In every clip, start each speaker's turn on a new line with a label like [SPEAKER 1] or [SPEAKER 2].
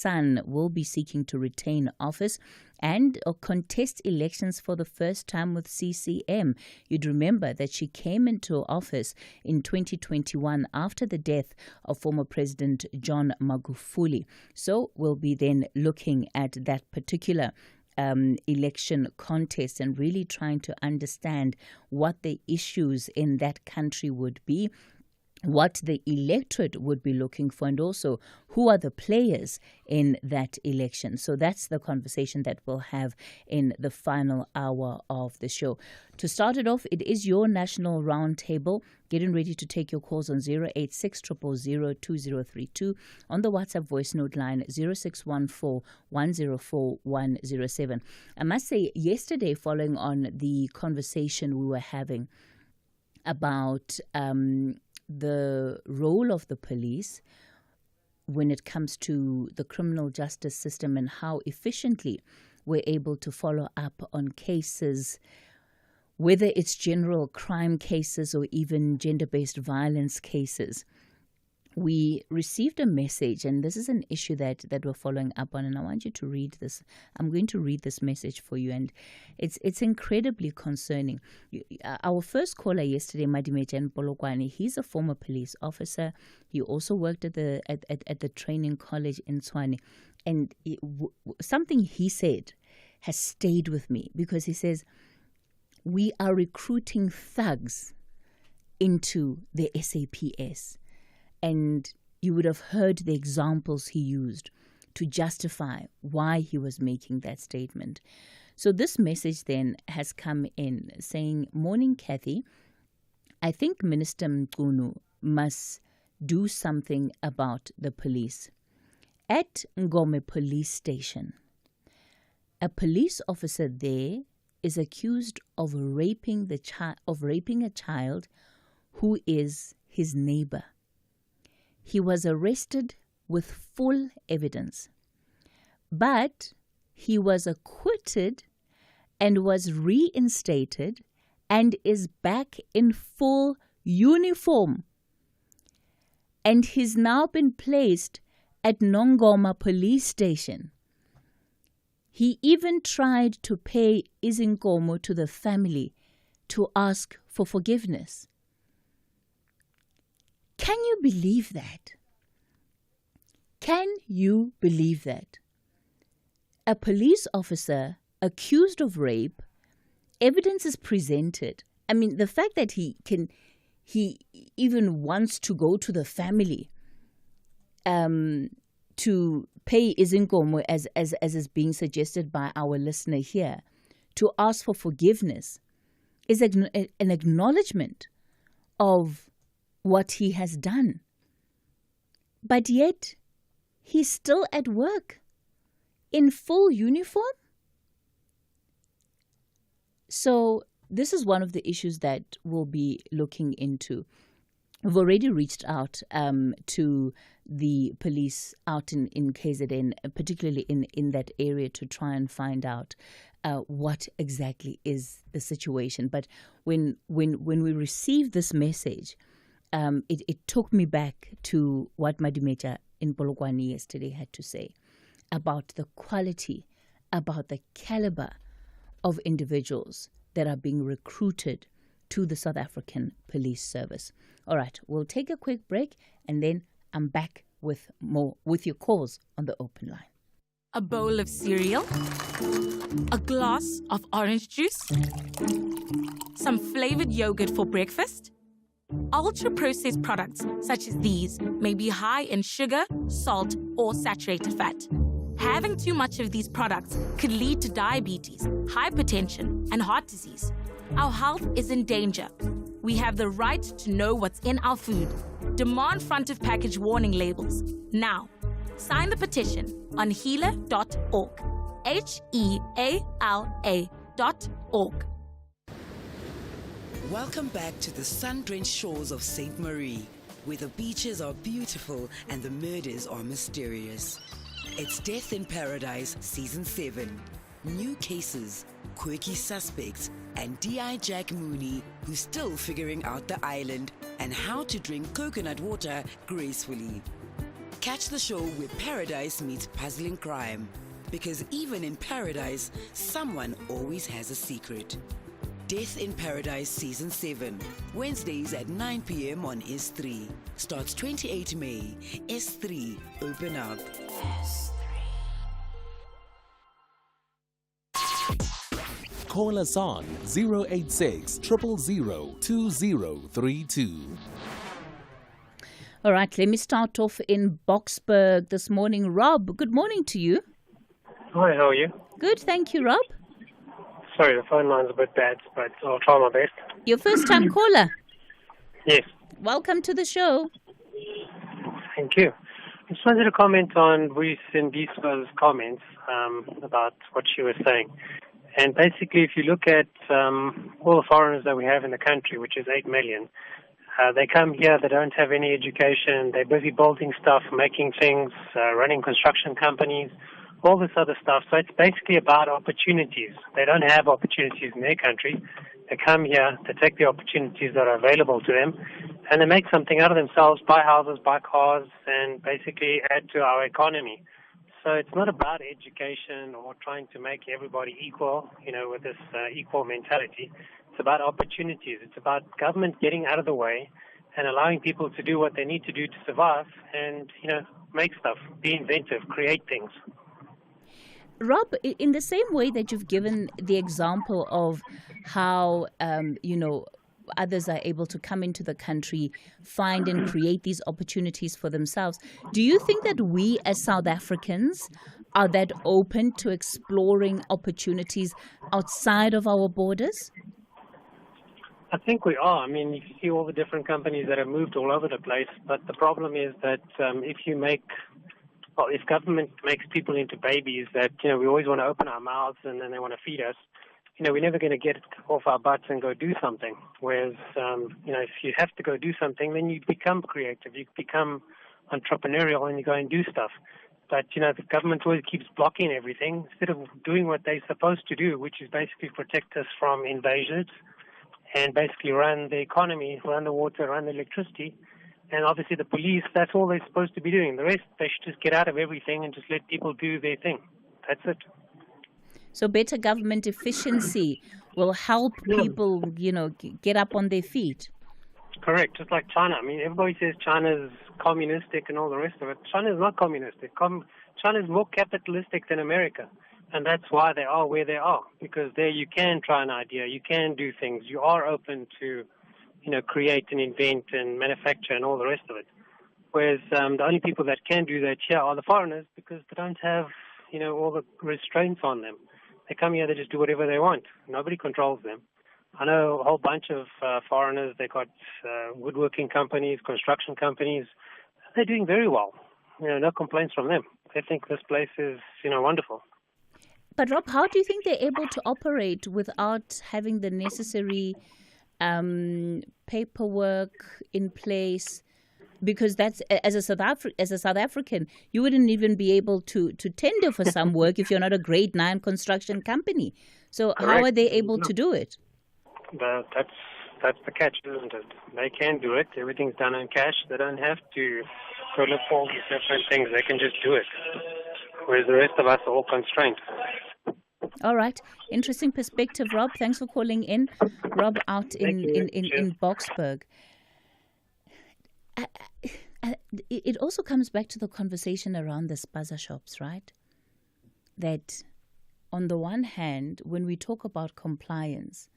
[SPEAKER 1] son will be seeking to retain office and contest elections for the first time with CCM. You'd remember that she came into office in 2021 after the death of former President John Magufuli. So we'll be then looking at that particular election contest and really trying to understand what the issues in that country would be, what the electorate would be looking for, and also who are the players in that election. So that's the conversation that we'll have in the final hour of the show. To start it off, it is your National Roundtable. Getting ready to take your calls on 086 000 2032, on the WhatsApp voice note line 0614 104 107. I must say, yesterday, following on the conversation we were having about the role of the police when it comes to the criminal justice system and how efficiently we're able to follow up on cases, whether it's general crime cases or even gender-based violence cases. We received a message, and this is an issue that we're following up on, and I want you to read this. I'm going to read this message for you, and it's incredibly concerning. Our first caller yesterday, Madimejan Polokwane, he's a former police officer. He also worked at the training college in Tshwane, and something he said has stayed with me, because he says, we are recruiting thugs into the SAPS. And you would have heard the examples he used to justify why he was making that statement. So this message then has come in saying, "Morning, Cathy. I think Minister Mkunu must do something about the police. At Ngome Police Station, a police officer there is accused of raping a child who is his neighbor. He was arrested with full evidence, but he was acquitted and was reinstated and is back in full uniform. And he's now been placed at Nongoma Police Station. He even tried to pay izinkomo to the family to ask for forgiveness." Can you believe that? Can you believe that? A police officer accused of rape, evidence is presented. I mean, the fact that he even wants to go to the family to pay izinkomo, as is being suggested by our listener here, to ask for forgiveness, is an acknowledgement of what he has done. But yet, he's still at work in full uniform. So this is one of the issues that we'll be looking into. We've already reached out to the police out in KZN, particularly in that area, to try and find out what exactly is the situation. But when we received this message, it took me back to what Madimeja in Polokwane yesterday had to say about the quality, about the caliber of individuals that are being recruited to the South African Police Service. All right, we'll take a quick break, and then I'm back with more with your calls on the open line.
[SPEAKER 2] A bowl of cereal, a glass of orange juice, some flavored yogurt for breakfast. Ultra-processed products such as these may be high in sugar, salt, or saturated fat. Having too much of these products could lead to diabetes, hypertension, and heart disease. Our health is in danger. We have the right to know what's in our food. Demand front-of-package warning labels. Now, sign the petition on heala.org. HEALA.org.
[SPEAKER 3] Welcome back to the sun-drenched shores of St. Marie, where the beaches are beautiful and the murders are mysterious. It's Death in Paradise Season 7. New cases, quirky suspects, and D.I. Jack Mooney, who's still figuring out the island and how to drink coconut water gracefully. Catch the show where paradise meets puzzling crime. Because even in paradise, someone always has a secret. Death in Paradise Season 7. Wednesdays at 9 p.m. on S3. Starts 28 May. S3. Open up.
[SPEAKER 4] Call us on 086 000 2032.
[SPEAKER 1] All right, let me start off in Boksburg this morning. Rob, good morning to you.
[SPEAKER 5] Hi, how are you?
[SPEAKER 1] Good, thank you, Rob.
[SPEAKER 5] Sorry, the phone line's a bit bad, but I'll try my best.
[SPEAKER 1] Your first-time caller.
[SPEAKER 5] Yes,
[SPEAKER 1] Welcome to the show.
[SPEAKER 5] thank you. I just wanted to comment on Ruth Ndiswa's comments about what she was saying. And basically, if you look at all the foreigners that we have in the country, which is 8 million, they come here, they don't have any education, they're busy building stuff, making things, running construction companies, all this other stuff. So it's basically about opportunities. They don't have opportunities in their country. They come here, they take the opportunities that are available to them, and they make something out of themselves, buy houses, buy cars, and basically add to our economy. So it's not about education or trying to make everybody equal, with this equal mentality. It's about opportunities. It's about government getting out of the way and allowing people to do what they need to do to survive and, make stuff, be inventive, create things.
[SPEAKER 1] Rob, in the same way that you've given the example of how, others are able to come into the country, find and create these opportunities for themselves, do you think that we as South Africans are that open to exploring opportunities outside of our borders?
[SPEAKER 5] I think we are. I mean, you see all the different companies that have moved all over the place, but the problem is that if government makes people into babies that, we always want to open our mouths and then they want to feed us, we're never going to get off our butts and go do something. Whereas, if you have to go do something, then you become creative, you become entrepreneurial and you go and do stuff. But, the government always keeps blocking everything instead of doing what they're supposed to do, which is basically protect us from invasions and basically run the economy, run the water, run the electricity. And obviously the police, that's all they're supposed to be doing. The rest, they should just get out of everything and just let people do their thing. That's it.
[SPEAKER 1] So better government efficiency will help people, get up on their feet.
[SPEAKER 5] Correct. Just like China. I mean, everybody says China's communistic and all the rest of it. China is not communistic. China is more capitalistic than America. And that's why they are where they are. Because there you can try an idea. You can do things. You are open to, create and invent and manufacture and all the rest of it. Whereas the only people that can do that here are the foreigners because they don't have, all the restraints on them. They come here, they just do whatever they want. Nobody controls them. I know a whole bunch of foreigners. They got woodworking companies, construction companies. They're doing very well. No complaints from them. They think this place is, wonderful.
[SPEAKER 1] But Rob, how do you think they're able to operate without having the necessary paperwork in place? Because that's as a South African, you wouldn't even be able to tender for some work if you're not a grade 9 construction company. So
[SPEAKER 5] Correct.
[SPEAKER 1] How are they able to do it?
[SPEAKER 5] That's the catch, isn't it? They can do it. Everything's done in cash. They don't have to go look for all these different things. They can just do it. Whereas the rest of us are all constrained.
[SPEAKER 1] All right. Interesting perspective, Rob. Thanks for calling in. Rob out in Boksburg. It also comes back to the conversation around the spaza shops, right? That on the one hand, when we talk about compliance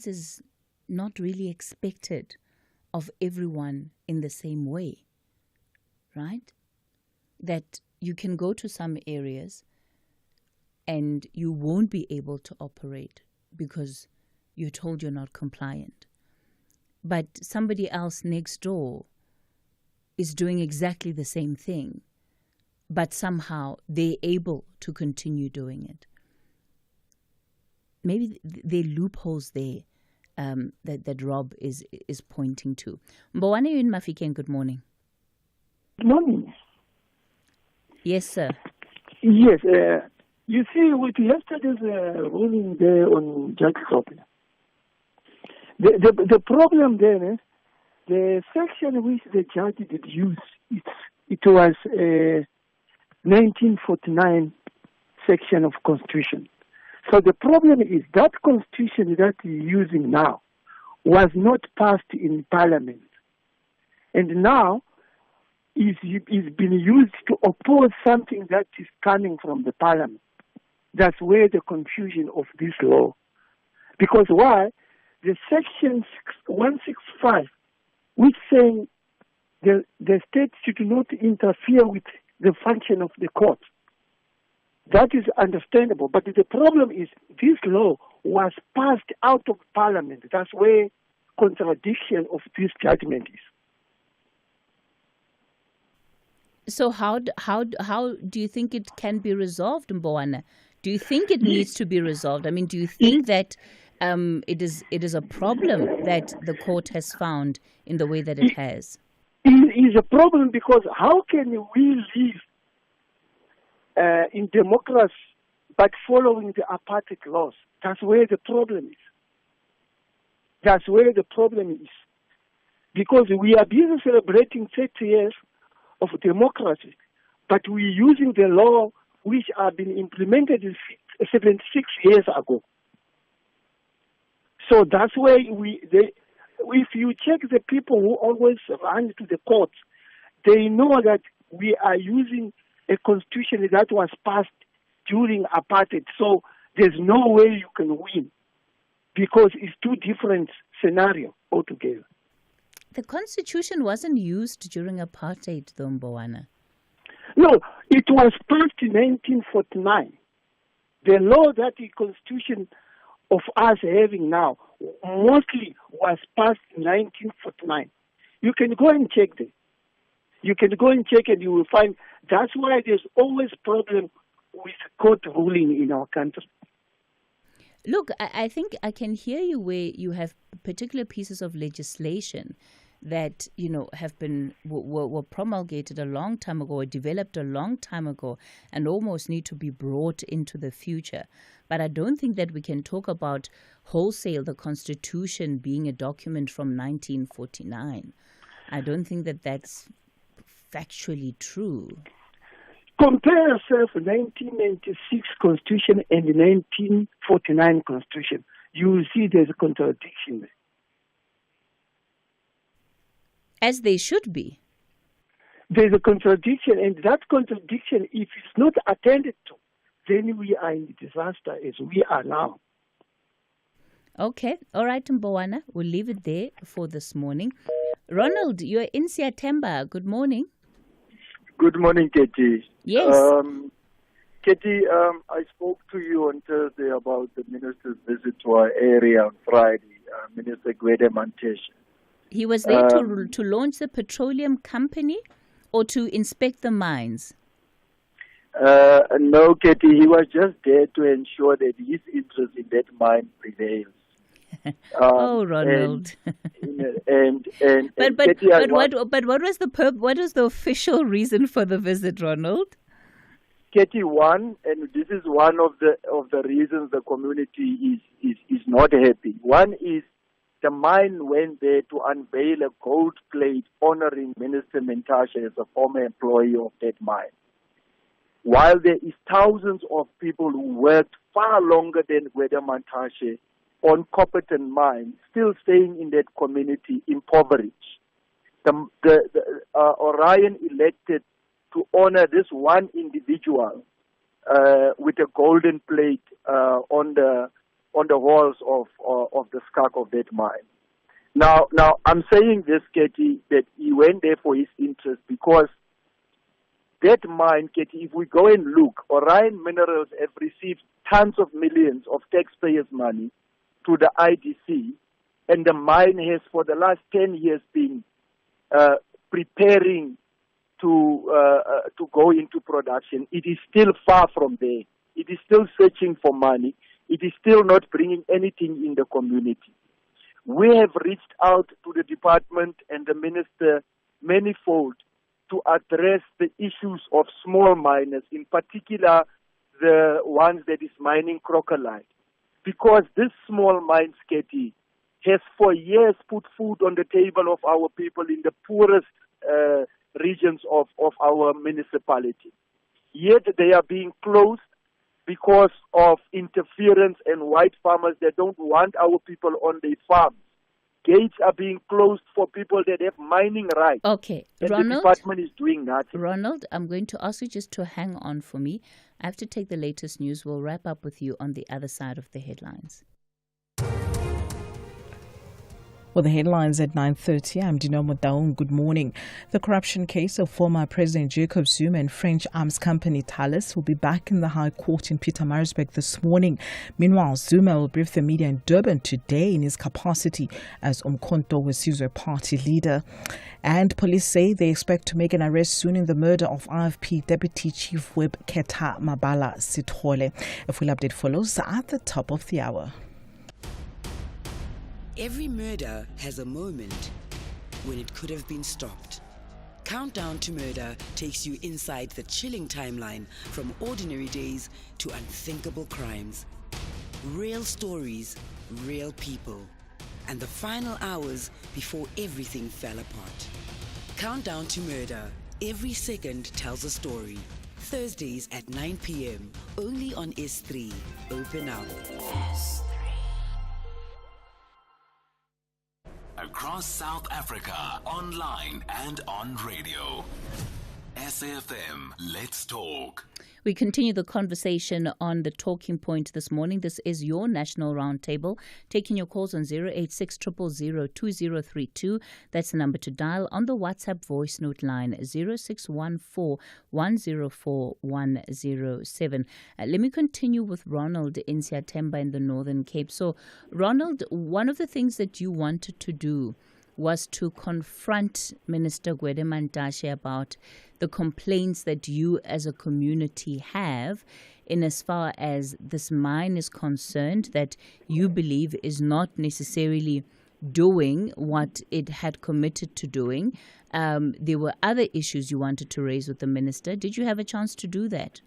[SPEAKER 1] is not really expected of everyone in the same way, right? That you can go to some areas and you won't be able to operate because you're told you're not compliant. But somebody else next door is doing exactly the same thing, but somehow they're able to continue doing it. Maybe there are loopholes there that Rob is pointing to. Mbowane in Mafikeng, good morning.
[SPEAKER 6] Good morning.
[SPEAKER 1] Yes, sir.
[SPEAKER 6] Yes, you see, with yesterday's ruling there on Judge Sophia, the problem there, the section which the judge did use, it's it was a 1949 section of Constitution. So the problem is that Constitution that we're using now was not passed in Parliament. And now is being used to oppose something that is coming from the Parliament. That's where the confusion of this law. Because why? The section 165, which saying the state should not interfere with the function of the court. That is understandable. But the problem is this law was passed out of Parliament. That's where contradiction of this judgment is.
[SPEAKER 1] So how do you think it can be resolved, Mbowana? Do you think it needs to be resolved? I mean, do you think that it is a problem that the court has found in the way that it has?
[SPEAKER 6] It is a problem because how can we live in democracy but following the apartheid laws? That's where the problem is. That's where the problem is. Because we are busy celebrating 30 years of democracy, but we're using the law which have been implemented 76 years ago. So that's why if you check the people who always run to the courts, they know that we are using a constitution that was passed during apartheid. So there's no way you can win because it's two different scenarios altogether.
[SPEAKER 1] The constitution wasn't used during apartheid, though, Mbowana.
[SPEAKER 6] No, it was passed in 1949. The law that the constitution of us having now mostly was passed in 1949. You can go and check them. You can go and check and you will find that's why there's always problem with court ruling in our country.
[SPEAKER 1] Look, I think I can hear you where you have particular pieces of legislation that, you know, have been were promulgated a long time ago or developed a long time ago and almost need to be brought into the future. But I don't think that we can talk about wholesale the Constitution being a document from 1949. I don't think that that's factually true.
[SPEAKER 6] Compare yourself 1996 Constitution and the 1949 Constitution. You will see there's a contradiction there.
[SPEAKER 1] As they should be.
[SPEAKER 6] There's a contradiction, and that contradiction, if it's not attended to, then we are in disaster as we are now.
[SPEAKER 1] Okay. All right, Mbowana. We'll leave it there for this morning. Ronald, you're in Siatemba. Good morning.
[SPEAKER 7] Good morning, Cathy.
[SPEAKER 1] Yes.
[SPEAKER 7] Cathy, I spoke to you on Thursday about the minister's visit to our area on Friday, Minister Gwede Mantashe.
[SPEAKER 1] He was there to launch the petroleum company or to inspect the mines?
[SPEAKER 7] No, Cathy, he was just there to ensure that his interest in that mine prevails.
[SPEAKER 1] Oh, Ronald. But what was the official reason for the visit, Ronald?
[SPEAKER 7] Cathy, one, and this is one of the reasons the community is not happy. One is the mine went there to unveil a gold plate honoring Minister Mantashe as a former employee of that mine. While there is thousands of people who worked far longer than Gwede Mantashe on Copperton mine, still staying in that community impoverished. Orion elected to honor this one individual with a golden plate on the walls of the skark of that mine. Now I'm saying this, Cathy, that he went there for his interest because that mine, Cathy, if we go and look, Orion Minerals have received tons of millions of taxpayers' money to the IDC, and the mine has for the last 10 years been preparing to go into production. It is still far from there. It is still searching for money. It is still not bringing anything in the community. We have reached out to the department and the minister manifold to address the issues of small miners, in particular the ones that is mining crocodile. Because this small mine, Cathy, has for years put food on the table of our people in the poorest regions of our municipality. Yet they are being closed because of interference and white farmers that don't want our people on their farms. Gates are being closed for people that have mining rights.
[SPEAKER 1] Okay,
[SPEAKER 7] and
[SPEAKER 1] Ronald.
[SPEAKER 7] The department is doing nothing.
[SPEAKER 1] Ronald, I'm going to ask you just to hang on for me. I have to take the latest news. We'll wrap up with you on the other side of the headlines.
[SPEAKER 8] Well, the headlines at 9:30. I'm Dino Motaung. Good morning. The corruption case of former President Jacob Zuma and French arms company Thales will be back in the High Court in Pietermaritzburg this morning. Meanwhile, Zuma will brief the media in Durban today in his capacity as Umkhonto weSizwe Party leader. And police say they expect to make an arrest soon in the murder of IFP Deputy Chief Whip Keta Mabala Sithole. A full update follows at the top of the hour.
[SPEAKER 3] Every murder has a moment when it could have been stopped. Countdown to Murder takes you inside the chilling timeline from ordinary days to unthinkable crimes. Real stories, real people, and the final hours before everything fell apart. Countdown to Murder. Every second tells a story. Thursdays at 9 p.m. only on S3. Open up.
[SPEAKER 4] Across South Africa, online and on radio. SAFM, let's talk.
[SPEAKER 1] We continue the conversation on the talking point this morning. This is your National Roundtable. Taking your calls on 086 000 2032. That's the number to dial. On the WhatsApp voice note line 0614 104 107. Let me continue with Ronald in Siatemba in the Northern Cape. So, Ronald, one of the things that you wanted to do was to confront Minister Gwede Mantashe about the complaints that you as a community have in as far as this mine is concerned, that you believe is not necessarily doing what it had committed to doing. There were other issues you wanted to raise with the minister. Did you have a chance to do that?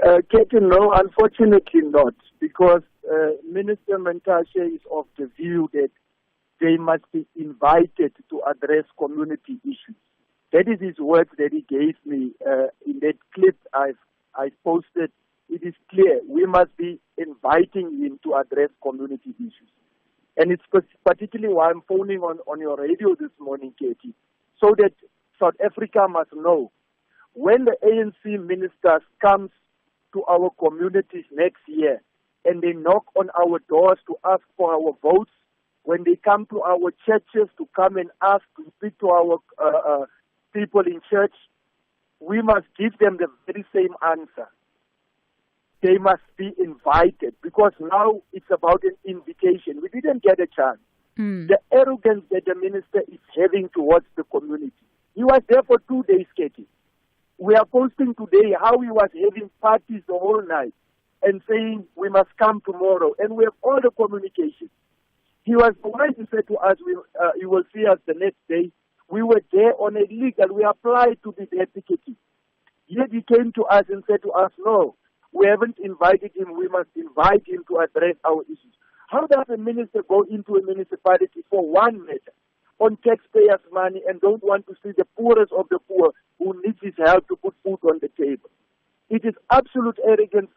[SPEAKER 7] Cathy, no, unfortunately not, because Minister Mantashe is of the view that they must be invited to address community issues. That is his words that he gave me in that clip I posted. It is clear we must be inviting him to address community issues. And it's particularly why I'm phoning on your radio this morning, Katie, so that South Africa must know when the ANC ministers comes to our communities next year and they knock on our doors to ask for our votes, when they come to our churches to come and ask to speak to our people in church, we must give them the very same answer. They must be invited, because now it's about an invitation. We didn't get a chance. The arrogance that the minister is having towards the community. He was there for 2 days, Katie. We are posting today how he was having parties the whole night and saying we must come tomorrow. And we have all the communications. He was the one who said to us, you will see us the next day. We were there on a legal. We applied to be there picketing. Yet he came to us and said to us, no, we haven't invited him. We must invite him to address our issues. How does a minister go into a municipality for one matter on taxpayers' money and don't want to see the poorest of the poor who needs his help to put food on the table? It is absolute arrogance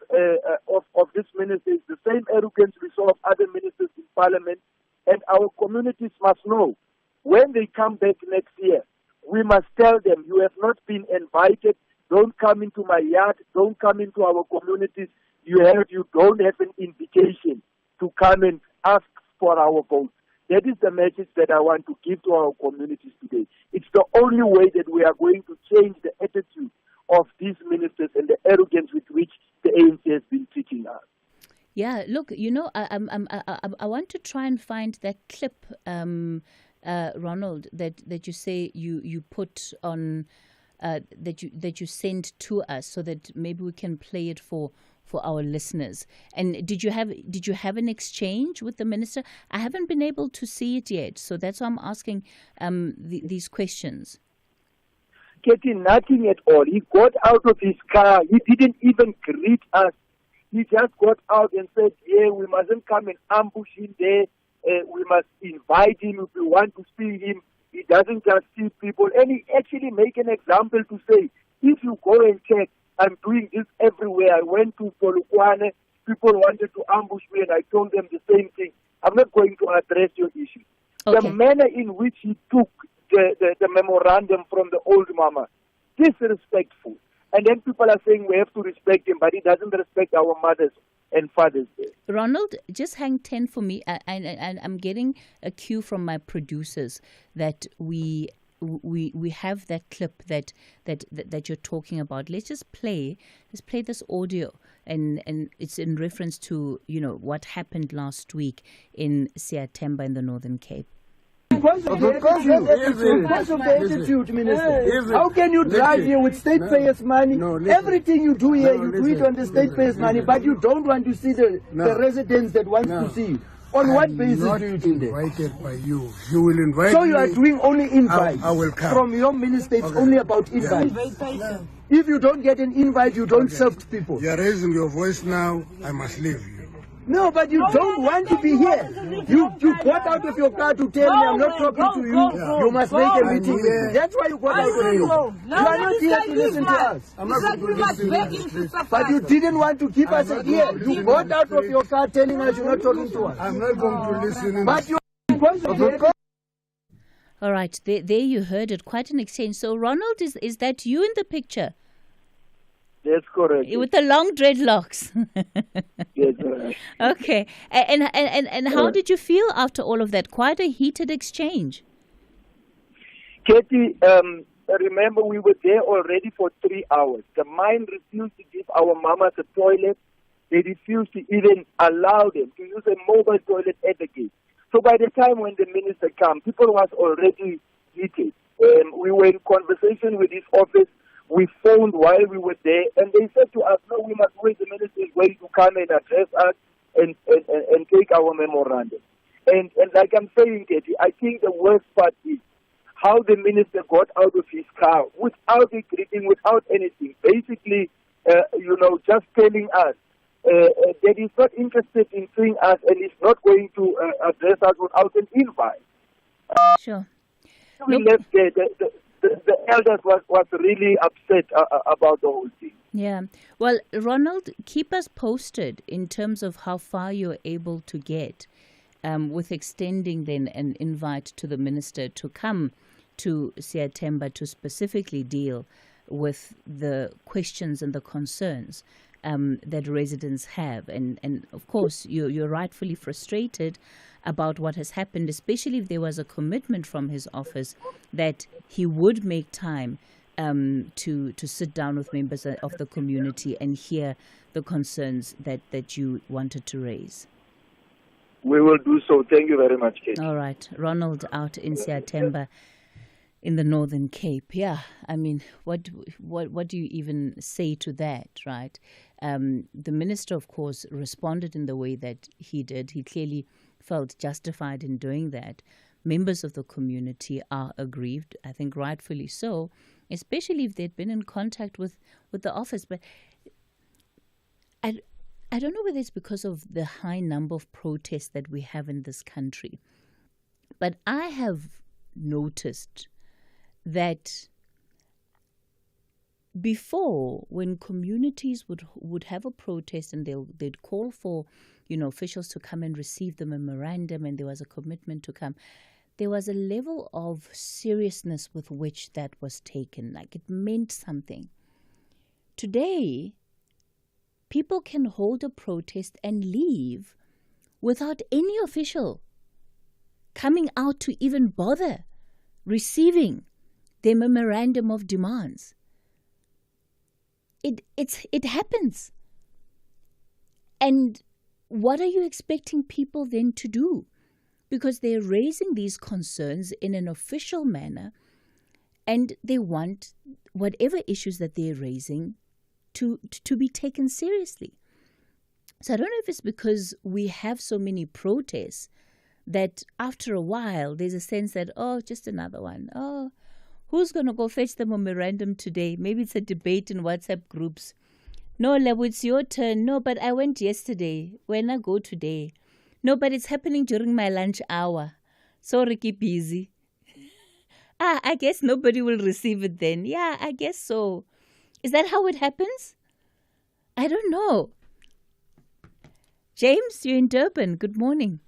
[SPEAKER 7] of this minister. It's the same arrogance we saw of other ministers in parliament. And our communities must know, when they come back next year, we must tell them, you have not been invited. Don't come into my yard. Don't come into our communities. You don't have an invitation to come and ask for our votes. That is the message that I want to give to our communities today. It's the only way that we are going to change the attitude of these ministers and the arrogance with which the ANC has been treating us.
[SPEAKER 1] Yeah, look, I want to try and find that clip, Ronald, that you say you put on, that you sent to us, so that maybe we can play it for our listeners. And did you have an exchange with the minister? I haven't been able to see it yet, so that's why I'm asking these questions.
[SPEAKER 7] Getting nothing at all. He got out of his car. He didn't even greet us. He just got out and said, yeah, we mustn't come and ambush him there. We must invite him if we want to see him. He doesn't just see people, and he actually make an example to say, if you go and check, I'm doing this everywhere. I went to Polokwane, people wanted to ambush me, and I told them the same thing. I'm not going to address your issue.
[SPEAKER 1] Okay.
[SPEAKER 7] The manner in which he took the memorandum from the old mama, disrespectful. And then people are saying we have to respect him, but he doesn't respect our mothers and fathers there.
[SPEAKER 1] Ronald, just hang 10 for me. I'm getting a cue from my producers that we have that clip that you're talking about. Let's play this audio, and it's in reference to what happened last week in Siatemba in the Northern Cape.
[SPEAKER 9] Because of the attitude, Minister. How can you drive here with state payers' money? Everything you do here, you do it on the state payers' money, but you don't want to see the residents that want to see you. On what basis do you do that?
[SPEAKER 10] Invited by you. You will invite
[SPEAKER 9] So
[SPEAKER 10] me.
[SPEAKER 9] you are doing only invites.
[SPEAKER 10] I will come.
[SPEAKER 9] From your minister, it's only about invites. If you don't get an invite, you don't serve people.
[SPEAKER 10] You are raising your voice now. I must leave you.
[SPEAKER 9] No, but you don't want to be here. You got out of your car to tell me I'm not talking to you. You must make a meeting. That's why you got out of you. You are not here to listen to us.
[SPEAKER 10] I'm not going to listen.
[SPEAKER 9] But you didn't want to give us a ear. You got out of your car telling us you're not talking to us.
[SPEAKER 10] I'm not going to listen.
[SPEAKER 9] But you
[SPEAKER 1] All right, there you heard it. Quite an exchange. So, Ronald, is that you in the picture?
[SPEAKER 7] That's correct.
[SPEAKER 1] With the long dreadlocks.
[SPEAKER 7] Yes, correct.
[SPEAKER 1] Okay. And how did you feel after all of that? Quite a heated exchange.
[SPEAKER 7] Cathy, remember we were there already for 3 hours. The mine refused to give our mamas a toilet. They refused to even allow them to use a mobile toilet at the gate. So by the time when the minister came, people was already heated. We were in conversation with his office. We phoned while we were there, and they said to us, no, we must wait. The minister is waiting to come and address us and take our memorandum. And like I'm saying, Cathy, I think the worst part is how the minister got out of his car without a greeting, without anything. Basically, just telling us that he's not interested in seeing us and he's not going to address us without an invite.
[SPEAKER 1] Sure.
[SPEAKER 7] We left there. The elders was really upset about the whole thing.
[SPEAKER 1] Yeah. Well, Ronald, keep us posted in terms of how far you're able to get with extending then an invite to the minister to come to Siatemba to specifically deal with the questions and the concerns that residents have. And of course, you're rightfully frustrated about what has happened, especially if there was a commitment from his office that he would make time to sit down with members of the community and hear the concerns that you wanted to raise.
[SPEAKER 7] We will do so. Thank you very much, Kate.
[SPEAKER 1] All right. Ronald out in Siatemba in the Northern Cape. Yeah, I mean, what do you even say to that, right? The minister, of course, responded in the way that he did. He clearly felt justified in doing that. Members of the community are aggrieved, I think rightfully so, especially if they'd been in contact with the office. But I don't know whether it's because of the high number of protests that we have in this country, but I have noticed that before, when communities would have a protest and they'd call for officials to come and receive the memorandum, and there was a commitment to come, there was a level of seriousness with which that was taken, like it meant something. Today, people can hold a protest and leave without any official coming out to even bother receiving their memorandum of demands. It happens. And what are you expecting people then to do? Because they're raising these concerns in an official manner, and they want whatever issues that they're raising to be taken seriously. So I don't know if it's because we have so many protests that after a while there's a sense that, oh, just another one. Oh, who's going to go fetch the memorandum today? Maybe it's a debate in WhatsApp groups. No, Lebo, it's your turn. No, but I went yesterday. When I go today? No, but it's happening during my lunch hour. Sorry, keep busy. I guess nobody will receive it then. Yeah, I guess so. Is that how it happens? I don't know. James, you're in Durban. Good morning.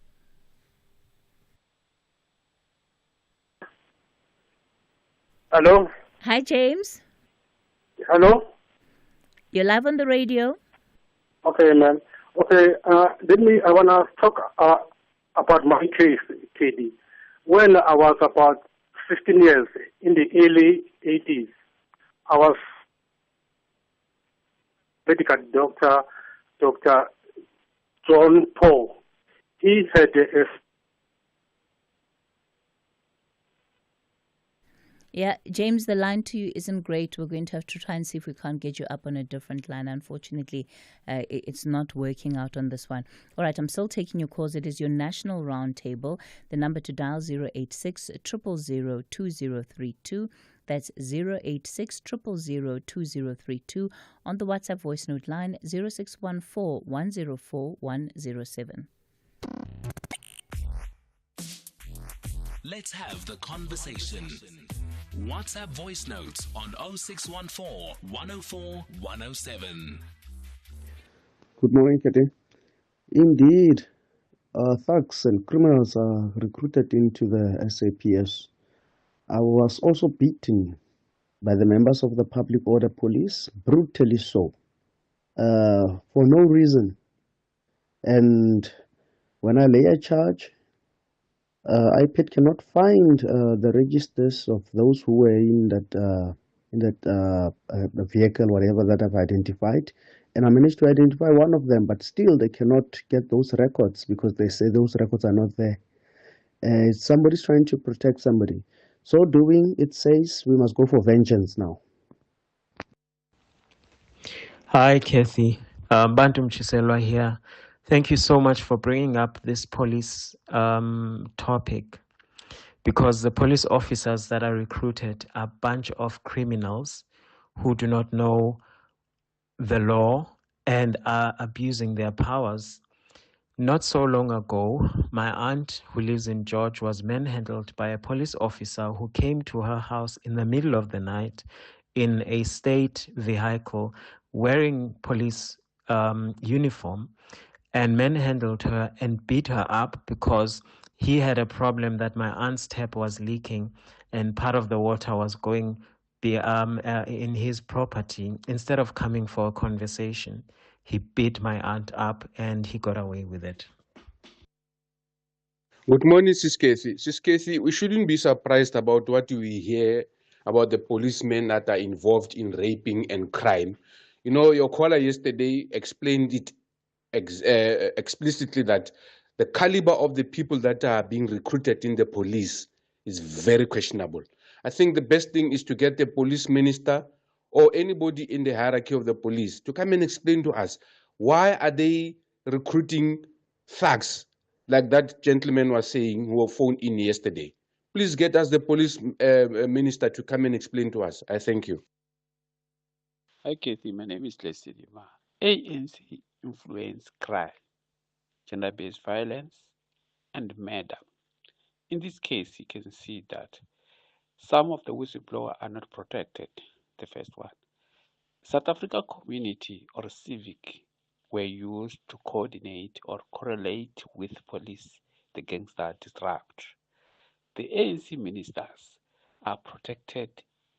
[SPEAKER 11] Hello?
[SPEAKER 1] Hi, James.
[SPEAKER 11] Hello?
[SPEAKER 1] You're live on the radio.
[SPEAKER 11] Okay, ma'am. Okay, I want to talk about my case, Katie. When I was about 15 years, in the early 80s, I was medical doctor, Dr. John Paul. He had a
[SPEAKER 1] Yeah, James, the line to you isn't great. We're going to have to try and see if we can't get you up on a different line. Unfortunately, it's not working out on this one. All right, I'm still taking your calls. It is your national roundtable. The number to dial 086 000 2032. That's 086 000 2032. On the WhatsApp voice note line 0614 104 107.
[SPEAKER 4] Let's have the conversation. WhatsApp voice notes on 0614 104 107.
[SPEAKER 12] Good morning, Cathy. Indeed, thugs and criminals are recruited into the SAPS. I was also beaten by the members of the public order police, brutally so, for no reason. And when I lay a charge, IPED cannot find the registers of those who were in that vehicle, whatever that I've identified. And I managed to identify one of them, but still they cannot get those records because they say those records are not there. Somebody's trying to protect somebody. So doing, it says we must go for vengeance now.
[SPEAKER 13] Hi, Cathy. Bantum Chiselwa here. Thank you so much for bringing up this police topic, because the police officers that are recruited are a bunch of criminals who do not know the law and are abusing their powers. Not so long ago, my aunt, who lives in George, was manhandled by a police officer who came to her house in the middle of the night in a state vehicle wearing police uniform, and manhandled her and beat her up because he had a problem that my aunt's tap was leaking and part of the water was going in his property. Instead of coming for a conversation, he beat my aunt up and he got away with it.
[SPEAKER 14] Good morning, Sis Cathy. Sis Cathy, we shouldn't be surprised about what we hear about the policemen that are involved in raping and crime. You know, your caller yesterday explained it explicitly that the caliber of the people that are being recruited in the police is very questionable. I think the best thing is to get the police minister or anybody in the hierarchy of the police to come and explain to us, why are they recruiting thugs like that gentleman was saying who phoned in yesterday? Please get us the police minister to come and explain to us. I thank you.
[SPEAKER 15] Hi, Kathy. My name is Leslie Lima. ANC influence crime, gender-based violence, and murder. In this case, you can see that some of the whistleblowers are not protected. The first one. South Africa community or civic were used to coordinate or correlate with police the gangster disrupt. The ANC ministers are protected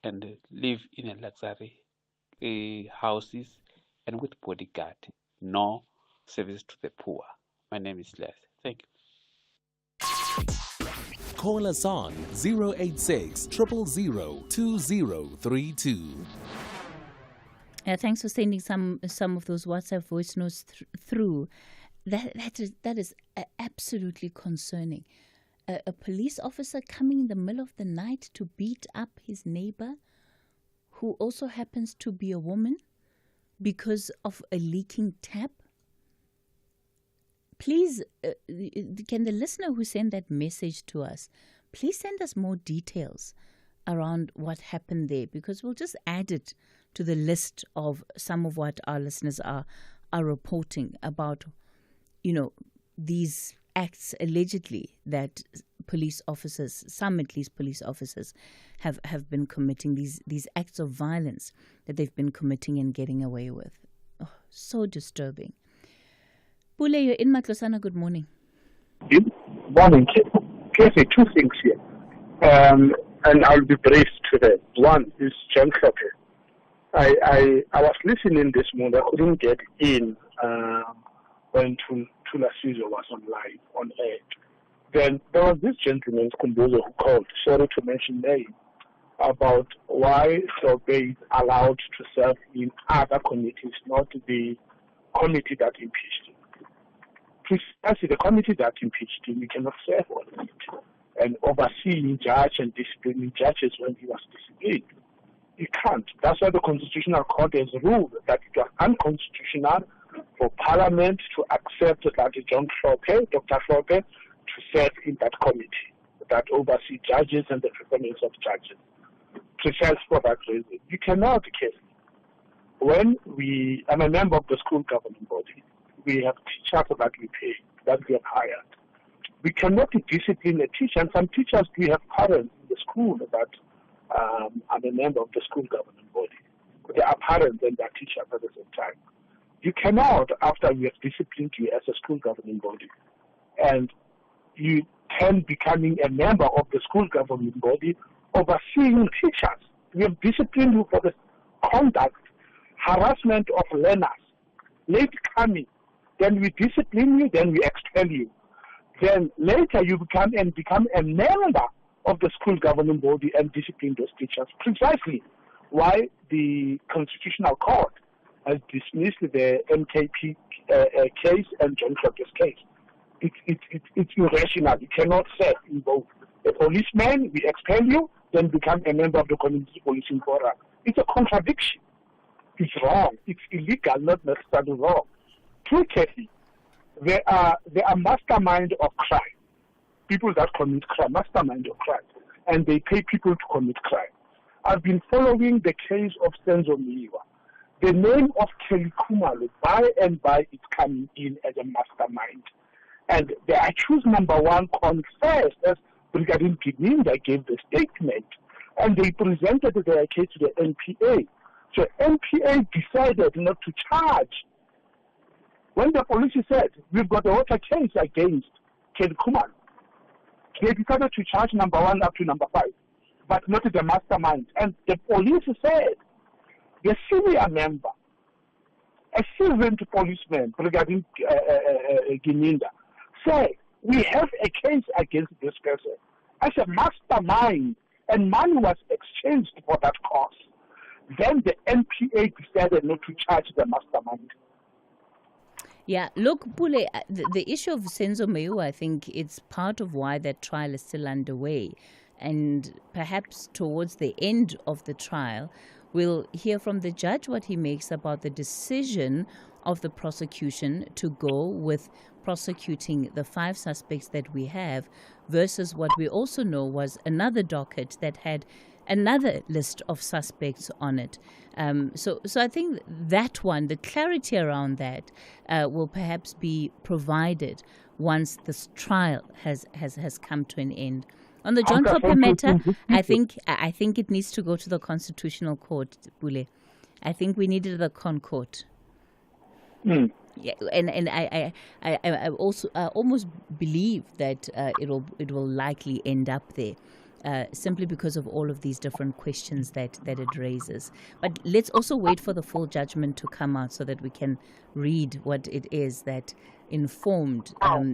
[SPEAKER 15] and live in a luxury houses and with bodyguard, no service to the poor. My name is Les. Thank you.
[SPEAKER 4] Call us on 086 000 2032.
[SPEAKER 1] Thanks for sending some of those WhatsApp voice notes through. That is absolutely concerning. A police officer coming in the middle of the night to beat up his neighbor, who also happens to be a woman, because of a leaking tap. Please, can the listener who sent that message to us, please send us more details around what happened there, because we'll just add it to the list of some of what our listeners are reporting about, these acts allegedly that police officers, some at least police officers, have been committing these acts of violence that they've been committing and getting away with. Oh, so disturbing. Pule, you're in Matlosana. Good morning.
[SPEAKER 11] Good morning, Cathy. Two things here. And I'll be brief today. One is John Clocker. I was listening this morning. I couldn't get in when Tula Caesar was on air. Then there was this gentleman, Kumbuzo, who called, sorry to mention name, about why Sobe is allowed to serve in other committees, not the committee that impeached him. Precisely the committee that impeached him, he cannot serve on it. And overseeing judge and disciplining judges when he was disciplined. He can't. That's why the Constitutional Court has ruled that it was unconstitutional for Parliament to accept that Dr. Flope, to serve in that committee that oversees judges and the performance of judges. Precisely for that reason. You cannot, Cathy. When I'm a member of the school governing body, we have teachers that we pay, that we have hired. We cannot discipline a teacher, and some teachers, we have parents in the school that I'm a member of the school governing body. They are parents and they are teachers at the same time. You cannot, after we have disciplined you as a school governing body, and you can becoming a member of the school governing body overseeing teachers. We have disciplined you for the conduct, harassment of learners, late coming. Then we discipline you, then we expel you. Then later you become a member of the school governing body and discipline those teachers. Precisely why the Constitutional Court has dismissed the MKP case and John Clocker's case. It's irrational. You cannot serve in both. A policeman, we expel you, then become a member of the Community Policing Forum. It's a contradiction. It's wrong. It's illegal, not necessarily wrong. True, Cathy, there are mastermind of crime. People that commit crime, mastermind of crime. And they pay people to commit crime. I've been following the case of Senzo Miwa. The name of Kelly Khumalo, by and by, is coming in as a mastermind. And the accused number one confessed, as Brigadier Gininda gave the statement, and they presented their case to the NPA. So NPA decided not to charge. When the police said, we've got a water case against Kelly Khumalo, they decided to charge number one up to number five, but not the mastermind. And the police said, the senior member, a seasoned policeman, Brigadier Gininda, said, we have a case against this person as a mastermind, and money was exchanged for that cause. Then the NPA decided not to charge the mastermind.
[SPEAKER 1] Yeah, look, Pule, the issue of Senzo Miwa, I think it's part of why that trial is still underway. And perhaps towards the end of the trial, we'll hear from the judge what he makes about the decision of the prosecution to go with prosecuting the 5 suspects that we have versus what we also know was another docket that had another list of suspects on it. So I think that one, the clarity around that, will perhaps be provided once this trial has come to an end. On the John Clocke matter, I think it needs to go to the Constitutional Court, Bule. I think we needed the Con Court. Yeah, and I also almost believe that it will likely end up there. Simply because of all of these different questions that it raises. But let's also wait for the full judgment to come out so that we can read what it is that informed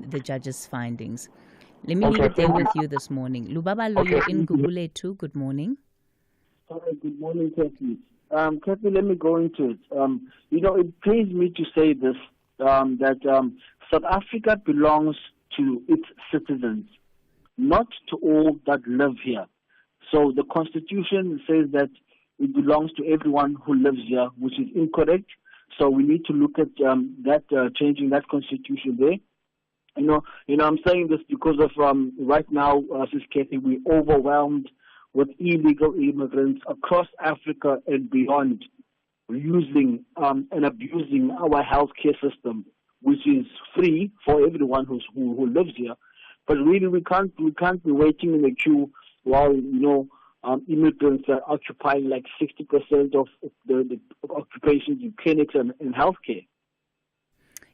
[SPEAKER 1] the judge's findings. Let me leave it there with you this morning. Lubaba Loyo in Gugule too. Good morning.
[SPEAKER 16] Good morning, Cathy. Cathy, let me go into it. It pains me to say this, that South Africa belongs to its citizens, not to all that live here. So the Constitution says that it belongs to everyone who lives here, which is incorrect. So we need to look at changing that Constitution there. I'm saying this because of right now, Sis Cathy, we're overwhelmed with illegal immigrants across Africa and beyond, using and abusing our healthcare system, which is free for everyone who lives here. But really, we can't be waiting in the queue while immigrants are occupying like 60% of the occupations in clinics and healthcare.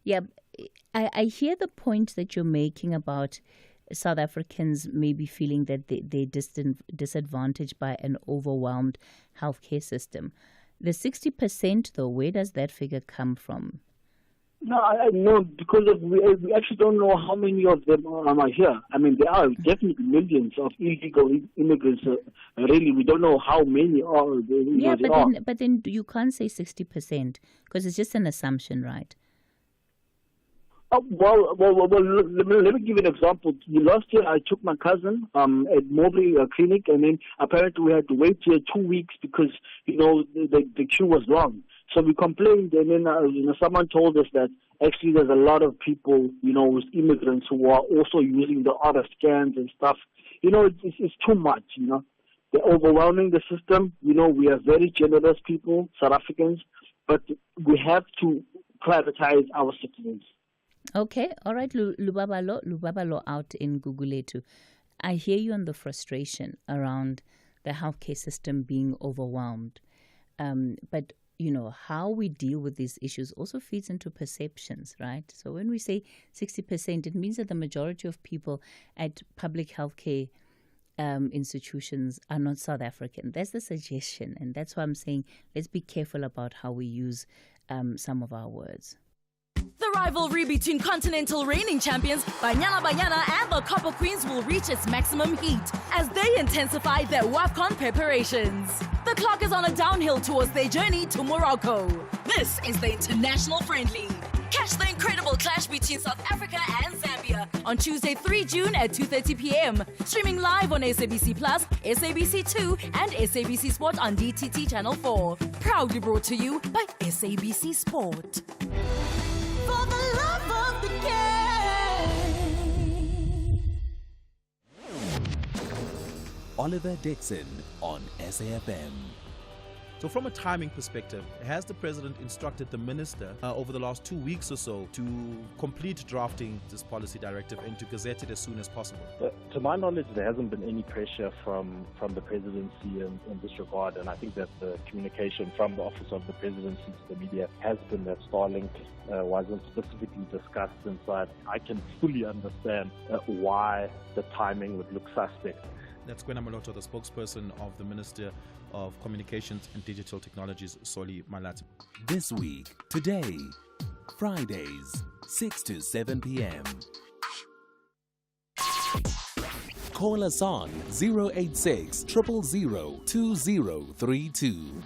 [SPEAKER 1] Yeah, I hear the point that you're making about South Africans maybe feeling that they're disadvantaged by an overwhelmed healthcare system. The 60%, though, where does that figure come from?
[SPEAKER 16] No, I know, because we actually don't know how many of them are here. I mean, there are definitely millions of illegal immigrants. Really, we don't know how many are.
[SPEAKER 1] But then you can't say 60% because it's just an assumption, right?
[SPEAKER 16] Well, let me give you an example. Last year, I took my cousin at Mobley Clinic, and then apparently we had to wait here 2 weeks because, the queue was long. So we complained, and then someone told us that actually there's a lot of people, with immigrants who are also using the other scans and stuff. It's too much, They're overwhelming the system. We are very generous people, South Africans, but we have to privatize our citizens.
[SPEAKER 1] Okay, all right, Lubabalo out in Guguletu. I hear you on the frustration around the healthcare system being overwhelmed. But how we deal with these issues also feeds into perceptions, right? So when we say 60%, it means that the majority of people at public healthcare institutions are not South African. That's the suggestion. And that's why I'm saying let's be careful about how we use some of our words.
[SPEAKER 17] The rivalry between continental reigning champions Banyana and the Copper Queens will reach its maximum heat as they intensify their WAFCON preparations. The clock is on a downhill towards their journey to Morocco. This is the international friendly. Catch the incredible clash between South Africa and Zambia on Tuesday, 3 June at 2:30 p.m. Streaming live on SABC Plus, SABC 2 and SABC Sport on DTT Channel 4. Proudly brought to you by SABC Sport. For the love of the game.
[SPEAKER 18] Oliver Dixon on SAFM.
[SPEAKER 19] So from a timing perspective, has the president instructed the minister over the last 2 weeks or so to complete drafting this policy directive and to gazette it as soon as possible?
[SPEAKER 20] To my knowledge, there hasn't been any pressure from the presidency in this regard, and I think that the communication from the office of the presidency to the media has been that Starlink wasn't specifically discussed inside. I can fully understand why the timing would look suspect.
[SPEAKER 19] That's Gwena Moloto, the spokesperson of the Minister of Communications and Digital Technologies, Soli Malat.
[SPEAKER 18] This week, today, Fridays, 6 to 7 p.m. Call us on 086 000 2032.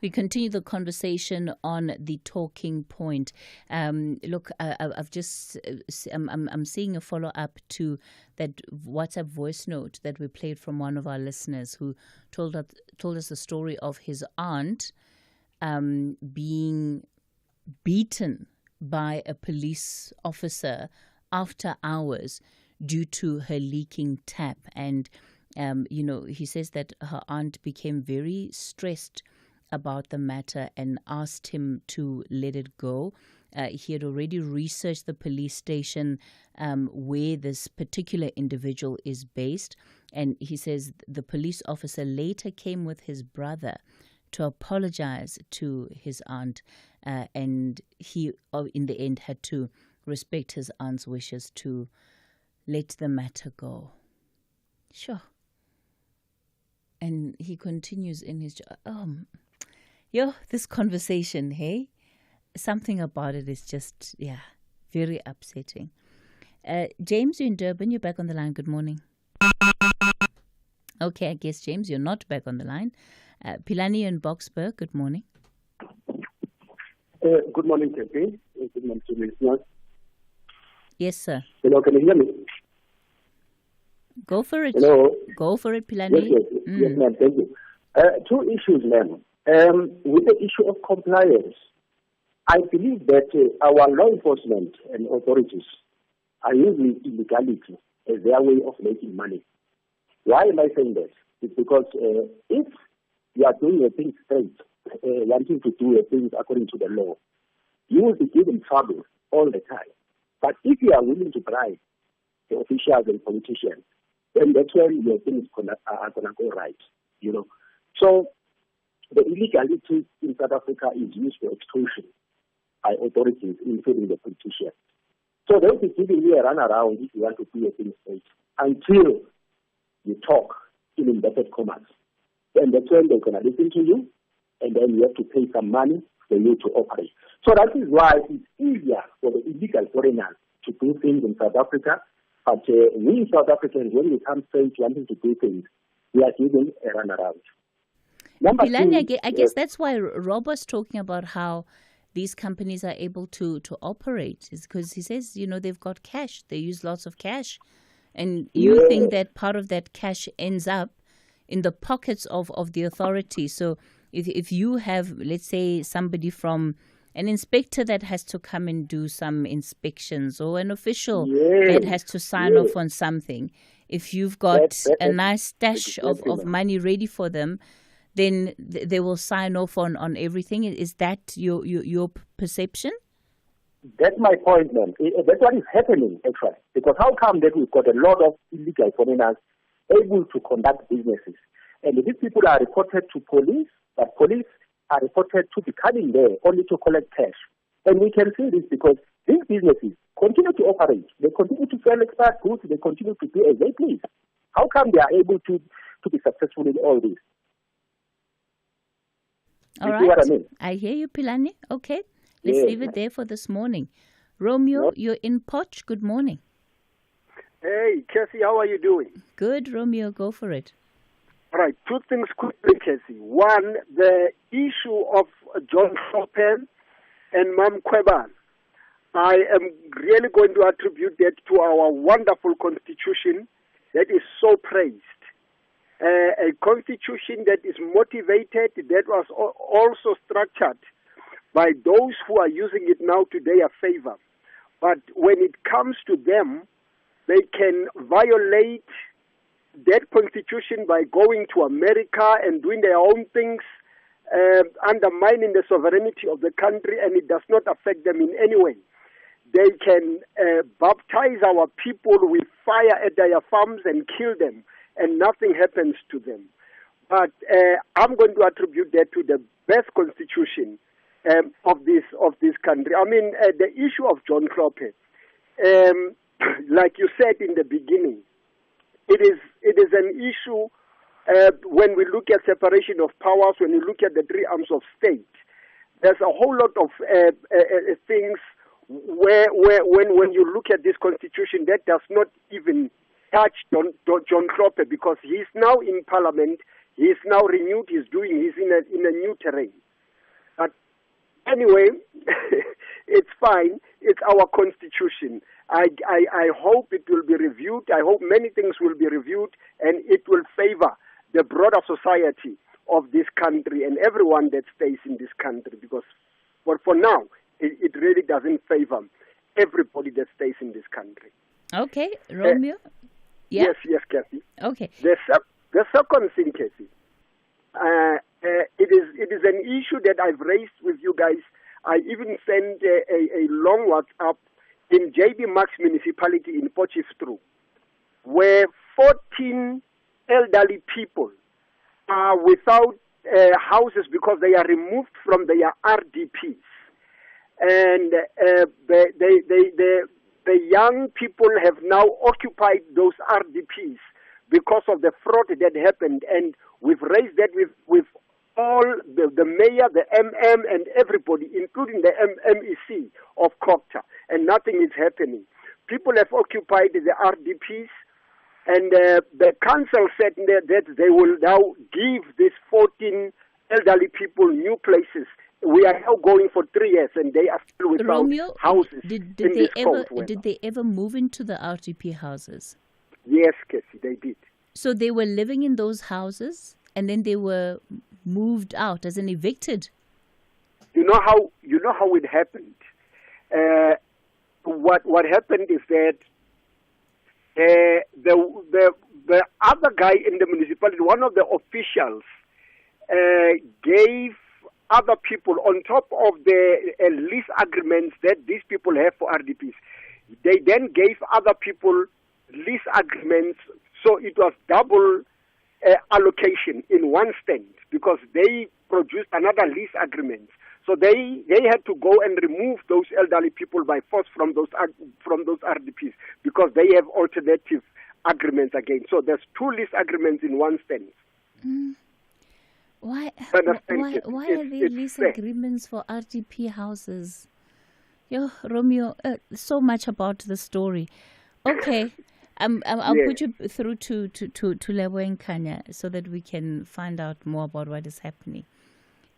[SPEAKER 1] We continue the conversation on the talking point. Look, I'm seeing a follow-up to that WhatsApp voice note that we played from one of our listeners who told us the story of his aunt being beaten by a police officer after hours due to her leaking tap. And, he says that her aunt became very stressed about the matter and asked him to let it go. He had already researched the police station where this particular individual is based, and he says the police officer later came with his brother to apologize to his aunt, and he, in the end, had to respect his aunt's wishes to let the matter go. Sure. And he continues in his this conversation, hey? Something about it is just, very upsetting. James, you're in Durban. You're back on the line. Good morning. Okay, I guess, James, you're not back on the line. Pilani in Boksburg. Good morning.
[SPEAKER 11] Good morning, Cathy. Good morning to listeners.
[SPEAKER 1] Yes, sir.
[SPEAKER 11] Hello, can you hear me?
[SPEAKER 1] Go for it.
[SPEAKER 11] Hello.
[SPEAKER 1] Go for it, Pilani.
[SPEAKER 11] Yes, ma'am. Thank you. Two issues, ma'am. With the issue of compliance, I believe that our law enforcement and authorities are using illegality as their way of making money. Why am I saying that? It's because if you are doing a thing straight, wanting to do things according to the law, you will be given trouble all the time.
[SPEAKER 21] But if you are willing to bribe the officials and politicians, then that's when your things are going to go right, you know. So the illegality in South Africa is used for extortion by authorities, including the politicians. So they'll be giving you a runaround if you want to do a thing straight until you talk in inverted commas. Then that's when they're going to listen to you, and then you have to pay some money for you to operate. So that is why it's easier for the illegal foreigners to do things in South Africa. But we South Africans, when we come straight wanting to do things, we are given a runaround.
[SPEAKER 1] Pilani, I guess that's why Rob was talking about how these companies are able to operate, is because he says, they've got cash. They use lots of cash. And you think that part of that cash ends up in the pockets of the authority. So if you have, let's say, somebody from an inspector that has to come and do some inspections, or an official that has to sign off on something, if you've got a nice stash of money ready for them, then they will sign off on everything. Is that your perception?
[SPEAKER 21] That's my point, man. That's what is happening, actually. Because how come that we've got a lot of illegal foreigners able to conduct businesses? And these people are reported to police, but police are reported to be coming there only to collect cash. And we can see this because these businesses continue to operate. They continue to sell expired goods. They continue to do as they please. How come they are able to be successful in all this?
[SPEAKER 1] All right.
[SPEAKER 21] See what I mean?
[SPEAKER 1] I hear you, Pilani. Okay. Let's leave it there for this morning. Romeo, you're in Potch. Good morning.
[SPEAKER 22] Hey, Cathy, how are you doing?
[SPEAKER 1] Good, Romeo. Go for it.
[SPEAKER 22] All right, two things quickly, Cathy. One, the issue of John Chopin and Mam Kweban. I am really going to attribute that to our wonderful constitution that is so praised. A constitution that is motivated, that was also structured by those who are using it now to their favor. But when it comes to them, they can violate that constitution by going to America and doing their own things, undermining the sovereignty of the country, and it does not affect them in any way. They can baptize our people with fire at their farms and kill them, and nothing happens to them. But I'm going to attribute that to the best constitution of this country. I mean, the issue of John Kloppe, like you said in the beginning, it is an issue when we look at separation of powers, when we look at the three arms of state. There's a whole lot of things where when you look at this constitution, that does not even touch John Kloppe, because he's now in parliament, he's now renewed, he's in a new terrain. But anyway, it's fine. It's our constitution. I hope it will be reviewed. I hope many things will be reviewed, and it will favor the broader society of this country and everyone that stays in this country, because for now, it really doesn't favor everybody that stays in this country.
[SPEAKER 1] Okay, Romeo? Yeah?
[SPEAKER 22] Yes, Cathy.
[SPEAKER 1] Okay.
[SPEAKER 22] The second thing, Cathy, it is an issue that I've raised with you guys. I even sent a long WhatsApp in JB Max municipality in Potchefstroom, where 14 elderly people are without houses because they are removed from their RDPs. And the young people have now occupied those RDPs because of the fraud that happened. And we've raised that with all the mayor, the MM, and everybody, including the MEC of Cocta, and nothing is happening. People have occupied the RDPs, and the council said that they will now give these 14 elderly people new places. We are now going for 3 years, and they are still without
[SPEAKER 1] Romeo,
[SPEAKER 22] houses.
[SPEAKER 1] Did they ever move into the RDP houses?
[SPEAKER 22] Yes, Cassie, they did.
[SPEAKER 1] So they were living in those houses, and then they were moved out as an evicted.
[SPEAKER 22] You know how it happened. What happened is that the other guy in the municipality, one of the officials, gave other people on top of the lease agreements that these people have for RDPs. They then gave other people lease agreements, so it was double allocation in one stand because they produced another lease agreement. So they had to go and remove those elderly people by force from those RDPs because they have alternative agreements again. So there's two lease agreements in one stand.
[SPEAKER 1] Why are there lease agreements for RDP houses? Yo, Romeo, so much about the story. Okay, I'll put you through to Lebo and Kanya so that we can find out more about what is happening.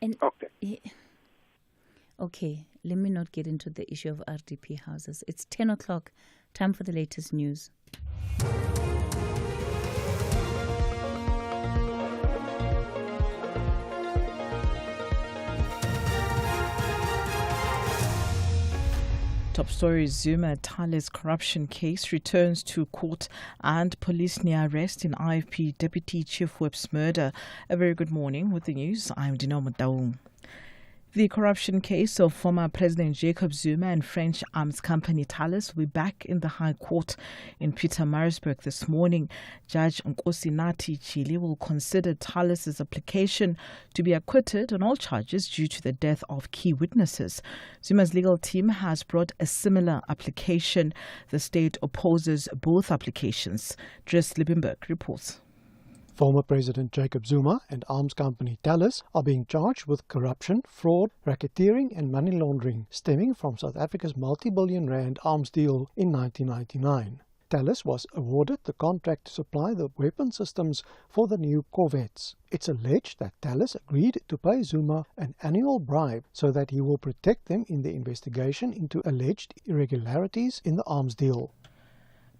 [SPEAKER 1] And okay, let me not get into the issue of RDP houses. It's 10 o'clock, time for the latest news.
[SPEAKER 8] Top story: Zuma Thales corruption case returns to court and police near arrest in IFP Deputy Chief Whip's murder. A very good morning with the news. I'm Cathy Mohlahlana. The corruption case of former President Jacob Zuma and French arms company Thales will be back in the High Court in Pietermaritzburg this morning. Judge Nkosi Chili will consider Thales' application to be acquitted on all charges due to the death of key witnesses. Zuma's legal team has brought a similar application. The state opposes both applications. Dres Liebenberg reports.
[SPEAKER 2] Former President Jacob Zuma and arms company Thales are being charged with corruption, fraud, racketeering and money laundering stemming from South Africa's multi-billion rand arms deal in 1999. Thales was awarded the contract to supply the weapon systems for the new corvettes. It's alleged that Thales agreed to pay Zuma an annual bribe so that he will protect them in the investigation into alleged irregularities in the arms deal.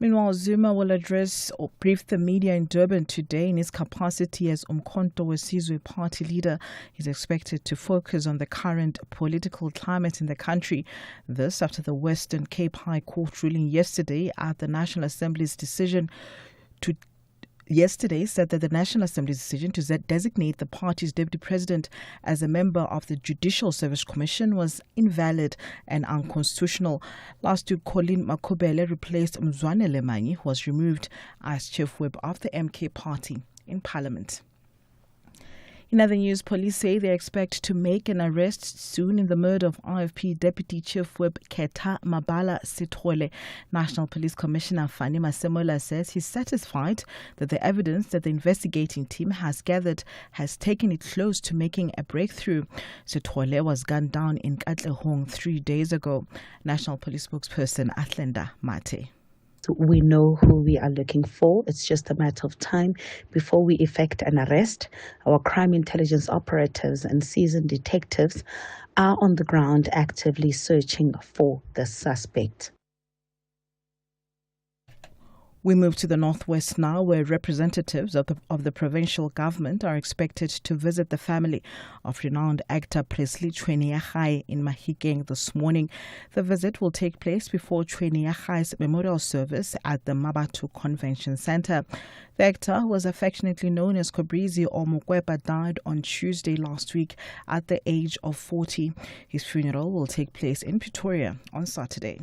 [SPEAKER 8] Meanwhile, Zuma will address or brief the media in Durban today in his capacity as Umkhonto weSizwe party leader. He's expected to focus on the current political climate in the country. This after the Western Cape High Court ruling yesterday said that the National Assembly's decision to designate the party's deputy president as a member of the Judicial Service Commission was invalid and unconstitutional. Last week, Colleen Makobele replaced Mzwane Lemanyi, who was removed as chief whip of the MK party in Parliament. In other news, police say they expect to make an arrest soon in the murder of IFP Deputy Chief Whip Keta Mabala Sithole. National Police Commissioner Fani Masemola says he's satisfied that the evidence that the investigating team has gathered has taken it close to making a breakthrough. Sithole was gunned down in Katlehong 3 days ago. National Police spokesperson Athlenda Mate.
[SPEAKER 5] We know who we are looking for. It's just a matter of time before we effect an arrest. Our crime intelligence operatives and seasoned detectives are on the ground actively searching for the suspect.
[SPEAKER 8] We move to the northwest now, where representatives of the provincial government are expected to visit the family of renowned actor Presley Chweneyagae in Mahikeng this morning. The visit will take place before Chweneyagae's memorial service at the Mabatu Convention Center. The actor, who was affectionately known as Kobrizi or Mokwepa, died on Tuesday last week at the age of 40. His funeral will take place in Pretoria on Saturday.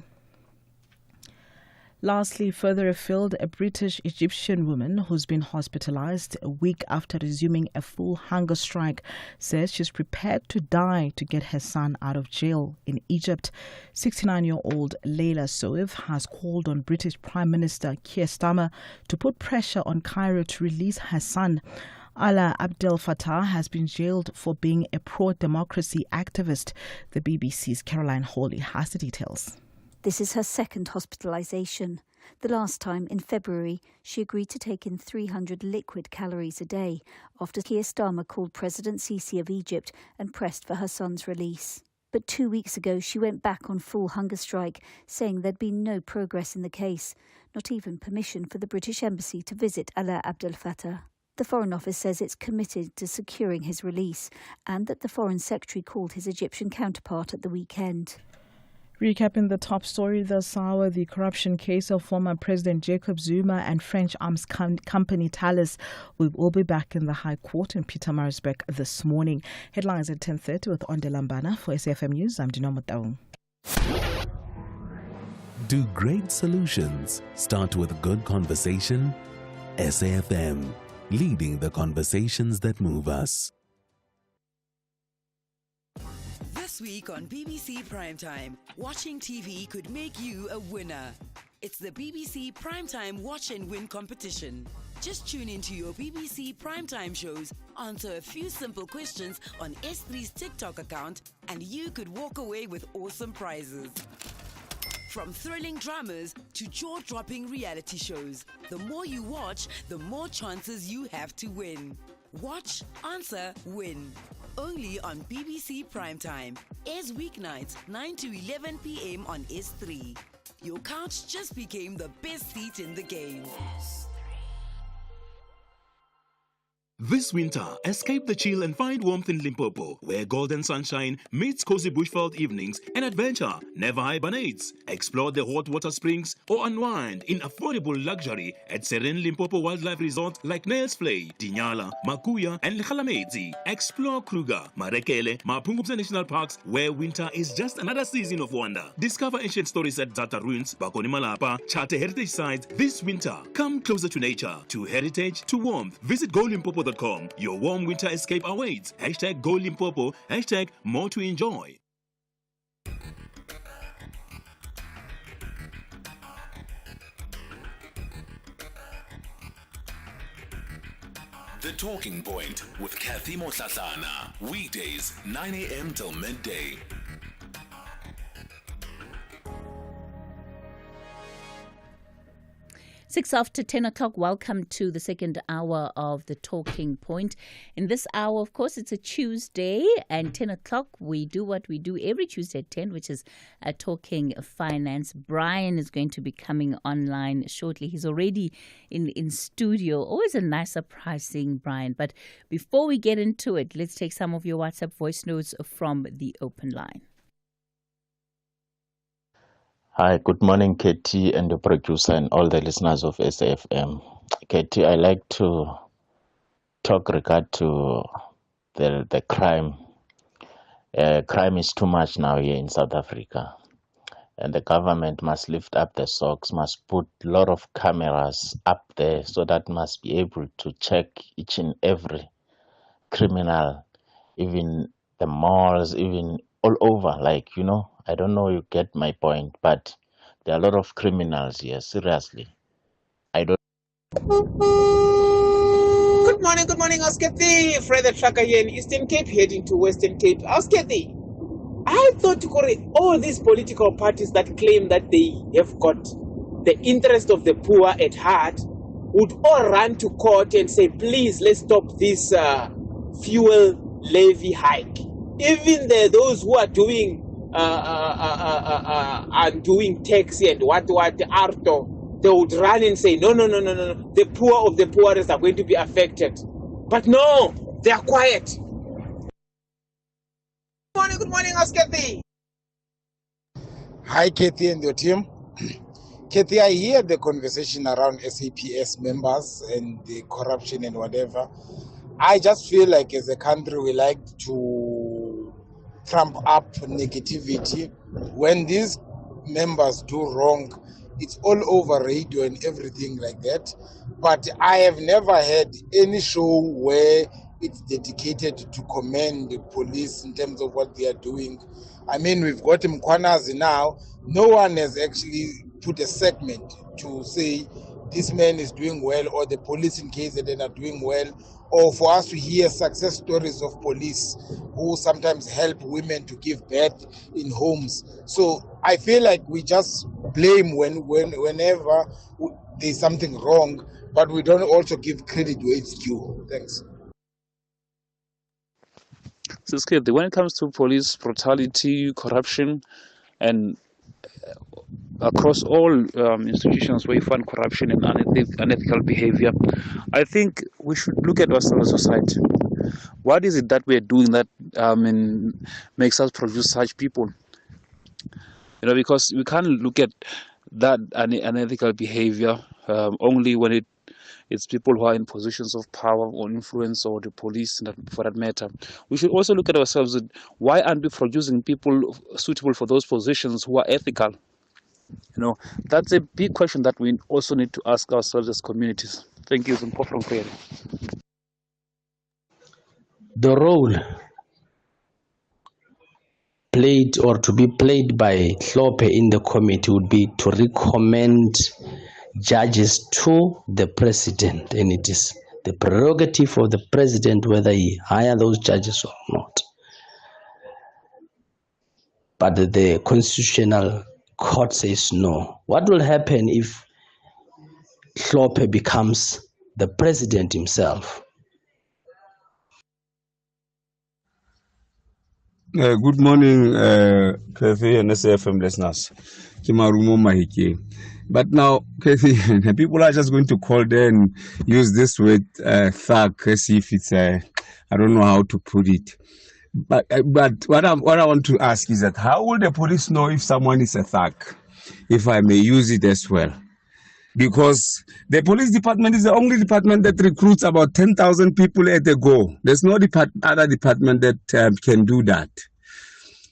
[SPEAKER 8] Lastly, further afield, a British-Egyptian woman who's been hospitalized a week after resuming a full hunger strike says she's prepared to die to get her son out of jail in Egypt. 69-year-old Leila Soif has called on British Prime Minister Keir Starmer to put pressure on Cairo to release her son. Ala Abdel Fattah has been jailed for being a pro-democracy activist. The BBC's Caroline Hawley has the details.
[SPEAKER 23] This is her second hospitalisation. The last time, in February, she agreed to take in 300 liquid calories a day after Keir Starmer called President Sisi of Egypt and pressed for her son's release. But 2 weeks ago, she went back on full hunger strike, saying there'd been no progress in the case, not even permission for the British Embassy to visit Ala Abdel Fattah. The Foreign Office says it's committed to securing his release and that the Foreign Secretary called his Egyptian counterpart at the weekend.
[SPEAKER 8] Recapping the top story this hour, the corruption case of former President Jacob Zuma and French arms company Thales will be back in the High Court in Pietermaritzburg this morning. Headlines at 10:30 with Onde Lambana. For SAFM News, I'm Cathy Mohlahlana.
[SPEAKER 18] Do great solutions start with good conversation? SAFM, leading the conversations that move us.
[SPEAKER 3] This week on BBC Primetime, watching TV could make you a winner. It's the BBC Primetime Watch and Win competition. Just tune into your BBC Primetime shows, answer a few simple questions on S3's TikTok account, and you could walk away with awesome prizes. From thrilling dramas to jaw-dropping reality shows, the more you watch, the more chances you have to win. Watch, answer, win. Only on BBC Primetime. Airs weeknights 9 to 11 p.m. on S3. Your couch just became the best seat in the game.
[SPEAKER 6] This winter, escape the chill and find warmth in Limpopo, where golden sunshine meets cozy bushveld evenings and adventure never hibernates. Explore the hot water springs or unwind in affordable luxury at Serene Limpopo Wildlife Resort like Nailsflay, Dinyala, Makuya, and Lekhalamedzi. Explore Kruger, Marekele, Mapungubwe National Parks, where winter is just another season of wonder. Discover ancient stories at Zata Ruins, Bakoni Malapa, Chate Heritage Sites this winter. Come closer to nature, to heritage, to warmth. Visit GoLimpopo.com. Your warm winter escape awaits. Hashtag GoLimpopo. Hashtag more to enjoy.
[SPEAKER 4] The Talking Point with Cathy Mohlahlana. Weekdays, 9 a.m. till midday.
[SPEAKER 1] 6 after 10 o'clock, welcome to the second hour of the Talking Point. In this hour, of course, it's a Tuesday, and 10 o'clock, we do what we do every Tuesday at 10, which is Talking Finance. Brian is going to be coming online shortly. He's already in studio. Always a nice surprise seeing Brian. But before we get into it, let's take some of your WhatsApp voice notes from the open line.
[SPEAKER 10] Hi, good morning, Katie, and the producer and all the listeners of SAFM. Katie, I like to talk regard to the crime. Crime is too much now here in South Africa, and the government must lift up the socks, must put a lot of cameras up there, so that must be able to check each and every criminal, even the malls, even all over, like, you know. I don't know you get my point, but there are a lot of criminals here, seriously. I don't...
[SPEAKER 24] Good morning, Cathy. Fred the trucker here in Eastern Cape, heading to Western Cape. Cathy, I thought all these political parties that claim that they have got the interest of the poor at heart would all run to court and say, please, let's stop this fuel levy hike. Even those who are doing doing taxi and what Arto, they would run and say, no, the poor of the poorest are going to be affected. But no, they are quiet. Good morning, Cathy.
[SPEAKER 25] Hi, Kathy and your team. Kathy, I hear the conversation around SAPS members and the corruption and whatever. I just feel like as a country we like to trump up negativity. When these members do wrong, it's all over radio and everything like that. But I have never had any show where it's dedicated to commend the police in terms of what they are doing. I mean, we've got Mkwanazi now. No one has actually put a segment to say this man is doing well, or the police in KZN are doing well, or for us to hear success stories of police who sometimes help women to give birth in homes. So I feel like we just blame whenever there's something wrong, but we don't also give credit where it's due. Thanks.
[SPEAKER 26] When it comes to police brutality, corruption, and across all institutions where you find corruption and unethical behavior, I think we should look at ourselves as a society. What is it that we're doing that makes us produce such people? Because we can't look at that unethical behavior only when it's people who are in positions of power or influence, or the police for that matter. We should also look at ourselves. Why aren't we producing people suitable for those positions who are ethical? That's a big question that we also need to ask ourselves as communities. Thank you, Zimpo from Kweli.
[SPEAKER 7] The role played or to be played by Hlophe in the committee would be to recommend judges to the president, and it is the prerogative of the president whether he hire those judges or not. But the constitutional court says no. What will happen if Hlophe becomes the president himself?
[SPEAKER 9] Good morning, Cathy and SFM listeners. Kimarumo Mahike. But now, Cathy, people are just going to call there and use this word thug as if it's I don't know how to put it. But what I want to ask is that how will the police know if someone is a thug, if I may use it as well? Because the police department is the only department that recruits about 10,000 people at a go. There's no other department that can do that.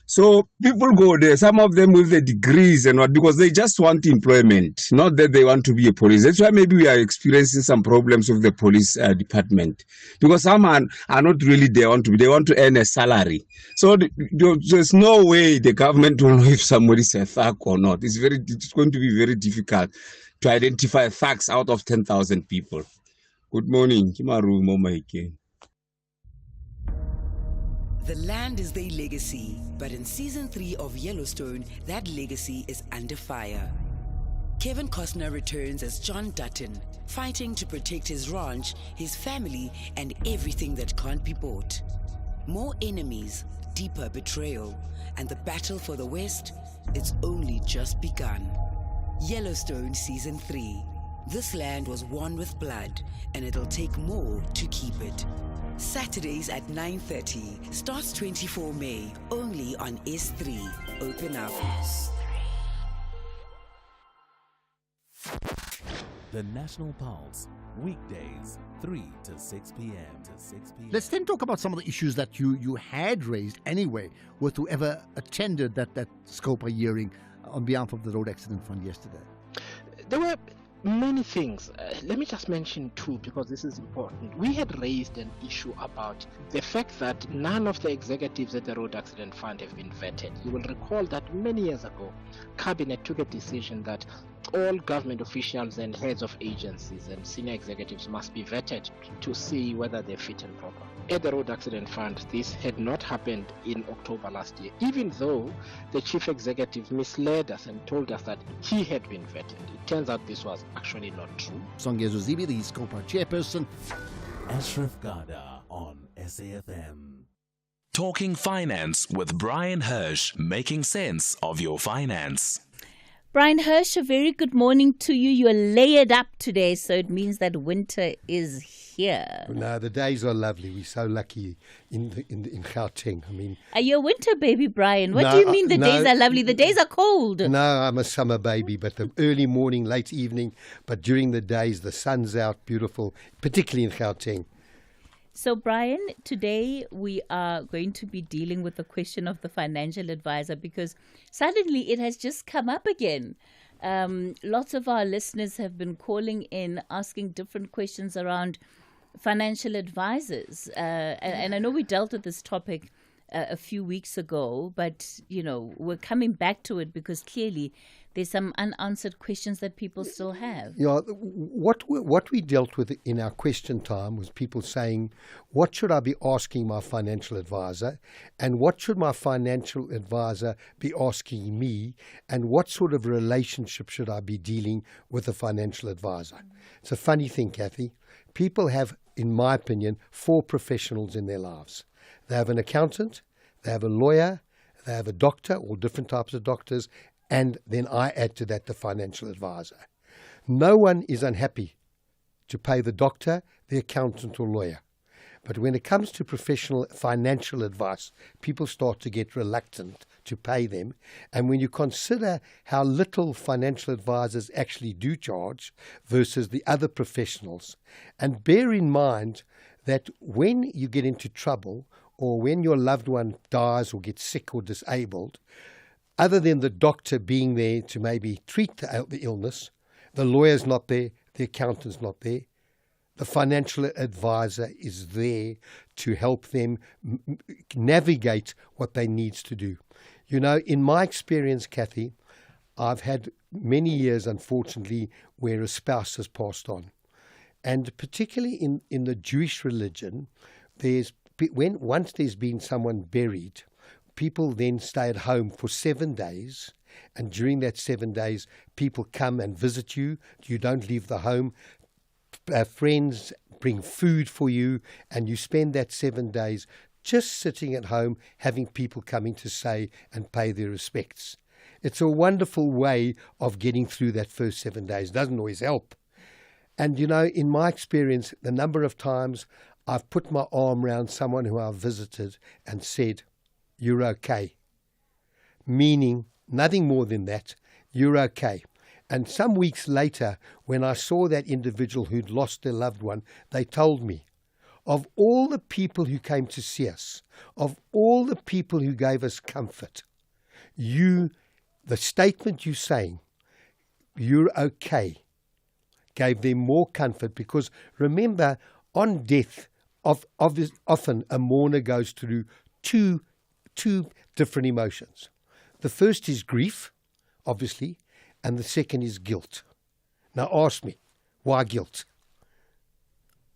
[SPEAKER 9] So people go there, some of them with the degrees and what, because they just want employment, not that they want to be a police. That's why maybe we are experiencing some problems with the police department. Because some are not really they want to earn a salary. So there's no way the government will know if somebody is a thug or not. It's going to be very difficult to identify thugs out of 10,000 people. Good morning. Kimaru Momaike.
[SPEAKER 3] The land is their legacy, but in season 3 of Yellowstone, that legacy is under fire. Kevin Costner returns as John Dutton, fighting to protect his ranch, his family, and everything that can't be bought. More enemies, deeper betrayal, and the battle for the West, it's only just begun. Yellowstone Season 3. This land was won with blood, and it'll take more to keep it. Saturdays at 9:30. Starts 24 May. Only on S3. Open up.
[SPEAKER 18] The National Pulse, weekdays, 3 to 6 p.m.
[SPEAKER 12] Let's then talk about some of the issues that you had raised anyway with whoever attended that Scopa hearing on behalf of the Road Accident Fund yesterday.
[SPEAKER 13] There were many things. Let me just mention two because this is important. We had raised an issue about the fact that none of the executives at the Road Accident Fund have been vetted. You will recall that many years ago, Cabinet took a decision that all government officials and heads of agencies and senior executives must be vetted to see whether they're fit and proper. At the Road Accident Fund, this had not happened in October last year, even though the chief executive misled us and told us that he had been vetted. It turns out this was actually not true.
[SPEAKER 12] Songezo Zibi, the Scopa chairperson.
[SPEAKER 18] Ashraf Gada on SAFM.
[SPEAKER 4] Talking Finance with Brian Hirsch, making sense of your finance.
[SPEAKER 1] Brian Hirsch, a very good morning to you. You're layered up today, so it means that winter is here.
[SPEAKER 14] No, the days are lovely. We're so lucky in Gauteng. I mean,
[SPEAKER 1] are you a winter baby, Brian? What do you mean the days are lovely? The days are cold.
[SPEAKER 14] No, I'm a summer baby, but the early morning, late evening, but during the days, the sun's out, beautiful, particularly in Gauteng.
[SPEAKER 1] So, Brian, today we are going to be dealing with the question of the financial advisor because suddenly it has just come up again. Lots of our listeners have been calling in, asking different questions around financial advisors. And I know we dealt with this topic a few weeks ago, but, we're coming back to it because clearly there's some unanswered questions that people still have.
[SPEAKER 14] Yeah, what we dealt with in our question time was people saying, what should I be asking my financial advisor? And what should my financial advisor be asking me? And what sort of relationship should I be dealing with a financial advisor? It's a funny thing, Cathy. People have, in my opinion, 4 professionals in their lives. They have an accountant, they have a lawyer, they have a doctor, all different types of doctors, and then I add to that the financial advisor. No one is unhappy to pay the doctor, the accountant or lawyer. But when it comes to professional financial advice, people start to get reluctant to pay them. And when you consider how little financial advisors actually do charge versus the other professionals, and bear in mind that when you get into trouble or when your loved one dies or gets sick or disabled, other than the doctor being there to maybe treat the illness, the lawyer's not there, the accountant's not there. The financial advisor is there to help them navigate what they need to do. You know, in my experience, Cathy, I've had many years, unfortunately, where a spouse has passed on. And particularly in the Jewish religion, once there's been someone buried, people then stay at home for 7 days. And during that 7 days, people come and visit you. You don't leave the home. Friends bring food for you, and you spend that 7 days just sitting at home, having people coming to say and pay their respects. It's a wonderful way of getting through that first 7 days. It doesn't always help. And, you know, in my experience, the number of times I've put my arm around someone who I've visited and said, "You're okay." Meaning nothing more than that. You're okay. And some weeks later, when I saw that individual who'd lost their loved one, they told me, of all the people who came to see us, of all the people who gave us comfort, the statement you're saying, "You're okay," gave them more comfort, because remember, on death, often a mourner goes through two different emotions. The first is grief, obviously, and the second is guilt. Now ask me, why guilt?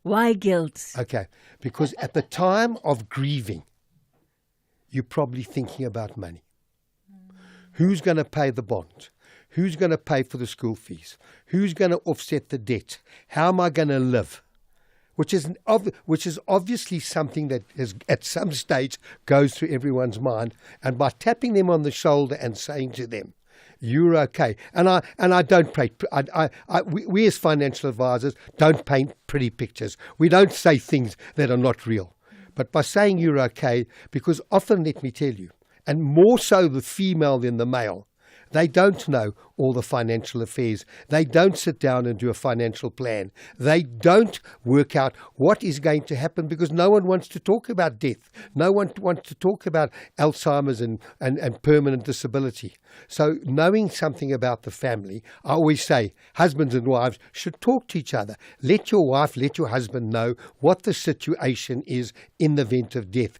[SPEAKER 1] Why guilt?
[SPEAKER 14] Okay, because at the time of grieving, you're probably thinking about money. Who's going to pay the bond? Who's going to pay for the school fees? Who's going to offset the debt? How am I going to live? Which is obviously something that is, at some stage goes through everyone's mind. And by tapping them on the shoulder and saying to them, "You're okay," and I don't paint. We as financial advisors don't paint pretty pictures. We don't say things that are not real. But by saying "you're okay," because often, let me tell you, and more so the female than the male, they don't know all the financial affairs. They don't sit down and do a financial plan. They don't work out what is going to happen, because no one wants to talk about death. No one wants to talk about Alzheimer's and permanent disability. So knowing something about the family, I always say husbands and wives should talk to each other. Let your wife, let your husband know what the situation is in the event of death.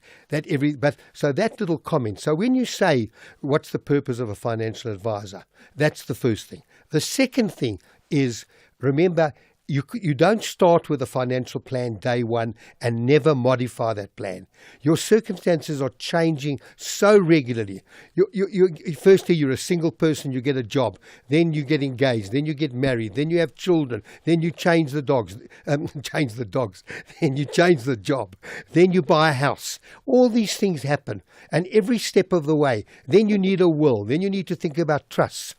[SPEAKER 14] So that little comment. So when you say, what's the purpose of a financial advisor? That's the first thing. The second thing is, remember, you don't start with a financial plan day one and never modify that plan. Your circumstances are changing so regularly. Firstly, you're a single person, you get a job. Then you get engaged. Then you get married. Then you have children. Then you change the dogs. Then you change the job. Then you buy a house. All these things happen. And every step of the way, then you need a will. Then you need to think about trusts.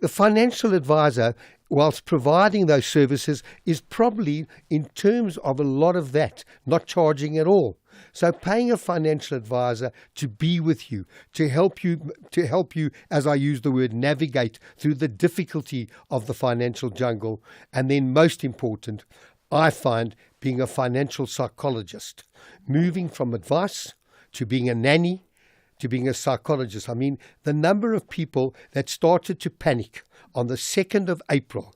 [SPEAKER 14] The financial advisor, whilst providing those services, is probably, in terms of a lot of that, not charging at all. So paying a financial advisor to be with you, to help you, as I use the word, navigate through the difficulty of the financial jungle. And then most important, I find, being a financial psychologist, moving from advice to being a nanny, to being a psychologist. I mean, the number of people that started to panic on the 2nd of April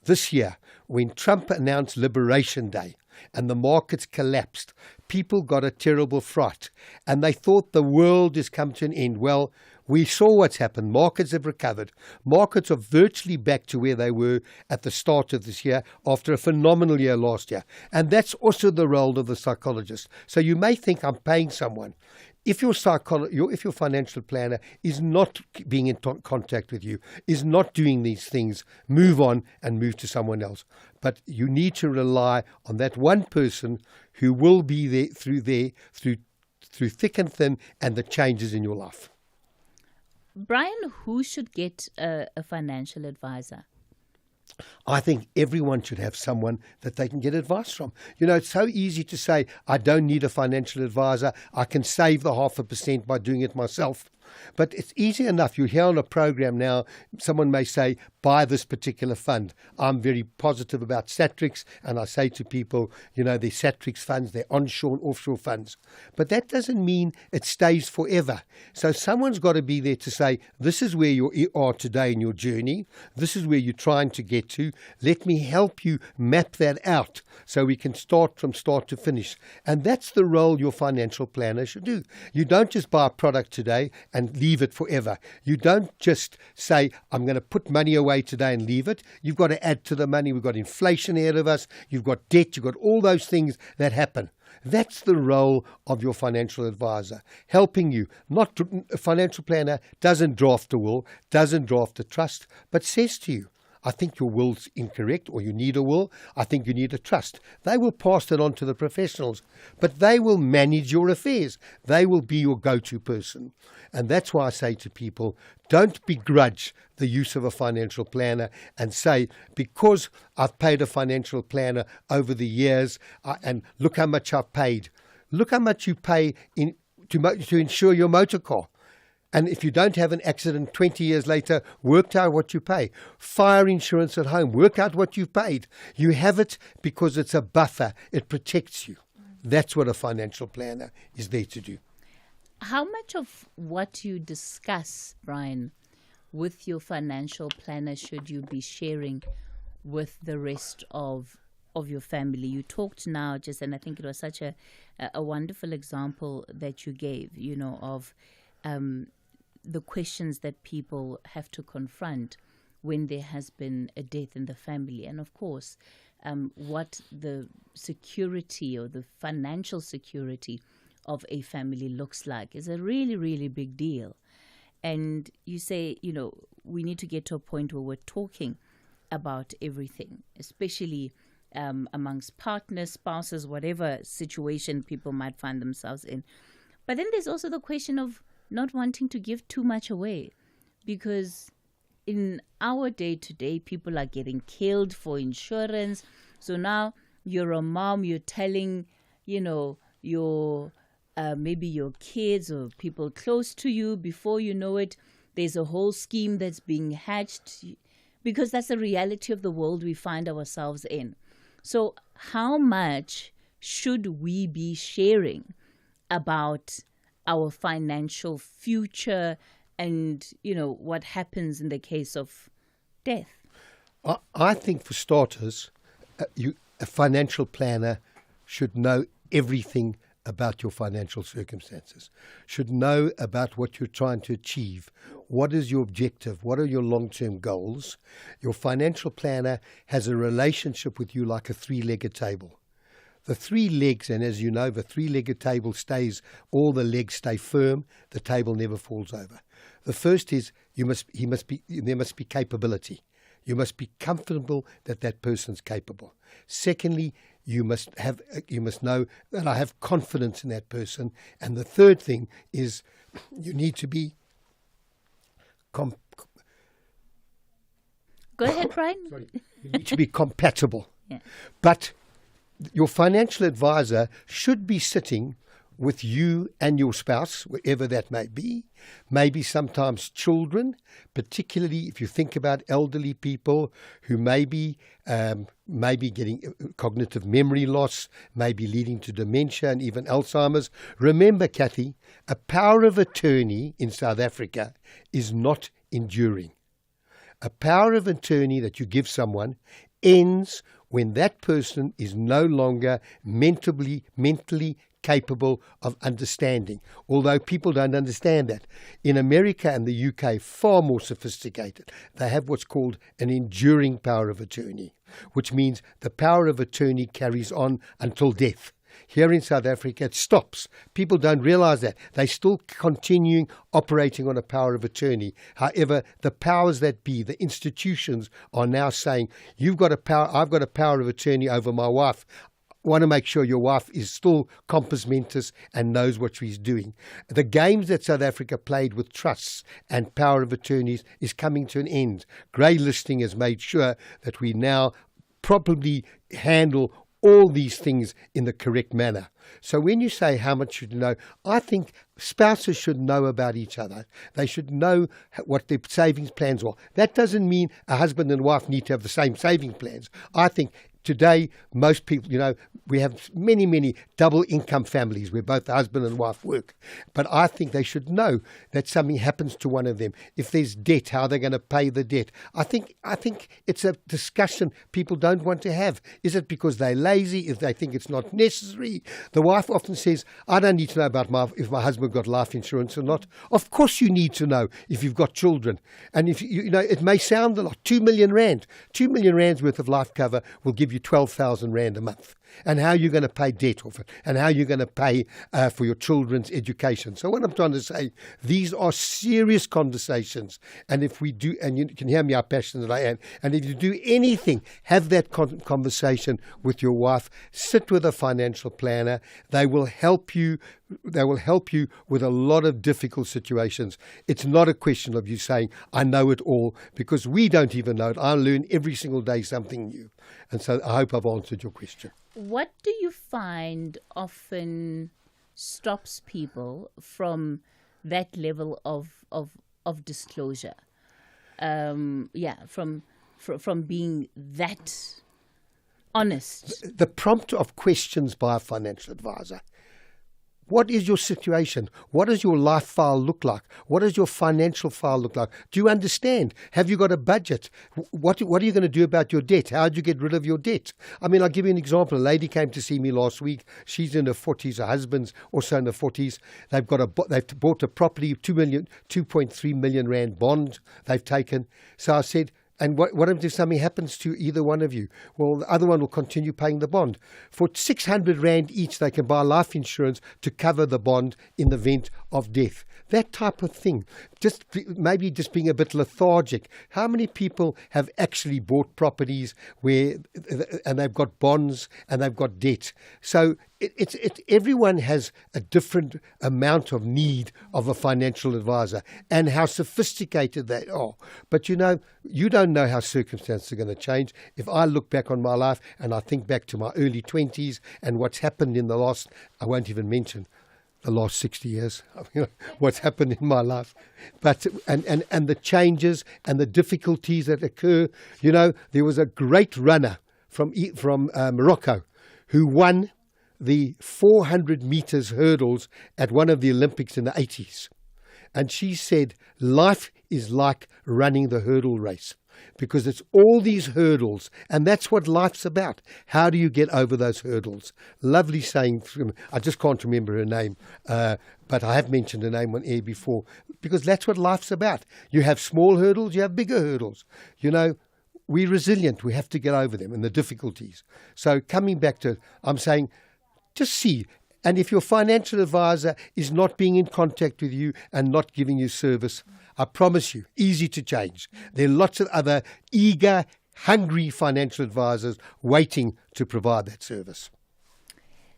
[SPEAKER 14] this year, when Trump announced Liberation Day and the markets collapsed, people got a terrible fright and they thought the world has come to an end. Well, we saw what's happened. Markets have recovered. Markets are virtually back to where they were at the start of this year after a phenomenal year last year. And that's also the role of the psychologist. So you may think I'm paying someone. If your financial planner is not being in contact with you, is not doing these things, move on and move to someone else. But you need to rely on that one person who will be there through thick and thin and the changes in your life.
[SPEAKER 1] Brian, who should get a financial advisor?
[SPEAKER 14] I think everyone should have someone that they can get advice from. You know, it's so easy to say, I don't need a financial advisor. I can save the 0.5% by doing it myself. But it's easy enough. You hear on a program now, someone may say, buy this particular fund. I'm very positive about Satrix, and I say to people, you know, they're Satrix funds, they're onshore and offshore funds. But that doesn't mean it stays forever. So someone's got to be there to say, this is where you are today in your journey. This is where you're trying to get to. Let me help you map that out so we can start from start to finish. And that's the role your financial planner should do. You don't just buy a product today and leave it forever. You don't just say, I'm going to put money away today and leave it. You've got to add to the money. We've got inflation ahead of us. You've got debt. You've got all those things that happen. That's the role of your financial advisor, helping you. Not a financial planner doesn't draft a will, doesn't draft a trust, but says to you, I think your will's incorrect, or you need a will. I think you need a trust. They will pass that on to the professionals, but they will manage your affairs. They will be your go-to person. And that's why I say to people, don't begrudge the use of a financial planner and say, because I've paid a financial planner over the years, and look how much I've paid. Look how much you pay to insure your motor car. And if you don't have an accident 20 years later, work out what you pay. Fire insurance at home, work out what you've paid. You have it because it's a buffer. It protects you. That's what a financial planner is there to do.
[SPEAKER 1] How much of what you discuss, Brian, with your financial planner should you be sharing with the rest of your family? You talked now just, and I think it was such a wonderful example that you gave, you know, of the questions that people have to confront when there has been a death in the family. And of course, what the security or the financial security of a family looks like is a really, really big deal. And you say, you know, we need to get to a point where we're talking about everything, especially amongst partners, spouses, whatever situation people might find themselves in. But then there's also the question of not wanting to give too much away, because in our day-to-day, people are getting killed for insurance. So now you're a mom, you're telling, you know, your maybe your kids or people close to you, before you know it, there's a whole scheme that's being hatched, because that's the reality of the world we find ourselves in. So how much should we be sharing about our financial future and, you know, what happens in the case of death?
[SPEAKER 14] I think, for starters, a financial planner should know everything about your financial circumstances, should know about what you're trying to achieve. What is your objective? What are your long-term goals? Your financial planner has a relationship with you like a three-legged table. The three legs, and as you know, the three-legged table stays, all the legs stay firm, the table never falls over. The first is there must be capability. You must be comfortable that that person's capable. Secondly, you must know that I have confidence in that person. And the third thing is you need to be
[SPEAKER 1] Go ahead, Brian.
[SPEAKER 14] Sorry. You need to be compatible.
[SPEAKER 1] Yeah.
[SPEAKER 14] But your financial advisor should be sitting with you and your spouse, wherever that may be, maybe sometimes children, particularly if you think about elderly people who may be getting cognitive memory loss, maybe leading to dementia and even Alzheimer's. Remember, Cathy, a power of attorney in South Africa is not enduring. A power of attorney that you give someone ends when that person is no longer mentally capable of understanding, although people don't understand that. In America and the UK, far more sophisticated. They have what's called an enduring power of attorney, which means the power of attorney carries on until death. Here in South Africa, it stops. People don't realize that. They're still continuing operating on a power of attorney. However, the powers that be, the institutions, are now saying, you've got a power, I've got a power of attorney over my wife. I want to make sure your wife is still compos mentis and knows what she's doing. The games that South Africa played with trusts and power of attorneys is coming to an end. Grey listing has made sure that we now properly handle all these things in the correct manner. So when you say how much should you know, I think spouses should know about each other. They should know what their savings plans are. That doesn't mean a husband and wife need to have the same saving plans. I think today, most people, we have many double income families where both the husband and wife work. But I think they should know that something happens to one of them. If there's debt, how they're going to pay the debt. I think it's a discussion people don't want to have. Is it because they're lazy, if they think it's not necessary? The wife often says, I don't need to know about if my husband got life insurance or not. Of course you need to know if you've got children. And if it may sound a lot, 2 million rand. 2 million rands worth of life cover will give you 12,000 rand a month. And how you're going to pay debt off it, and how you're going to pay for your children's education. So what I'm trying to say, these are serious conversations. And if we do, and you can hear me how passionate I am, and if you do anything, have that conversation with your wife. Sit with a financial planner. They will help you. They will help you with a lot of difficult situations. It's not a question of you saying, I know it all, because we don't even know it. I learn every single day something new. And so I hope I've answered your question.
[SPEAKER 1] What do you find often stops people from that level of disclosure? From being that honest.
[SPEAKER 14] The prompt of questions by a financial advisor. What is your situation? What does your life file look like? What does your financial file look like? Do you understand? Have you got a budget? What are you going to do about your debt? How do you get rid of your debt? I mean, I'll give you an example. A lady came to see me last week. She's in her 40s. Her husband's also in her 40s. They've bought a property, 2.3 million rand bond they've taken. So I said, and what if something happens to either one of you? Well, the other one will continue paying the bond. For 600 rand each, they can buy life insurance to cover the bond in the event of death. That type of thing. Maybe just being a bit lethargic. How many people have actually bought properties and they've got bonds and they've got debt? So everyone has a different amount of need of a financial advisor and how sophisticated they are. But you don't know how circumstances are going to change. If I look back on my life and I think back to my early 20s and what's happened in the last, I won't even mention the last 60 years, what's happened in my life, but and the changes and the difficulties that occur. There was a great runner from Morocco who won the 400 meters hurdles at one of the Olympics in the 80s. And she said, life is like running the hurdle race because it's all these hurdles, and that's what life's about. How do you get over those hurdles? Lovely saying. I just can't remember her name, but I have mentioned her name on air before, because that's what life's about. You have small hurdles, you have bigger hurdles. We're resilient. We have to get over them and the difficulties. So coming back to, I'm saying, just see. And if your financial advisor is not being in contact with you and not giving you service, I promise you, easy to change. There are lots of other eager, hungry financial advisors waiting to provide that service.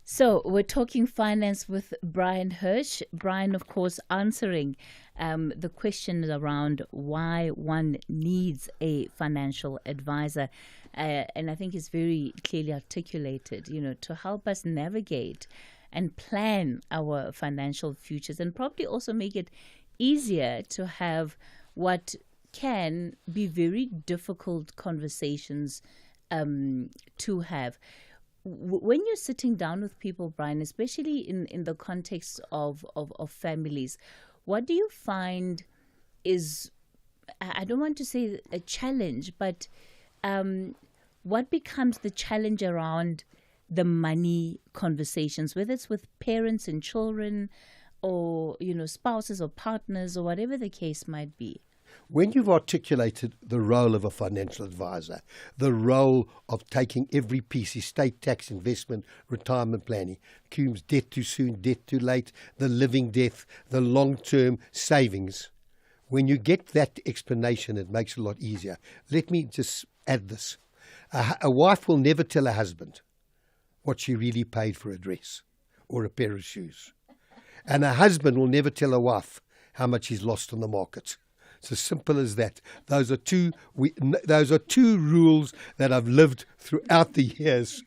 [SPEAKER 1] So we're talking finance with Brian Hirsch. Brian, of course, answering the question around why one needs a financial advisor. And I think it's very clearly articulated, to help us navigate and plan our financial futures, and probably also make it easier to have what can be very difficult conversations to have. When you're sitting down with people, Brian, especially in the context of families, what do you find is, I don't want to say a challenge, but what becomes the challenge around the money conversations, whether it's with parents and children or, spouses or partners or whatever the case might be?
[SPEAKER 14] When you've articulated the role of a financial advisor, the role of taking every piece, estate tax, investment, retirement planning, Coombs, debt too soon, debt too late, the living death, the long-term savings, when you get that explanation, it makes it a lot easier. Let me just add this. A wife will never tell her husband what she really paid for a dress or a pair of shoes. And a husband will never tell a wife how much he's lost on the market. It's as simple as that. Those are two rules that I've lived throughout the years.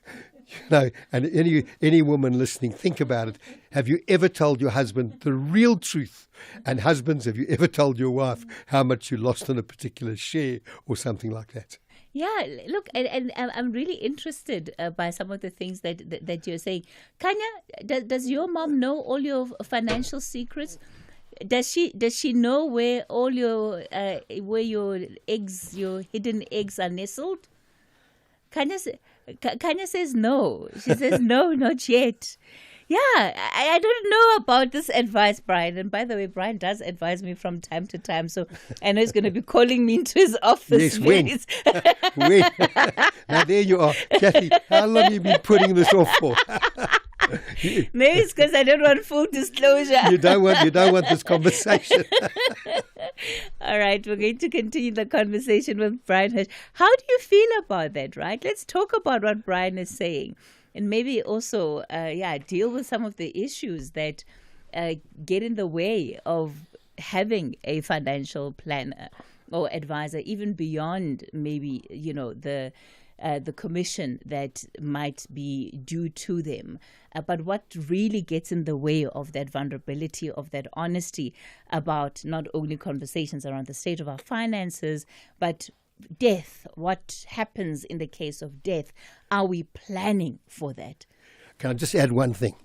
[SPEAKER 14] And any woman listening, think about it. Have you ever told your husband the real truth? And husbands, have you ever told your wife how much you lost on a particular share or something like that?
[SPEAKER 1] Yeah, look, and I'm really interested by some of the things that you're saying. Kanya, does your mom know all your financial secrets? Does she know where all your eggs, your hidden eggs, are nestled? Kanya says no. She says no, not yet. Yeah, I don't know about this advice, Brian. And by the way, Brian does advise me from time to time. So I know he's going to be calling me into his office.
[SPEAKER 14] Yes, when? When? Now there you are. Cathy, how long have you been putting this off for?
[SPEAKER 1] Maybe it's because I don't want full disclosure.
[SPEAKER 14] You don't want this conversation.
[SPEAKER 1] All right, we're going to continue the conversation with Brian Hirsch. How do you feel about that, right? Let's talk about what Brian is saying. And maybe also, deal with some of the issues that get in the way of having a financial planner or advisor, even beyond maybe, the commission that might be due to them. But what really gets in the way of that vulnerability, of that honesty about not only conversations around the state of our finances, but death, what happens in the case of death? Are we planning for that?
[SPEAKER 14] Can I just add one thing?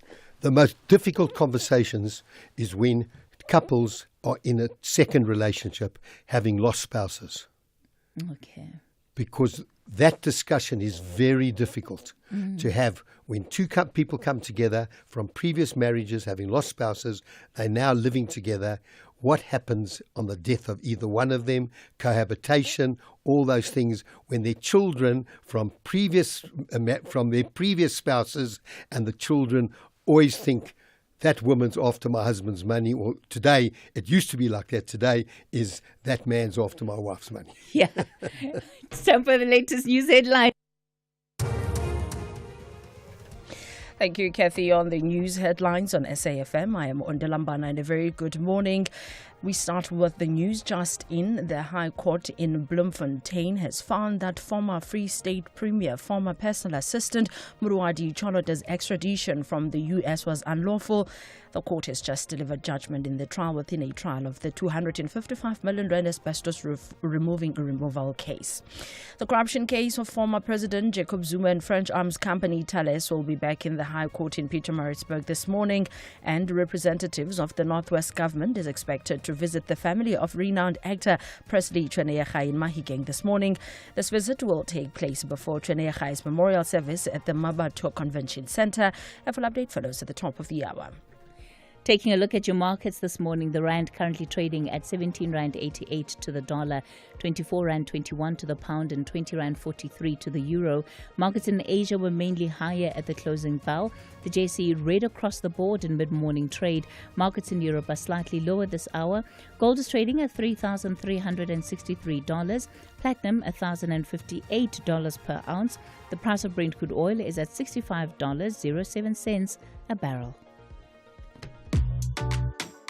[SPEAKER 14] The most difficult conversations is when couples are in a second relationship having lost spouses.
[SPEAKER 1] Okay.
[SPEAKER 14] Because that discussion is very difficult to have when two people come together from previous marriages, having lost spouses, they're now living together. What happens on the death of either one of them, cohabitation, all those things, when their children from their previous spouses and the children always think that woman's after my husband's money, or today, it used to be like that, today is that man's after my wife's money.
[SPEAKER 1] Yeah. It's time for the latest news headline.
[SPEAKER 11] Thank you, Cathy, on the news headlines on SAFM. I am Ondelambana and a very good morning. We start with the news just in. The High Court in Bloemfontein has found that former Free State Premier, former personal assistant Muruadi Cholota's extradition from the US was unlawful. The court has just delivered judgment in the trial within a trial of the 255 million rand asbestos removal case. The corruption case of former President Jacob Zuma and French arms company Thales will be back in the High Court in Pietermaritzburg this morning, and representatives of the Northwest government is expected to visit the family of renowned actor Presley Chweneyagae in Mahikeng this morning. This visit will take place before Chweneyagae's memorial service at the Mabato Convention Center. A full update follows at the top of the hour.
[SPEAKER 1] Taking a look at your markets this morning, the rand currently trading at 17 rand 88 to the dollar, 24 rand 21 to the pound, and 20 rand 43 to the euro. Markets in Asia were mainly higher at the closing bell. The JSE red across the board in mid-morning trade. Markets in Europe are slightly lower this hour. Gold is trading at $3,363. Platinum $1,058 per ounce. The price of Brent crude oil is at $65.07 a barrel.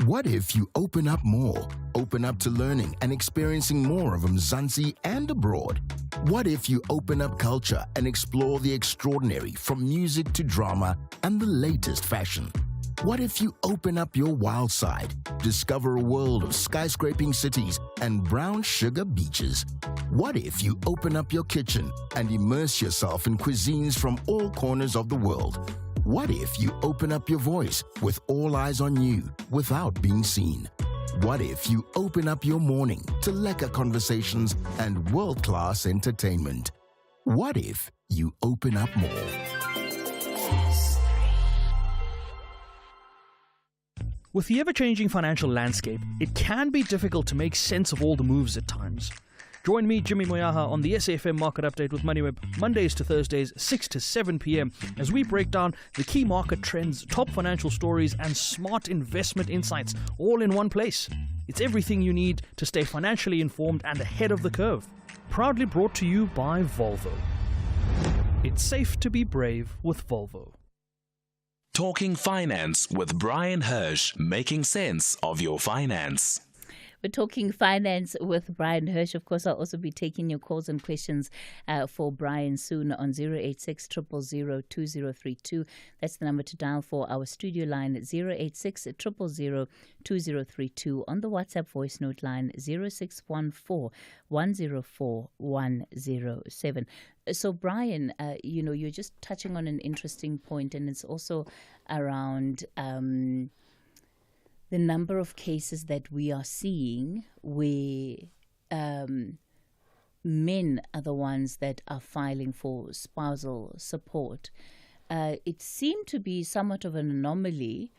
[SPEAKER 15] What if you open up more? Open up to learning and experiencing more of Mzansi and abroad? What if you open up culture and explore the extraordinary from music to drama and the latest fashion? What if you open up your wild side, discover a world of skyscraping cities and brown sugar beaches? What if you open up your kitchen and immerse yourself in cuisines from all corners of the world? What if you open up your voice with all eyes on you without being seen? What if you open up your morning to lekker conversations and world-class entertainment? What if you open up more?
[SPEAKER 16] With the ever-changing financial landscape, it can be difficult to make sense of all the moves at times. Join me, Jimmy Moyaha, on the SAFM Market Update with MoneyWeb, Mondays to Thursdays, 6 to 7 p.m, as we break down the key market trends, top financial stories, and smart investment insights, all in one place. It's everything you need to stay financially informed and ahead of the curve. Proudly brought to you by Volvo. It's safe to be brave with Volvo.
[SPEAKER 4] Talking Finance with Brian Hirsch, making sense of your finance.
[SPEAKER 1] We're talking finance with Brian Hirsch. Of course, I'll also be taking your calls and questions for Brian soon on 086 000 2032. That's the number to dial for our studio line, 086 000 2032. On the WhatsApp voice note line, 0614 104 107. So, Brian, you're just touching on an interesting point, and it's also around the number of cases that we are seeing where men are the ones that are filing for spousal support. It seemed to be somewhat of an anomaly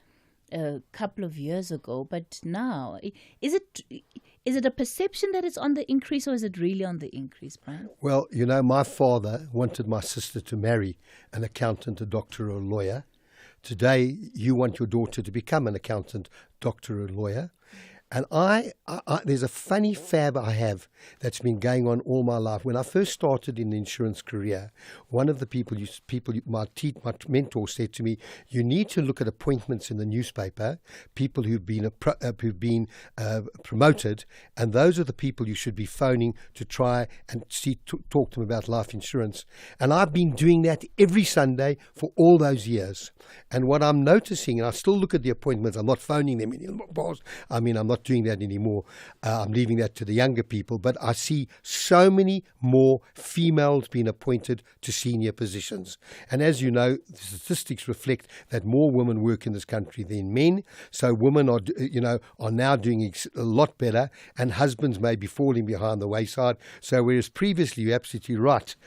[SPEAKER 1] a couple of years ago, but now, is it a perception that it's on the increase, or is it really on the increase, Brian?
[SPEAKER 14] Well, my father wanted my sister to marry an accountant, a doctor, or a lawyer. Today, you want your daughter to become an accountant, doctor, or lawyer. And there's a funny fab I have that's been going on all my life. When I first started in the insurance career, one of the people my mentor said to me, you need to look at appointments in the newspaper, people who've been promoted, and those are the people you should be phoning to try and talk to them about life insurance. And I've been doing that every Sunday for all those years. And what I'm noticing, and I still look at the appointments, I'm not phoning them anymore. I'm not doing that anymore. I'm leaving that to the younger people, but I see so many more females being appointed to senior positions. And as you know, the statistics reflect that more women work in this country than men. So women are now doing a lot better, and husbands may be falling behind the wayside. So whereas previously, you're absolutely right,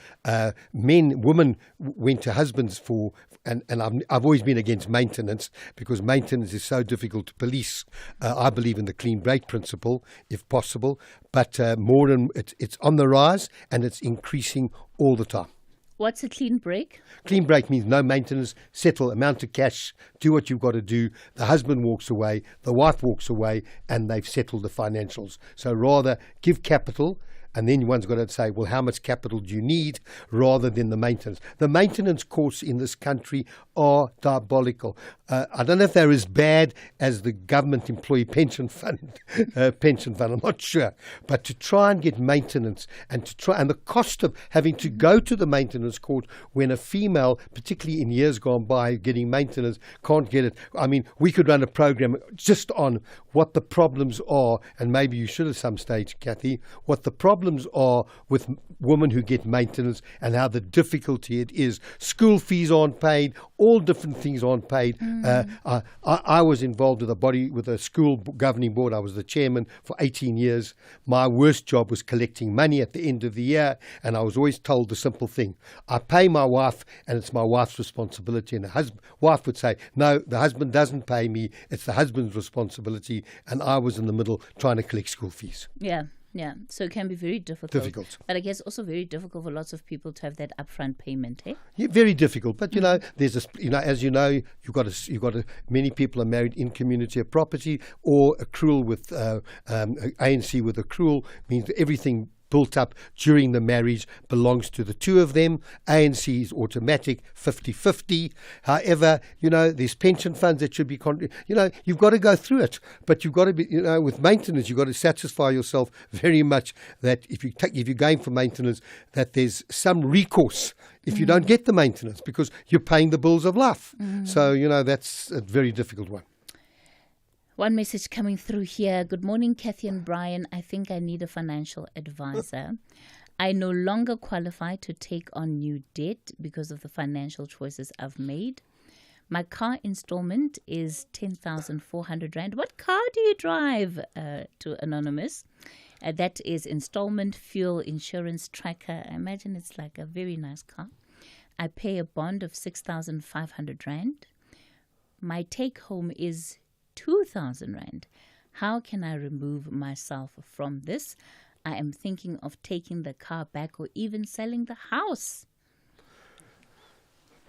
[SPEAKER 14] women went to husbands for, and I've always been against maintenance, because maintenance is so difficult to police. I believe in the clean break principle, if possible, but it's on the rise, and it's increasing all the time.
[SPEAKER 1] What's a clean break?
[SPEAKER 14] Clean break means no maintenance, settle, amount of cash, do what you've got to do. The husband walks away, the wife walks away, and they've settled the financials. So rather give capital, and then one's got to say, well, how much capital do you need, rather than the maintenance. The maintenance costs in this country are diabolical. I don't know if they're as bad as the government employee pension fund. I'm not sure. But to try and get maintenance, and the cost of having to go to the maintenance court when a female, particularly in years gone by, getting maintenance, can't get it. I mean, we could run a program just on what the problems are, and maybe you should at some stage, Cathy, what the problems are with women who get maintenance and how the difficulty it is. School fees aren't paid, all different things aren't paid. I was involved with a school governing board. I was the chairman for 18 years. My worst job was collecting money at the end of the year, and I was always told the simple thing: I pay my wife, and it's my wife's responsibility. And the wife would say, no, the husband doesn't pay me, it's the husband's responsibility. And I was in the middle trying to collect school fees.
[SPEAKER 1] Yeah, so it can be very difficult. But I guess also very difficult for lots of people to have that upfront payment, eh?
[SPEAKER 14] Yeah, very difficult. But there's as you know, many people are married in community of property, or accrual with ANC with accrual means everything built up during the marriage belongs to the two of them. ANC is automatic, 50-50. However, there's pension funds that should be, you've got to go through it. But you've got to be, with maintenance, you've got to satisfy yourself very much that if you're going for maintenance, that there's some recourse if you don't get the maintenance, because you're paying the bills of life. So, that's a very difficult one.
[SPEAKER 1] One message coming through here. Good morning, Cathy and Brian. I think I need a financial advisor. I no longer qualify to take on new debt because of the financial choices I've made. My car installment is 10,400 Rand. What car do you drive? To Anonymous. That is installment, fuel, insurance, tracker. I imagine it's like a very nice car. I pay a bond of 6,500 Rand. My take home is 2,000 Rand. How can I remove myself from this? I am thinking of taking the car back, or even selling the house.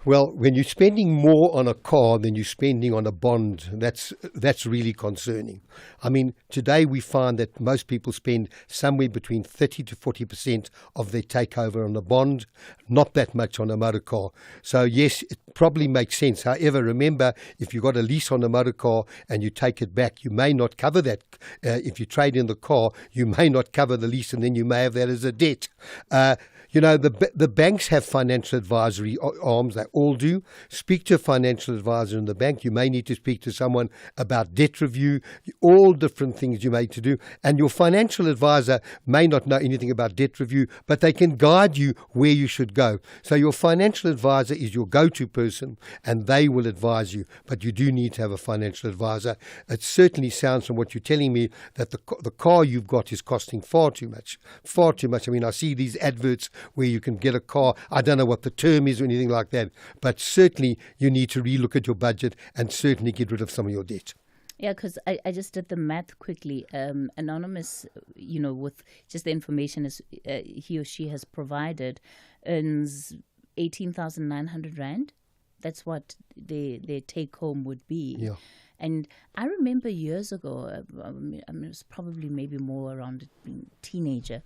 [SPEAKER 14] Well, when you're spending more on a car than you're spending on a bond, that's really concerning. I mean, today we find that most people spend somewhere between 30 to 40% of their takeover on a bond, not that much on a motor car. So yes, it probably makes sense. However, remember, if you've got a lease on a motor car and you take it back, you may not cover that. If you trade in the car, you may not cover the lease, and then you may have that as a debt. The banks have financial advisory arms. They all do. Speak to a financial advisor in the bank. You may need to speak to someone about debt review, all different things you may need to do. And your financial advisor may not know anything about debt review, but they can guide you where you should go. So your financial advisor is your go-to person, and they will advise you. But you do need to have a financial advisor. It certainly sounds from what you're telling me that the car you've got is costing far too much. I mean, I see these adverts where you can get a car. I don't know what the term is or anything like that, but certainly you need to relook at your budget and certainly get rid of some of your debt.
[SPEAKER 1] Yeah, because I just did the math quickly. Anonymous, with just the information he or she has provided, earns 18,900 Rand. That's what their take home would be.
[SPEAKER 14] Yeah.
[SPEAKER 1] And I remember years ago, I mean, it was probably maybe more around being a teenager,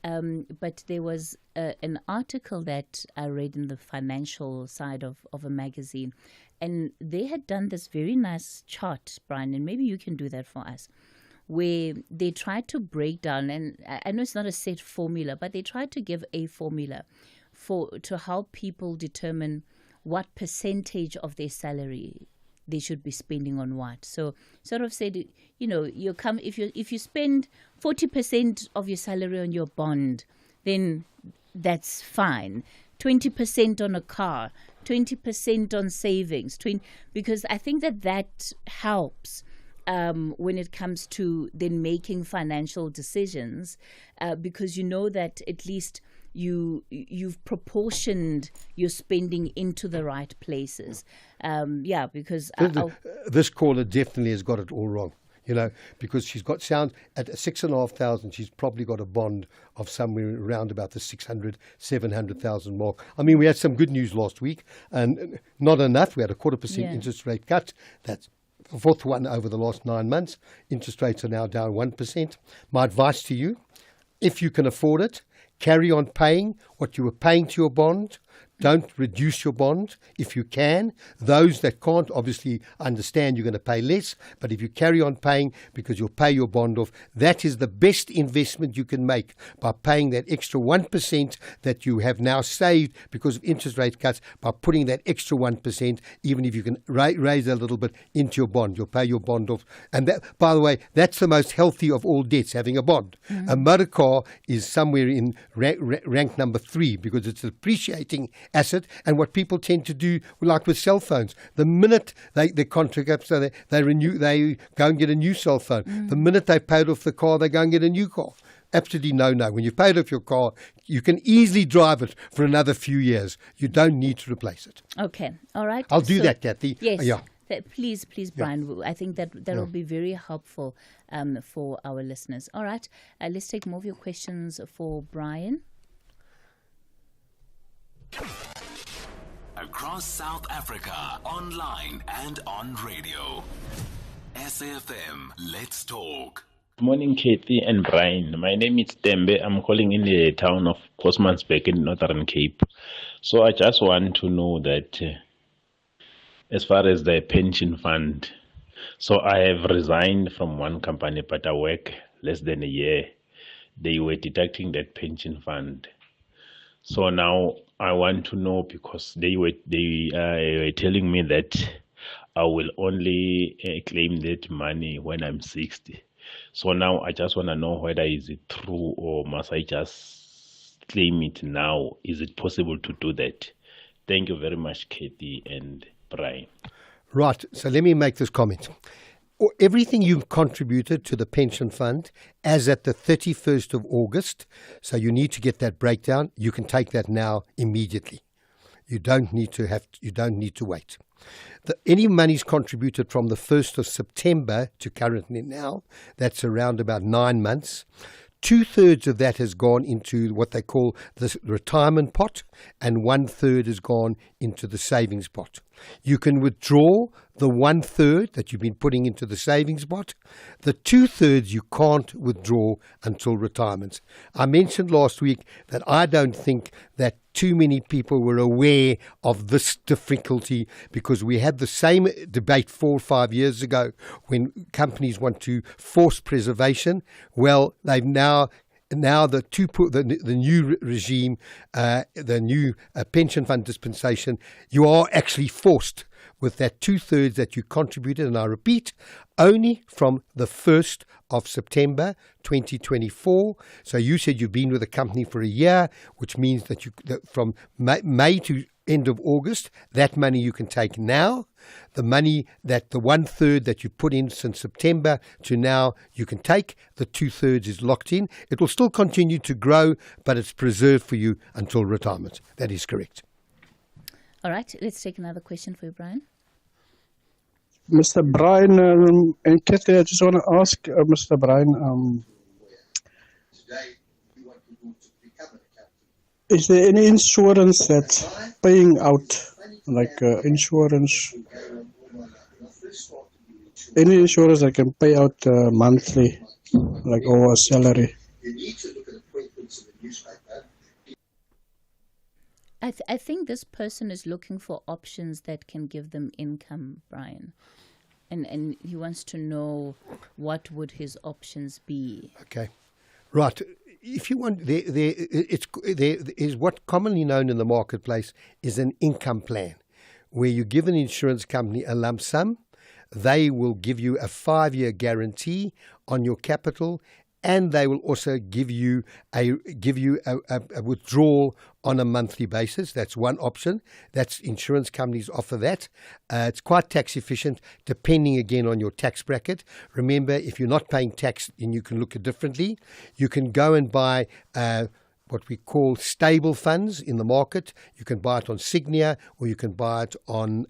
[SPEAKER 1] but there was an article that I read in the financial side of a magazine, and they had done this very nice chart, Brian, and maybe you can do that for us, where they tried to break down, and I know it's not a set formula, but they tried to give a formula to help people determine what percentage of their salary they should be spending on what. So sort of said, if you spend 40% of your salary on your bond, then that's fine. 20% on a car, 20% on savings, because I think that helps when it comes to then making financial decisions, because you know that at least you've proportioned your spending into the right places. Because
[SPEAKER 14] this caller definitely has got it all wrong. Because she's got at 6,500, she's probably got a bond of somewhere around about the 600, 700,000 mark. I mean, we had some good news last week, and not enough. We had a 0.25% interest rate cut. That's the fourth one over the last 9 months. Interest rates are now down 1%. My advice to you, if you can afford it, carry on paying what you were paying to your bond. Don't reduce your bond if you can. Those that can't obviously understand you're going to pay less, but if you carry on paying because you'll pay your bond off, that is the best investment you can make, by paying that extra 1% that you have now saved because of interest rate cuts. By putting that extra 1%, even if you can raise a little bit into your bond, you'll pay your bond off. And that, by the way, that's the most healthy of all debts, having a bond. Mm-hmm. A motor car is somewhere in rank number 3 because it's an appreciating asset. And what people tend to do, like with cell phones, the minute they contract up, so they go and get a new cell phone. The minute they paid off the car, they go and get a new car. Absolutely no. When you've paid off your car, you can easily drive it for another few years. You don't need to replace it.
[SPEAKER 1] Okay, all right.
[SPEAKER 14] I'll do that, Cathy.
[SPEAKER 1] Yes.
[SPEAKER 14] Yeah.
[SPEAKER 1] Please, Brian. I think that will be very helpful for our listeners. All right, let's take more of your questions for Brian.
[SPEAKER 4] Across South Africa, online and on radio. SAFM, let's talk.
[SPEAKER 2] Good morning, Cathy and Brian. My name is Tembe. I'm calling in the town of Postmansbeck in Northern Cape. So I just want to know that as far as the pension fund, so I have resigned from one company, but I work less than a year. They were deducting that pension fund. So now I want to know, because they were telling me that I will only claim that money when I'm 60. So now I just want to know whether is it true, or must I just claim it now? Is it possible to do that? Thank you very much, Cathy and Brian.
[SPEAKER 14] Right. So let me make this comment. Everything you've contributed to the pension fund as at the 31st of August, so you need to get that breakdown. You can take that now immediately. You don't need to wait. Any monies contributed from the 1st of September to currently now, that's around about 9 months. 2/3 of that has gone into what they call the retirement pot, and 1/3 has gone into the savings pot. You can withdraw the 1/3 that you've been putting into the savings pot. The 2/3 you can't withdraw until retirement. I mentioned last week that I don't think that too many people were aware of this difficulty, because we had the same debate 4 or 5 years ago when companies want to force preservation. Well, they've now the new regime, the new pension fund dispensation, you are actually forced with that 2/3 that you contributed, and I repeat, only from the 1st of September 2024. So you said you've been with the company for a year, which means that from May to end of August, that money you can take now. The money that the 1/3 that you put in since September to now, you can take. The 2/3 is locked in. It will still continue to grow, but it's preserved for you until retirement. That is correct.
[SPEAKER 1] All right, let's take another question for you, Brian.
[SPEAKER 5] Mr. Brian and Cathy, I just want to ask Mr. Brian, is there any insurance that's paying out, like insurance? Any insurance that can pay out monthly, like over a salary?
[SPEAKER 1] I think this person is looking for options that can give them income, Brian. And he wants to know what would his options be.
[SPEAKER 14] Okay. Right. If you want, there is what commonly known in the marketplace is an income plan, where you give an insurance company a lump sum. They will give you a 5-year guarantee on your capital, and they will also give you a withdrawal on a monthly basis. That's one option. That's insurance companies offer that. It's quite tax efficient, depending again on your tax bracket. Remember, if you're not paying tax, then you can look at differently. You can go and buy what we call stable funds in the market. You can buy it on Signia, or you can buy it on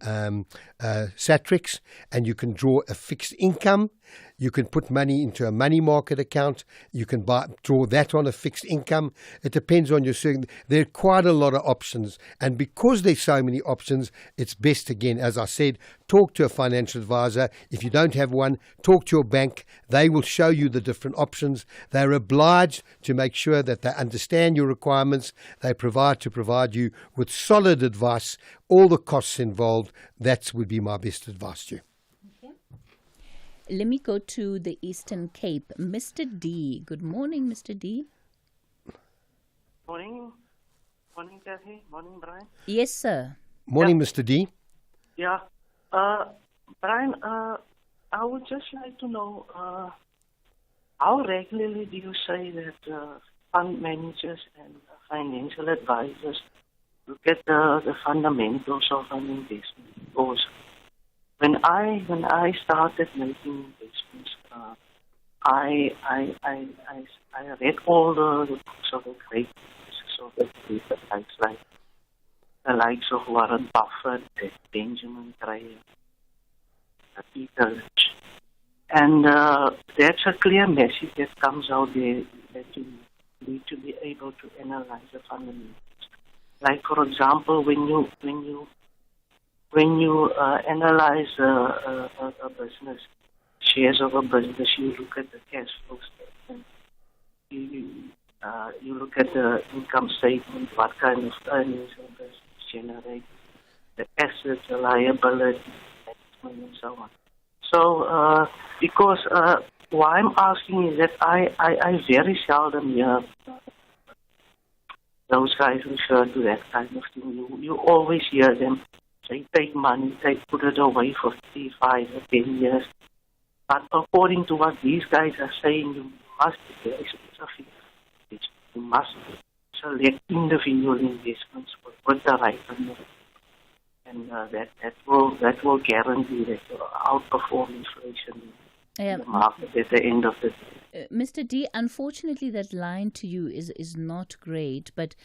[SPEAKER 14] Satrix, and you can draw a fixed income. You can put money into a money market account. You can draw that on a fixed income. It depends on your circumstances. There are quite a lot of options. And because there's so many options, it's best, again, as I said, talk to a financial advisor. If you don't have one, talk to your bank. They will show you the different options. They're obliged to make sure that they understand your requirements. They provide you with solid advice, all the costs involved. That would be my best advice to you.
[SPEAKER 1] Let me go to the Eastern Cape. Mr. D. Good morning, Mr. D.
[SPEAKER 17] Morning. Morning, Cathy. Morning, Brian.
[SPEAKER 1] Yes, sir.
[SPEAKER 14] Morning, Mr. D.
[SPEAKER 17] Yeah. Brian, I would just like to know, how regularly do you say that fund managers and financial advisors look at the fundamentals of an investment? Because when I started making investments, I read all the books of the great investors of the likes of Warren Buffett, Benjamin Graham, Peter Lynch, and that's a clear message that comes out there, that you need to be able to analyze the fundamentals. Like, for example, when you analyze a business, shares of a business, you look at the cash flow statement. You look at the income statement, what kind of earnings a business generates, the assets, the liability, management, and so on. So, because why I'm asking is that I very seldom hear those guys refer to that kind of thing. You always hear them. They take money, they put it away for 3, 5, or 10 years. But according to what these guys are saying, you must be very specific. You must select individual investments with the right amount. And that will guarantee that you outperform inflation in the market at the end of the day.
[SPEAKER 1] Mr. D, unfortunately, that line to you is not great. But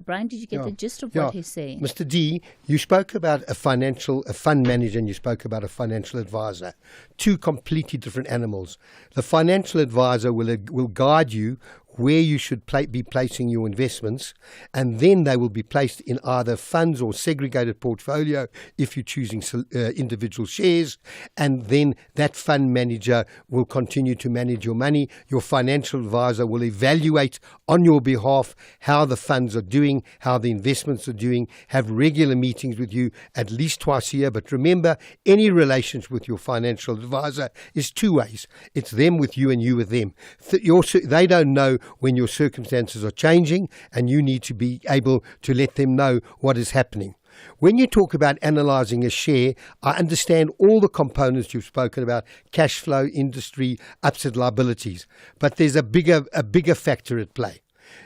[SPEAKER 1] Brian, did you get the gist of what he's saying?
[SPEAKER 14] Mr. D, you spoke about a fund manager, and you spoke about a financial advisor. Two completely different animals. The financial advisor will guide you where you should be placing your investments, and then they will be placed in either funds or segregated portfolio if you're choosing individual shares, and then that fund manager will continue to manage your money. Your financial advisor will evaluate on your behalf how the funds are doing, how the investments are doing, have regular meetings with you at least twice a year. But remember, any relationship with your financial advisor is two ways. It's them with you and you with them. They don't know when your circumstances are changing, and you need to be able to let them know what is happening. When you talk about analysing a share, I understand all the components you've spoken about: cash flow, industry, upside liabilities. But there's a bigger factor at play.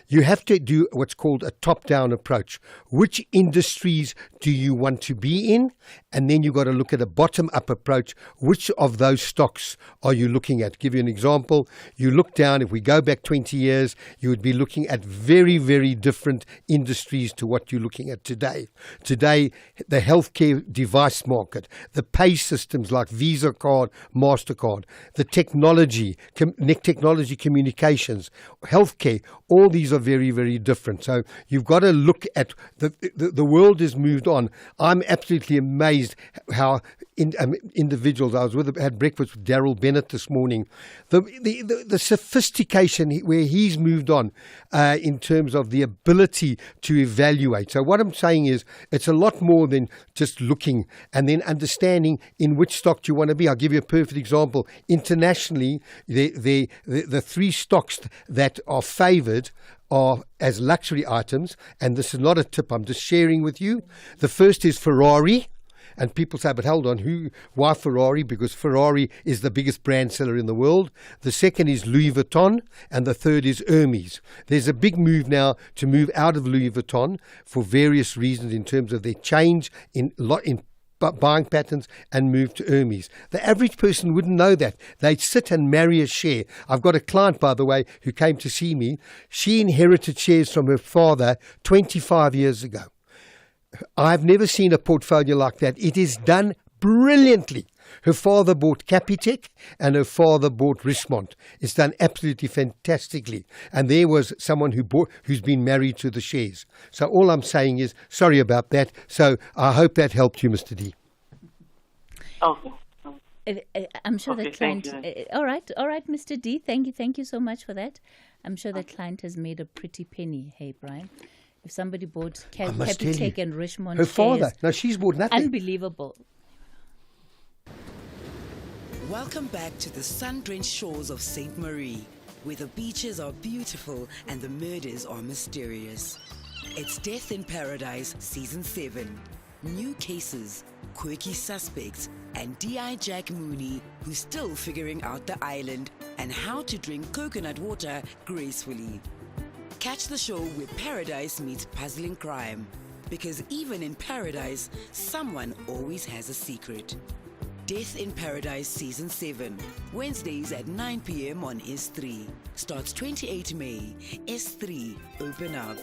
[SPEAKER 14] You have to do what's called a top-down approach. Which industries do you want to be in? And then you've got to look at a bottom-up approach. Which of those stocks are you looking at? Give you an example. You look down, if we go back 20 years, you would be looking at very, very different industries to what you're looking at today. Today, the healthcare device market, the pay systems like Visa card, MasterCard, the technology communications, healthcare, all these are very, very different. So you've got to look at the world has moved on. I'm absolutely amazed how individuals. I had breakfast with Daryl Bennett this morning. The sophistication where he's moved on in terms of the ability to evaluate. So what I'm saying is, it's a lot more than just looking and then understanding in which stock you want to be. I'll give you a perfect example. Internationally, the three stocks that are favoured are as luxury items, and this is not a tip, I'm just sharing with you. The first is Ferrari. And people say, but hold on, why Ferrari? Because Ferrari is the biggest brand seller in the world. The second is Louis Vuitton, and the third is Hermes. There's a big move now to move out of Louis Vuitton for various reasons in terms of their change in buying patterns and move to Hermes. The average person wouldn't know that. They'd sit and marry a share. I've got a client, by the way, who came to see me. She inherited shares from her father 25 years ago. I've never seen a portfolio like that. It is done brilliantly. Her father bought Capitec and her father bought Richemont. It's done absolutely fantastically. And there was someone who's been married to the shares. So all I'm saying is, sorry about that. So I hope that helped you, Mr. D.
[SPEAKER 17] Okay.
[SPEAKER 1] I'm sure
[SPEAKER 17] Okay,
[SPEAKER 1] the client.
[SPEAKER 17] thank you.
[SPEAKER 1] All right, Mr. D. Thank you so much for that. I'm sure the client has made a pretty penny. Hey, Brian. If somebody bought Capitec and Richemont
[SPEAKER 14] her father.
[SPEAKER 1] shares,
[SPEAKER 14] No, she's bought nothing.
[SPEAKER 1] Unbelievable.
[SPEAKER 3] Welcome back to the sun-drenched shores of St. Marie, where the beaches are beautiful and the murders are mysterious. It's Death in Paradise Season 7. New cases, quirky suspects, and D.I. Jack Mooney, who's still figuring out the island and how to drink coconut water gracefully. Catch the show where paradise meets puzzling crime, because even in paradise, someone always has a secret. Death in Paradise Season 7, Wednesdays at 9 p.m. on S3. Starts 28 May. S3, open up.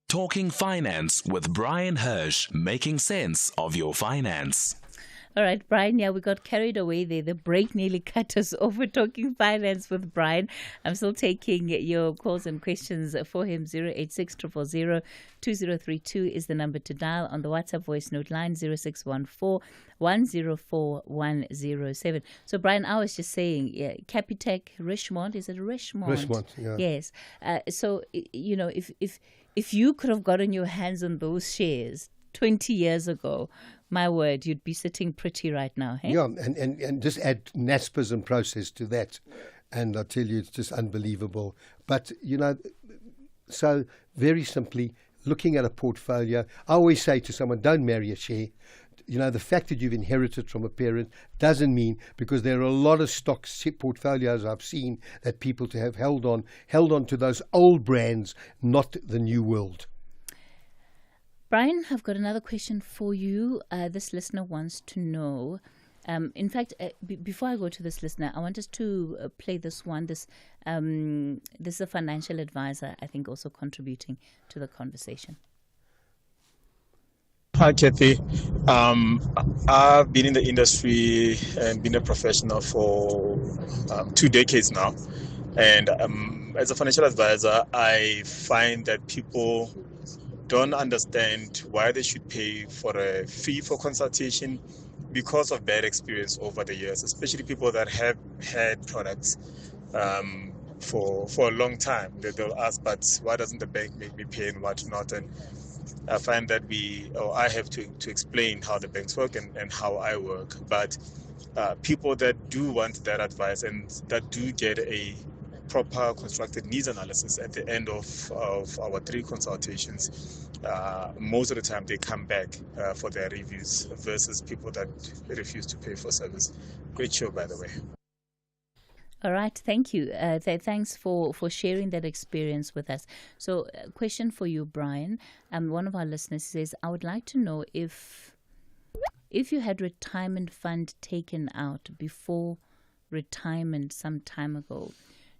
[SPEAKER 4] Talking Finance with Brian Hirsch, making sense of your finance.
[SPEAKER 1] All right, Brian, we got carried away there. The break nearly cut us off. We're talking finance with Brian. I'm still taking your calls and questions for him. 086 000 2032 is the number to dial. On the WhatsApp voice note line, 0614 104 107. So, Brian, I was just saying, Capitec, Richemont, is it Richemont?
[SPEAKER 14] Richemont, yeah.
[SPEAKER 1] Yes. So, if you could have gotten your hands on those shares 20 years ago, my word, you'd be sitting pretty right now. Hey?
[SPEAKER 14] Yeah, and just add NASPA's and process to that. And I tell you, it's just unbelievable. But, so very simply, looking at a portfolio, I always say to someone, don't marry a share. The fact that you've inherited from a parent doesn't mean, because there are a lot of stock portfolios I've seen that people have held on to those old brands, not the new world.
[SPEAKER 1] Brian, I've got another question for you. This listener wants to know. In fact, before I go to this listener, I want us to play this one. This is a financial advisor, I think, also contributing to the conversation.
[SPEAKER 8] Hi, Cathy. I've been in the industry and been a professional for 2 decades now. And as a financial advisor, I find that people don't understand why they should pay for a fee for consultation because of bad experience over the years, especially people that have had products for a long time. They'll ask, but why doesn't the bank make me pay and what not? And I find that I have to explain how the banks work and how I work. But people that do want that advice and that do get a proper constructed needs analysis at the end of our 3 consultations, most of the time they come back for their reviews versus people that refuse to pay for service. Great show, by the way.
[SPEAKER 1] All right, thank you. Thanks for sharing that experience with us. So, question for you, Brian. One of our listeners says, I would like to know if you had retirement fund taken out before retirement some time ago,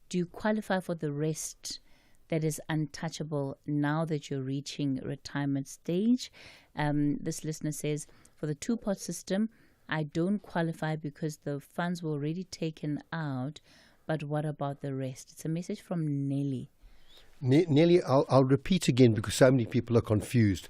[SPEAKER 1] do you qualify for the rest that is untouchable now that you're reaching retirement stage? This listener says, for the 2-pot system, I don't qualify because the funds were already taken out, but what about the rest? It's a message from Nelly.
[SPEAKER 14] Nelly, I'll repeat again because so many people are confused.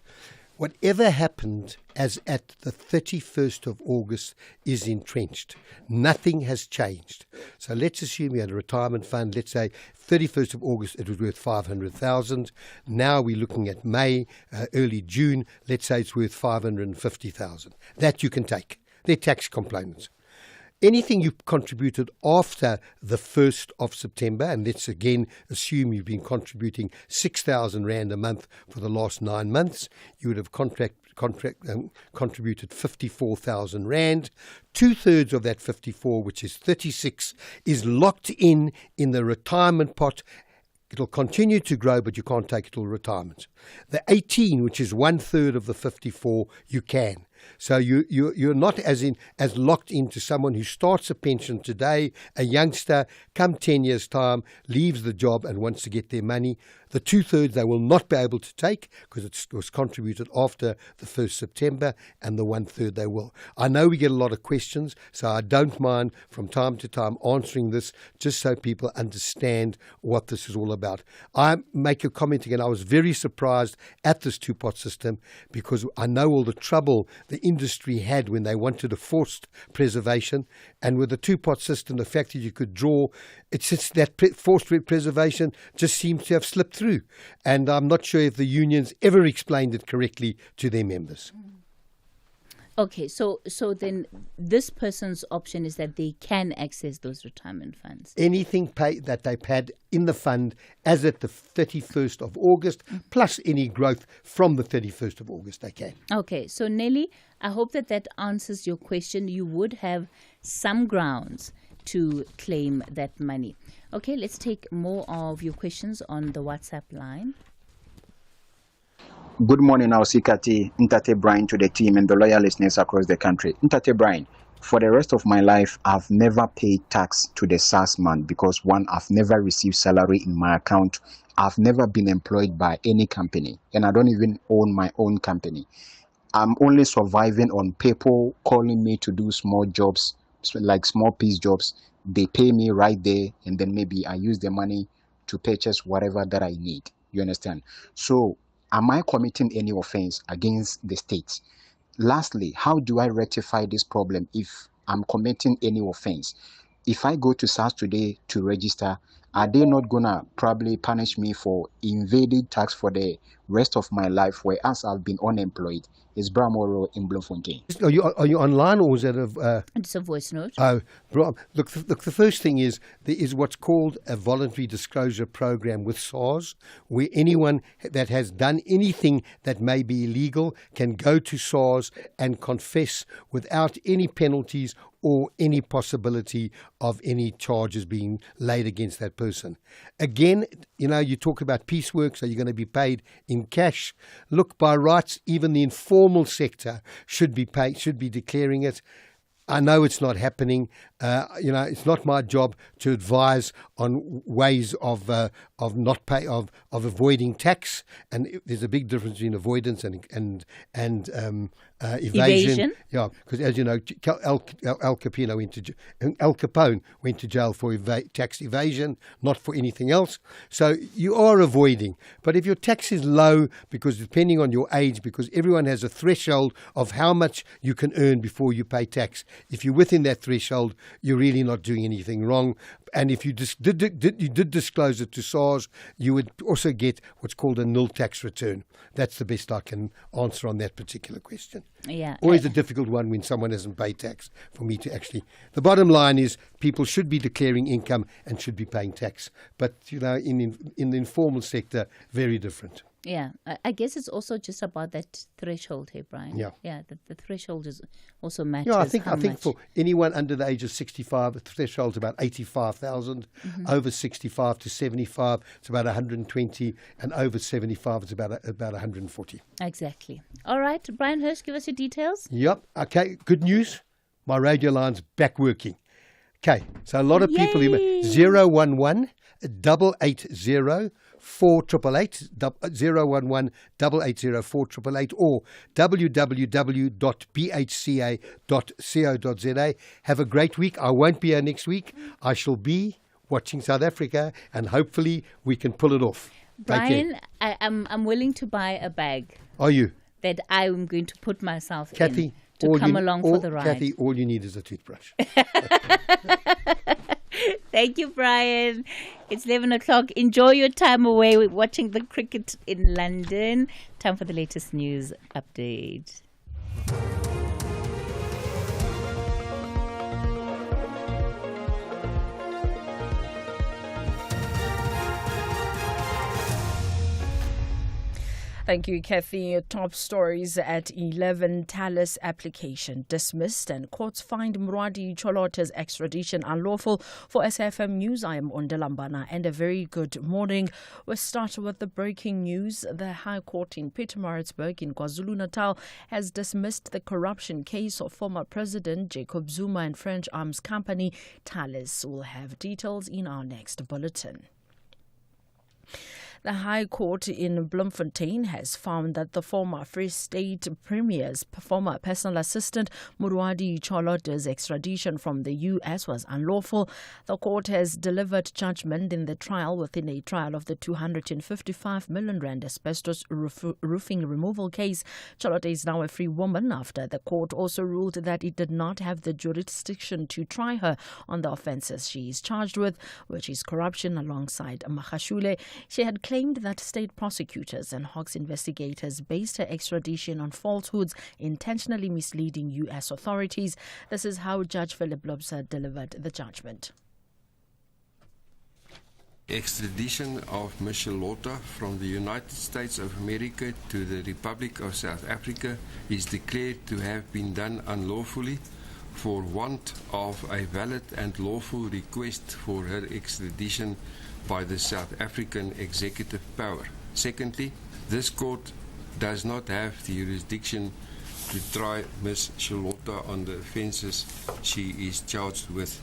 [SPEAKER 14] Whatever happened as at the 31st of August is entrenched. Nothing has changed. So let's assume you had a retirement fund. Let's say 31st of August, it was worth 500,000. Now we're looking at May, early June. Let's say it's worth 550,000. That you can take. They're tax components. Anything you contributed after the 1st of September, and let's again assume you've been contributing 6,000 Rand a month for the last 9 months, you would have contributed 54,000 Rand. 2/3 of that 54, which is 36, is locked in the retirement pot. It'll continue to grow, but you can't take it till retirement. The 18, which is 1/3 of the 54, you can. So you're not as locked into someone who starts a pension today, a youngster, come 10 years' time, leaves the job and wants to get their money. The 2/3 they will not be able to take because it was contributed after the 1st September, and the 1/3 they will. I know we get a lot of questions, so I don't mind from time to time answering this just so people understand what this is all about. I make a comment again, I was very surprised at this 2-pot system because I know all the trouble the industry had when they wanted a forced preservation, and with the 2-pot system, the fact that you could draw, it's just that forced preservation just seems to have slipped through, and I'm not sure if the unions ever explained it correctly to their members.
[SPEAKER 1] Okay, so then this person's option is that they can access those retirement funds.
[SPEAKER 14] Anything that they've had in the fund as at the 31st of August, plus any growth from the 31st of August, they can.
[SPEAKER 1] Okay, so Nelly, I hope that answers your question. You would have some grounds to claim that money. Okay, let's take more of your questions on the WhatsApp line.
[SPEAKER 19] Good morning, Cathy, Ntate Brian to the team and the loyal listeners across the country. Ntate Brian, for the rest of my life, I've never paid tax to the SARS man because one, I've never received salary in my account. I've never been employed by any company, and I don't even own my own company. I'm only surviving on people calling me to do small jobs, like small piece jobs. They pay me right there, and then maybe I use the money to purchase whatever that I need. You understand? So, am I committing any offense against the state? Lastly, how do I rectify this problem if I'm committing any offense? If I go to SARS today to register, are they not going to probably punish me for invading tax for the rest of my life, whereas I've been unemployed? It's Bramoro in Bloemfontein.
[SPEAKER 14] Are you online, or is that
[SPEAKER 1] It's a voice note.
[SPEAKER 14] Look, the first thing is there is what's called a voluntary disclosure program with SARS, where anyone that has done anything that may be illegal can go to SARS and confess without any penalties or any possibility of any charges being laid against that person. Again, you talk about piecework, so you're going to be paid in cash. Look, by rights, even the informal sector should be declaring it. I know it's not happening. It's not my job to advise on ways of not pay of avoiding tax, and there's a big difference between avoidance and evasion. Yeah, because as you know, Al Capone went to jail for tax evasion, not for anything else. So you are avoiding. But if your tax is low, because depending on your age, because everyone has a threshold of how much you can earn before you pay tax. If you're within that threshold, you're really not doing anything wrong. And if you did disclose it to SARS, you would also get what's called a nil tax return. That's the best I can answer on that particular question.
[SPEAKER 1] Yeah.
[SPEAKER 14] Always a difficult one when someone hasn't paid tax for me to actually. The bottom line is people should be declaring income and should be paying tax. But, in the informal sector, very different.
[SPEAKER 1] Yeah, I guess it's also just about that threshold here, Brian.
[SPEAKER 14] Yeah.
[SPEAKER 1] Yeah, the threshold is also matters.
[SPEAKER 14] Yeah, I think for anyone under the age of 65, the threshold's about 85,000.
[SPEAKER 1] Mm-hmm.
[SPEAKER 14] Over 65 to 75, it's about 120, and over 75, it's about 140.
[SPEAKER 1] Exactly. All right, Brian Hirsch, give us your details.
[SPEAKER 14] Yep. Okay. Good news. My radio line's back working. Okay. So a lot of people, 011 880 4888 011 880 4888 or www.bhca.co.za. Have a great week. I won't be here next week. I shall be watching South Africa, and hopefully we can pull it off.
[SPEAKER 1] Brian, I'm willing to buy a bag.
[SPEAKER 14] Are you?
[SPEAKER 1] That I'm going to put myself
[SPEAKER 14] Cathy,
[SPEAKER 1] in to come along for the ride.
[SPEAKER 14] Cathy, all you need is a toothbrush.
[SPEAKER 1] Thank you, Brian. It's 11 o'clock. Enjoy your time away with watching the cricket in London. Time for the latest news update.
[SPEAKER 11] Thank you, Cathy. Top stories at 11. Talis application dismissed and courts find Murwadi Cholota's extradition unlawful. For SAFM News, I am Ondalambana, and a very good morning. We'll start with the breaking news. The High Court in Pietermaritzburg in KwaZulu-Natal has dismissed the corruption case of former President Jacob Zuma and French arms company Talis. We'll have details in our next bulletin. The High Court in Bloemfontein has found that the former Free State Premier's former personal assistant Murwadi Cholota's extradition from the U.S. was unlawful. The court has delivered judgment in the trial within a trial of the 255 million rand asbestos roofing removal case. Cholota is now a free woman after the court also ruled that it did not have the jurisdiction to try her on the offences she is charged with, which is corruption alongside Mahashule. She had claimed that state prosecutors and Hawks investigators based her extradition on falsehoods, intentionally misleading U.S. authorities. This is how Judge Philip Lobser delivered the judgment.
[SPEAKER 6] Extradition of Ms. Charlotta from the United States of America to the Republic of South Africa is declared to have been done unlawfully for want of a valid and lawful request for her extradition by the South African executive power. Secondly, this court does not have the jurisdiction to try Ms. Charlotta on the offences she is charged with.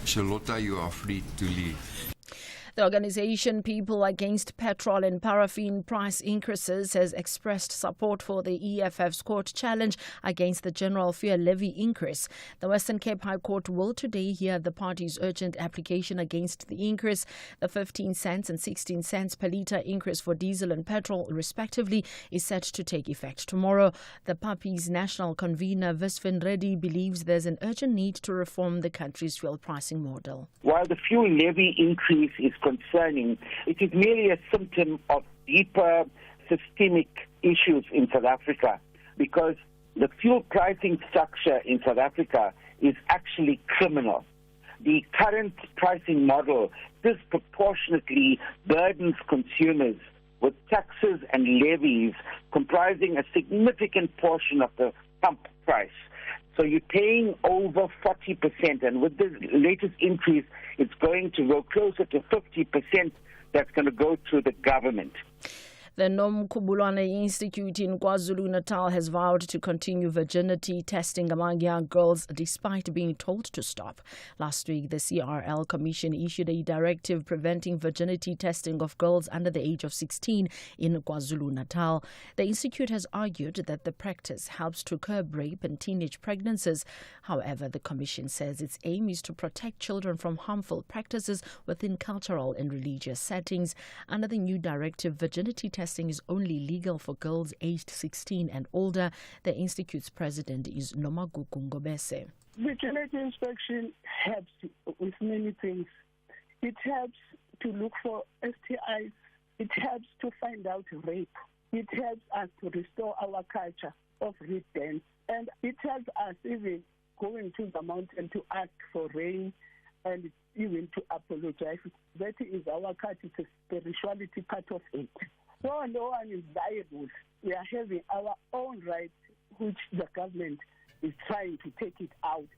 [SPEAKER 6] Charlotta, you are free to leave.
[SPEAKER 11] The organization People Against Petrol and Paraffin Price Increases has expressed support for the EFF's court challenge against the general fuel levy increase. The Western Cape High Court will today hear the party's urgent application against the increase. The 15 cents and 16 cents per litre increase for diesel and petrol, respectively, is set to take effect tomorrow. The PAPI's national convener, Visvin Reddy, believes there's an urgent need to reform the country's fuel pricing model.
[SPEAKER 10] While the fuel levy increase is concerning, it is merely a symptom of deeper systemic issues in South Africa, because the fuel pricing structure in South Africa is actually criminal. The current pricing model disproportionately burdens consumers with taxes and levies comprising a significant portion of the pump price. So you're paying over 40%, and with the latest increase, it's going to go closer to 50% that's going to go to the government.
[SPEAKER 11] The Nomkhubulwane Institute in KwaZulu-Natal has vowed to continue virginity testing among young girls despite being told to stop. Last week, the CRL Commission issued a directive preventing virginity testing of girls under the age of 16 in KwaZulu-Natal. The institute has argued that the practice helps to curb rape and teenage pregnancies. However, the commission says its aim is to protect children from harmful practices within cultural and religious settings. Under the new directive, virginity testing is only legal for girls aged 16 and older. The institute's president is Nomagugu Ngobese.
[SPEAKER 20] Virginity inspection helps with many things. It helps to look for STIs. It helps to find out rape. It helps us to restore our culture of reed dance. And it helps us even going to the mountain to ask for rain and even to apologize. That is our culture. It's a spirituality part of it. So no one is liable. We are having our own rights, which the government is trying to take it out.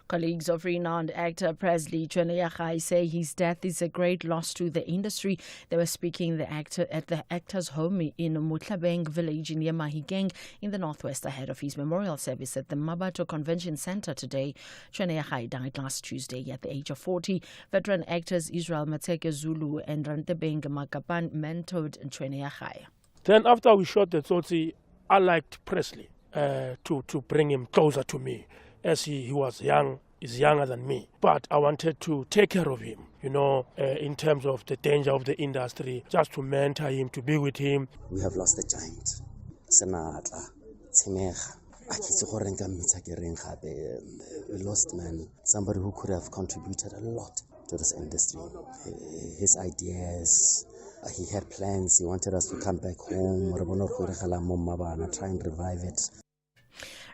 [SPEAKER 11] Colleagues of renowned actor Presley Chweneyagae say his death is a great loss to the industry. They were speaking at the actor's home in Mutlabeng village near Mahikeng in the northwest ahead of his memorial service at the Mabato Convention Center today. Chweneyagae died last Tuesday at the age of 40. Veteran actors Israel Mateke Zulu and Rantebeng Makapan mentored Chweneyagae.
[SPEAKER 21] Then after we shot the Tsotsi, I liked Presley to bring him closer to me. As he was young, is younger than me. But I wanted to take care of him, in terms of the danger of the industry, just to mentor him, to be with him.
[SPEAKER 22] We have lost a giant. Senatla, Timega. We lost man, somebody who could have contributed a lot to this industry. His ideas, he had plans, he wanted us to come back home, try and revive it.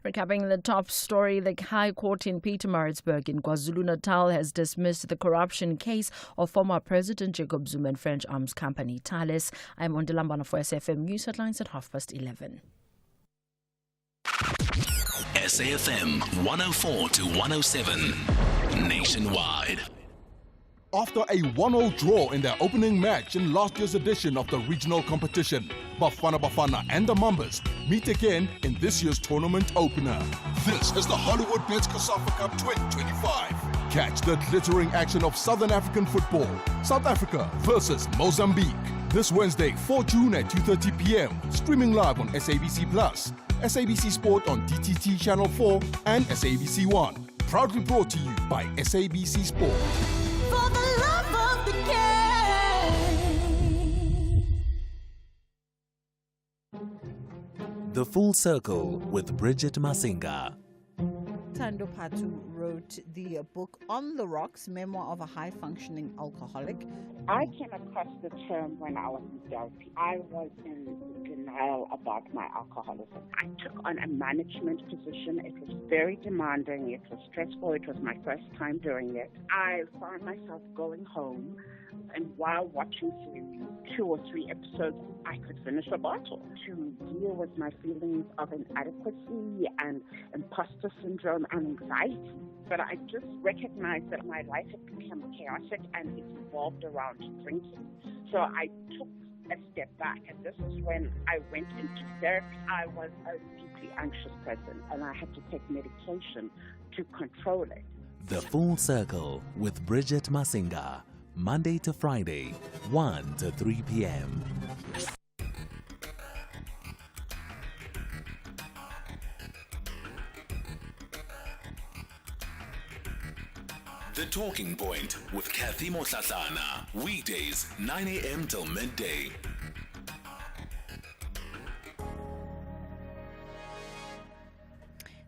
[SPEAKER 11] Recapping the top story, the High Court in Pietermaritzburg in KwaZulu-Natal has dismissed the corruption case of former President Jacob Zuma and French arms company Thales. I'm on Delambana for SAFM News Headlines at 11:30.
[SPEAKER 4] SAFM 104 to 107 nationwide.
[SPEAKER 23] After a 1-0 draw in their opening match in last year's edition of the regional competition, Bafana Bafana and the Mambas meet again in this year's tournament opener. This is the Hollywood Bets COSAFA Cup 2025. Catch the glittering action of Southern African football. South Africa versus Mozambique. This Wednesday, 4 June at 2:30 p.m. Streaming live on SABC Plus, SABC Sport on DTT Channel 4 and SABC 1. Proudly brought to you by SABC Sport.
[SPEAKER 24] For the love of the game.
[SPEAKER 18] The Full Circle with Bridget Masinga.
[SPEAKER 25] Thando Patu wrote the book On the Rocks, Memoir of a High-Functioning Alcoholic.
[SPEAKER 27] I came across the term when I was in therapy. I was in denial about my alcoholism. I took on a management position. It was very demanding. It was stressful. It was my first time doing it. I found myself going home, and while watching through 2 or 3 episodes, I could finish a bottle. To deal with my feelings of inadequacy and imposter syndrome and anxiety. But I just recognized that my life had become chaotic and it revolved around drinking. So I took a step back, and this is when I went into therapy. I was a deeply anxious person, and I had to take medication to control it.
[SPEAKER 18] The Full Circle with Bridget Masinga. Monday to Friday, 1 to 3 p.m.
[SPEAKER 4] The Talking Point with Cathy Mohlahlana. Weekdays, 9 a.m. till midday.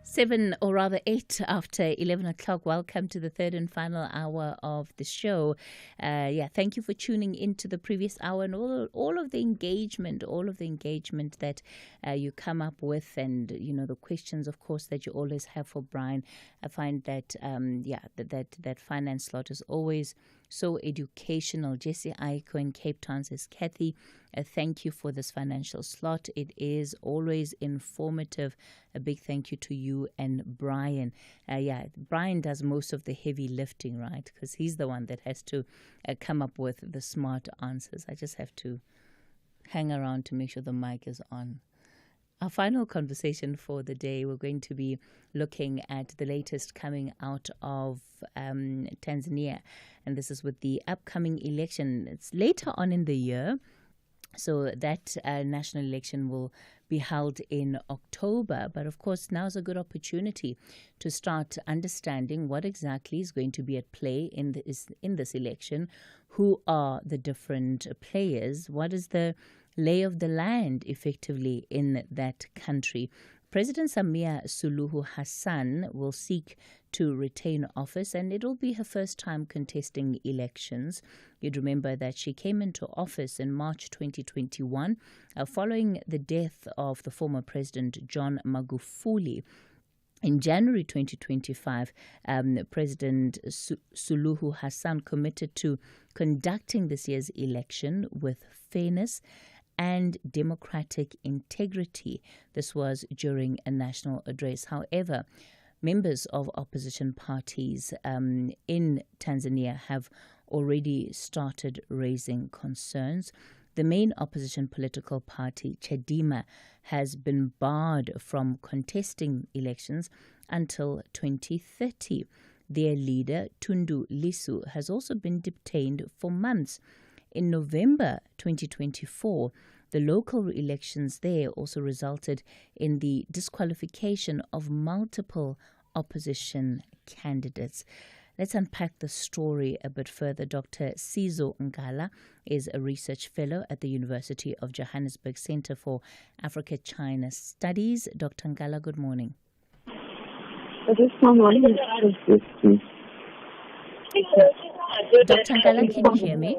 [SPEAKER 1] 7 or rather 8 after 11 o'clock. Welcome to the third and final hour of the show. Thank you for tuning into the previous hour and all of the engagement that you come up with, and the questions, of course, that you always have for Brian. I find that that finance slot is always so educational. Jesse Aiko in Cape Town says, Cathy, thank you for this financial slot. It is always informative. A big thank you to you and Brian. Brian does most of the heavy lifting, right? Because he's the one that has to come up with the smart answers. I just have to hang around to make sure the mic is on. Our final conversation for the day, we're going to be looking at the latest coming out of Tanzania. And this is with the upcoming election. It's later on in the year. So that national election will be held in October. But of course, now is a good opportunity to start understanding what exactly is going to be at play in this election. Who are the different players? What is the lay of the land effectively in that country? President Samia Suluhu Hassan will seek to retain office, and it will be her first time contesting elections. You'd remember that she came into office in March 2021 following the death of the former President John Magufuli. In January 2025, President Suluhu Hassan committed to conducting this year's election with fairness and democratic integrity. This was during a national address. However, members of opposition parties in Tanzania have already started raising concerns. The main opposition political party, Chadema, has been barred from contesting elections until 2030. Their leader, Tundu Lissu, has also been detained for months. In November 2024, the local elections there also resulted in the disqualification of multiple opposition candidates. Let's unpack the story a bit further. Dr. Sizo Ngala is a research fellow at the University of Johannesburg Center for Africa-China Studies. Dr. Ngala, good morning.
[SPEAKER 7] Good morning.
[SPEAKER 1] Dr. Ngala, can you hear me?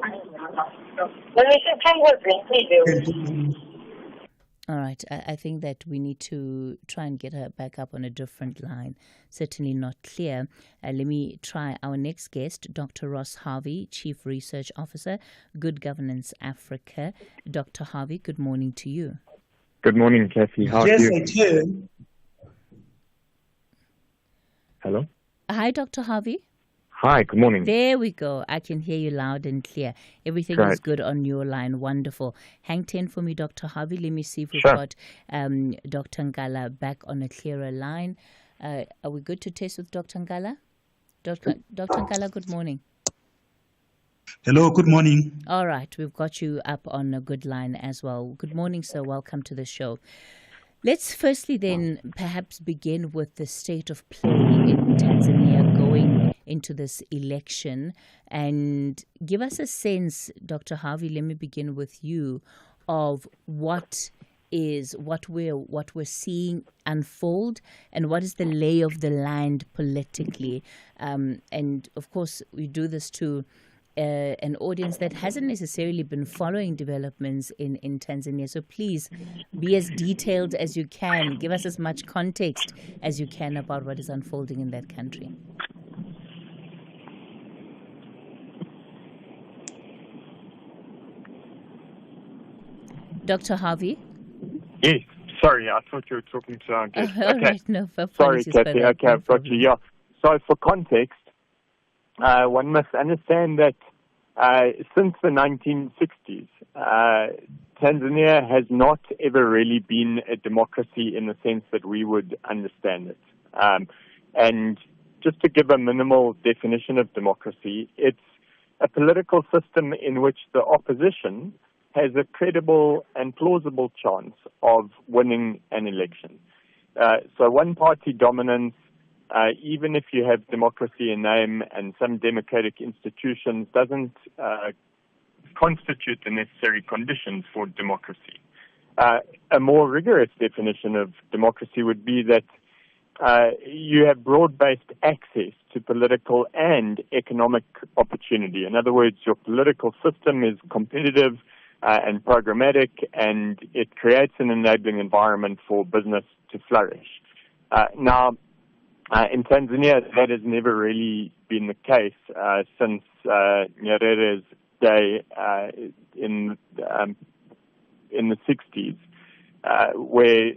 [SPEAKER 1] All right. I think that we need to try and get her back up on a different line. Certainly not clear. Let me try our next guest, Dr. Ross Harvey, Chief Research Officer, Good Governance Africa. Dr. Harvey, good morning to you.
[SPEAKER 9] Good morning, Cathy. How are you?
[SPEAKER 5] Yes, I can.
[SPEAKER 9] Hello?
[SPEAKER 1] Hi, Dr. Harvey.
[SPEAKER 9] Hi, good morning.
[SPEAKER 1] There we go. I can hear you loud and clear. Everything is good on your line. Wonderful. Hang 10 for me, Dr. Harvey. Let me see if we've got Dr. Ngala back on a clearer line. Are we good to test with Dr. Ngala? Dr. Ngala, good morning.
[SPEAKER 5] Hello, good morning.
[SPEAKER 1] All right. We've got you up on a good line as well. Good morning, sir. Welcome to the show. Let's firstly then perhaps begin with the state of play in Tanzania going into this election, and give us a sense, Dr. Harvey, let me begin with you, of what we're seeing unfold and what is the lay of the land politically. And of course, we do this to an audience that hasn't necessarily been following developments in Tanzania. So please be as detailed as you can. Give us as much context as you can about what is unfolding in that country. Dr. Harvey?
[SPEAKER 9] Yes, sorry, I thought you were talking to our guest.
[SPEAKER 1] Okay. Right, no,
[SPEAKER 9] sorry, Cathy. Okay, I've got you. Yeah. So for context, one must understand that since the 1960s, Tanzania has not ever really been a democracy in the sense that we would understand it. And just to give a minimal definition of democracy, it's a political system in which the opposition has a credible and plausible chance of winning an election. So one-party dominance, even if you have democracy in name and some democratic institutions, doesn't constitute the necessary conditions for democracy. A more rigorous definition of democracy would be that you have broad-based access to political and economic opportunity. In other words, your political system is competitive and programmatic, and it creates an enabling environment for business to flourish. Now, in Tanzania, that has never really been the case since Nyerere's day in the 60s, where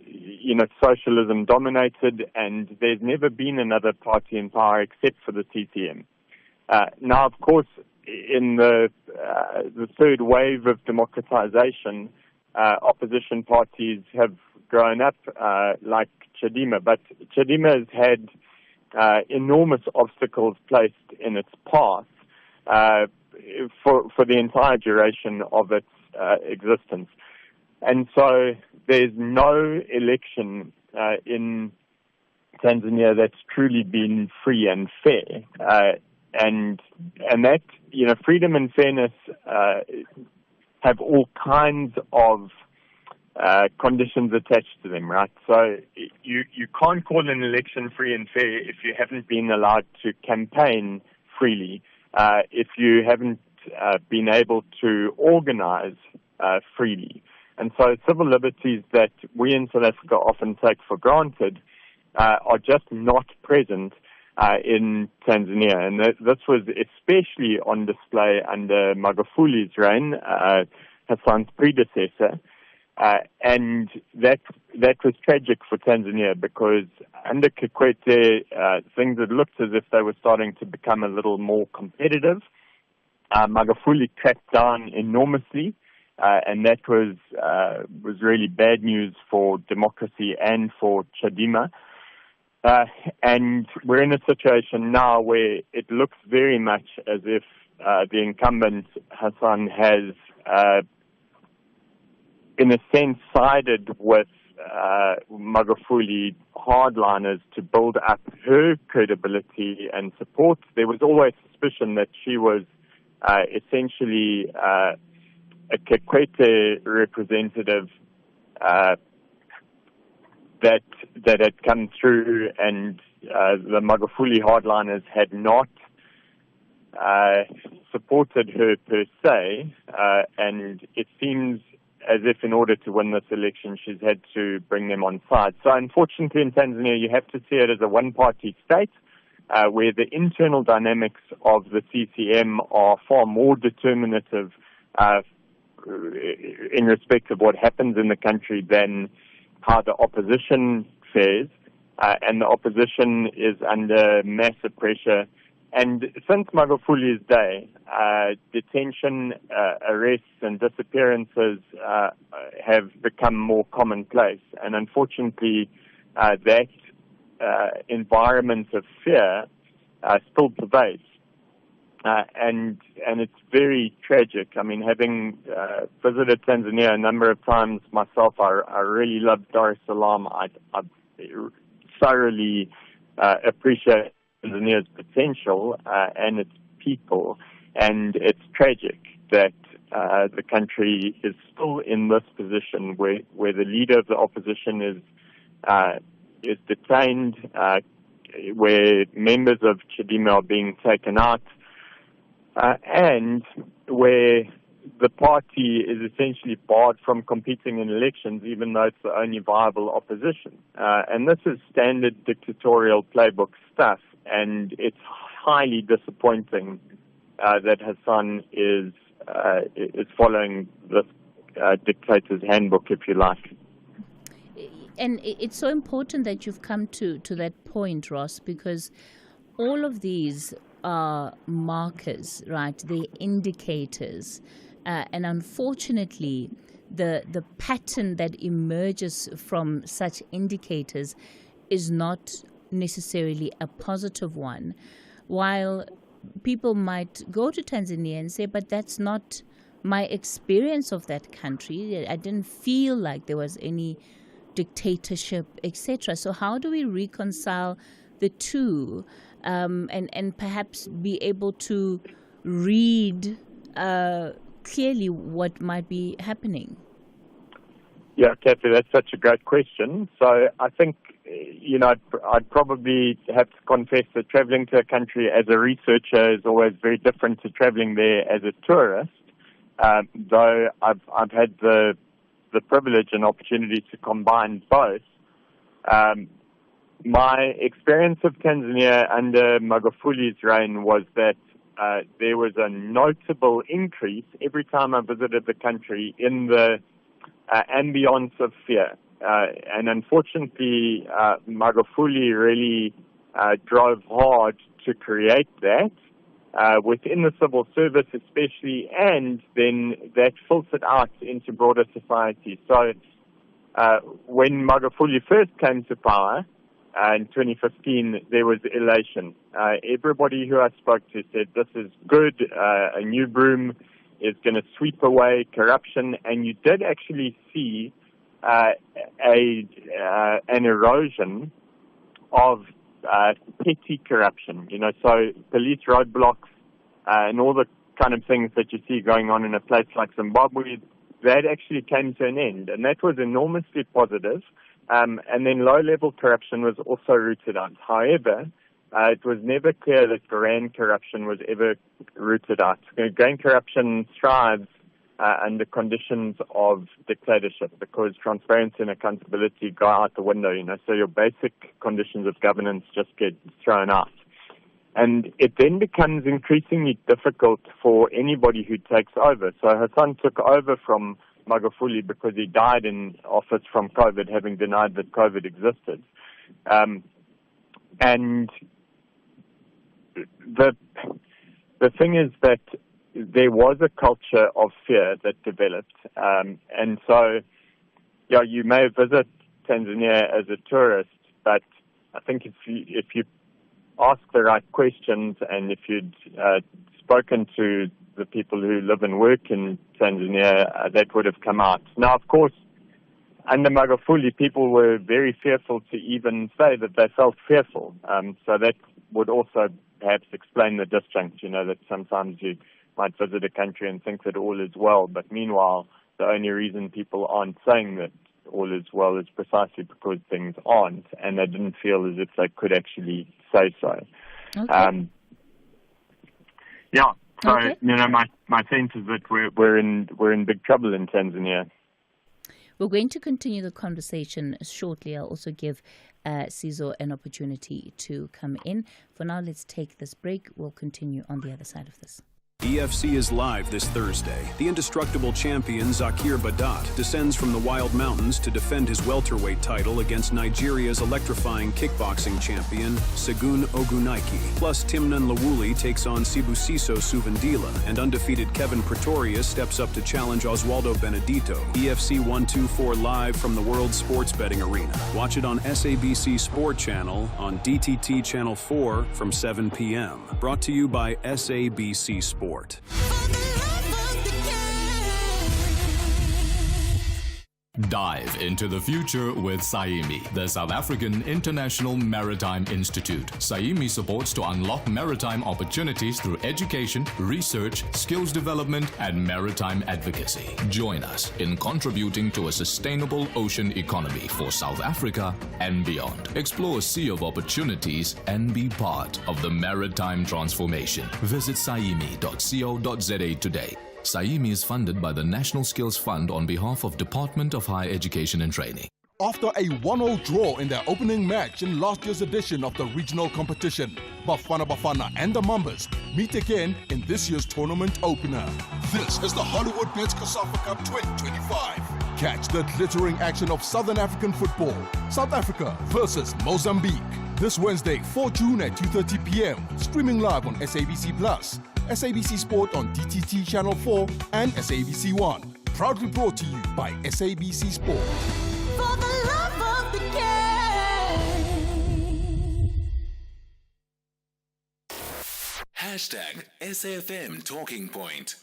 [SPEAKER 9] socialism dominated, and there's never been another party in power except for the CCM. Now, of course, in the third wave of democratization, opposition parties have grown up, like Chadema. But Chadema has had enormous obstacles placed in its path for the entire duration of its existence. And so there's no election in Tanzania that's truly been free and fair. And that, freedom and fairness have all kinds of conditions attached to them, right? So you can't call an election free and fair if you haven't been allowed to campaign freely, if you haven't been able to organize freely. And so civil liberties that we in South Africa often take for granted are just not present in Tanzania. And this was especially on display under Magufuli's reign, Hassan's predecessor. And that was tragic for Tanzania, because under Kikwete, things had looked as if they were starting to become a little more competitive. Magufuli cracked down enormously, and that was really bad news for democracy and for Chadema. And we're in a situation now where it looks very much as if the incumbent Hassan has, in a sense, sided with Magufuli hardliners to build up her credibility and support. There was always suspicion that she was essentially a Kikwete representative that had come through, and the Magufuli hardliners had not supported her per se, and it seems as if in order to win this election she's had to bring them on side. So unfortunately in Tanzania you have to see it as a one-party state, where the internal dynamics of the CCM are far more determinative in respect of what happens in the country than how the opposition fares, and the opposition is under massive pressure. And since Magufuli's day, detention, arrests and disappearances have become more commonplace. And unfortunately, that environment of fear still pervades. And it's very tragic. I mean, having visited Tanzania a number of times myself, I really love Dar es Salaam. I thoroughly appreciate Tanzania's potential and its people, and it's tragic that the country is still in this position where the leader of the opposition is detained, where members of Chadema are being taken out, and where the party is essentially barred from competing in elections, even though it's the only viable opposition. And this is standard dictatorial playbook stuff, and it's highly disappointing that Hassan is following this dictator's handbook, if you like.
[SPEAKER 1] And it's so important that you've come to that point, Ross, because all of these are markers, right? They're indicators. And unfortunately, the pattern that emerges from such indicators is not necessarily a positive one. While people might go to Tanzania and say, but that's not my experience of that country. I didn't feel like there was any dictatorship, etc. So how do we reconcile the two, and perhaps be able to read clearly what might be happening?
[SPEAKER 9] Yeah, Cathy, that's such a great question. So I think, I'd probably have to confess that traveling to a country as a researcher is always very different to traveling there as a tourist, though I've had the privilege and opportunity to combine both. My experience of Tanzania under Magufuli's reign was that there was a notable increase every time I visited the country in the ambience of fear. And unfortunately, Magufuli really drove hard to create that. within the civil service especially, and then that filtered out into broader society. So when Magufuli first came to power in 2015, there was elation. Everybody who I spoke to said, this is good, a new broom is going to sweep away corruption, and you did actually see an erosion of petty corruption, so police roadblocks and all the kind of things that you see going on in a place like Zimbabwe, that actually came to an end, and that was enormously positive. And then low-level corruption was also rooted out. However, it was never clear that grand corruption was ever rooted out. Grand corruption thrives under conditions of dictatorship, because transparency and accountability go out the window, so your basic conditions of governance just get thrown out. And it then becomes increasingly difficult for anybody who takes over. So Hassan took over from Magufuli because he died in office from COVID, having denied that COVID existed. And the thing is that there was a culture of fear that developed. And so, you may visit Tanzania as a tourist, but I think if you ask the right questions, and if you'd spoken to the people who live and work in Tanzania, that would have come out. Now, of course, under Magufuli, people were very fearful to even say that they felt fearful. So that would also perhaps explain the disjunct, that sometimes you might visit a country and think that all is well, but meanwhile, the only reason people aren't saying that all is well is precisely because things aren't, and they didn't feel as if they could actually say so.
[SPEAKER 25] Okay.
[SPEAKER 9] So
[SPEAKER 25] okay.
[SPEAKER 9] My sense is that we're in big trouble in Tanzania.
[SPEAKER 1] We're going to continue the conversation shortly. I'll also give Sizo an opportunity to come in. For now, let's take this break. We'll continue on the other side of this.
[SPEAKER 2] EFC is live this Thursday. The indestructible champion Zakir Badat descends from the Wild Mountains to defend his welterweight title against Nigeria's electrifying kickboxing champion Segun Ogunaike. Plus, Timnan Lawuli takes on Sibusiso Suvendila, and undefeated Kevin Pretorius steps up to challenge Oswaldo Benedito. EFC 124 live from the World Sports Betting Arena. Watch it on SABC Sport Channel on DTT Channel 4 from 7 p.m. Brought to you by SABC Sport.
[SPEAKER 12] Dive into the future with SAIMI, the South African International Maritime Institute. SAIMI supports to unlock maritime opportunities through education, research, skills development, and maritime advocacy. Join us in contributing to a sustainable ocean economy for South Africa and beyond. Explore a sea of opportunities and be part of the maritime transformation. Visit saimi.co.za today. SAIMI is funded by the National Skills Fund on behalf of Department of Higher Education and Training.
[SPEAKER 23] After a 1-0 draw in their opening match in last year's edition of the regional competition, Bafana Bafana and the Mambas meet again in this year's tournament opener. This is the Hollywood Bets COSAFA Cup 2025. Catch the glittering action of Southern African football. South Africa versus Mozambique. This Wednesday, 4 June at 2:30 p.m. Streaming live on SABC Plus, SABC Sport on DTT Channel 4 and SABC 1. Proudly brought to you by SABC Sport.
[SPEAKER 24] For the love of the
[SPEAKER 4] game. #SAFM Talking Point.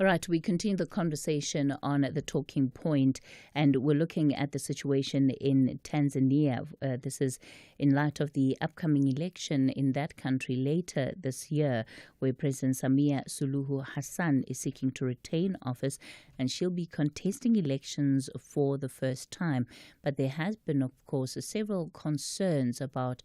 [SPEAKER 1] All right, we continue the conversation on the talking point, and we're looking at the situation in Tanzania. This is in light of the upcoming election in that country later this year, where President Samia Suluhu Hassan is seeking to retain office, and she'll be contesting elections for the first time. But there has been, of course, several concerns about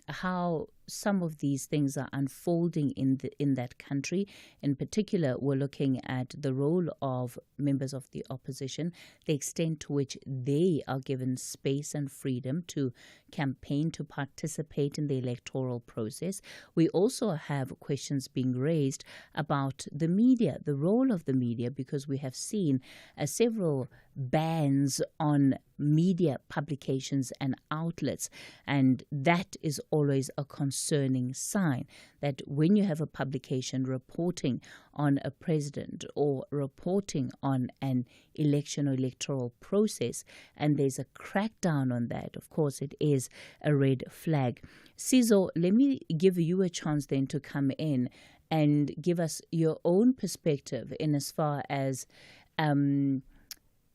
[SPEAKER 1] how some of these things are unfolding in that country. In particular, we're looking at the role of members of the opposition, the extent to which they are given space and freedom to campaign, to participate in the electoral process. We also have questions being raised about the media, the role of the media, because we have seen several bans on media publications and outlets, and that is always a concern concerning sign that when you have a publication reporting on a president or reporting on an election or electoral process, and there's a crackdown on that, of course, it is a red flag. Sizo, let me give you a chance then to come in and give us your own perspective in as far as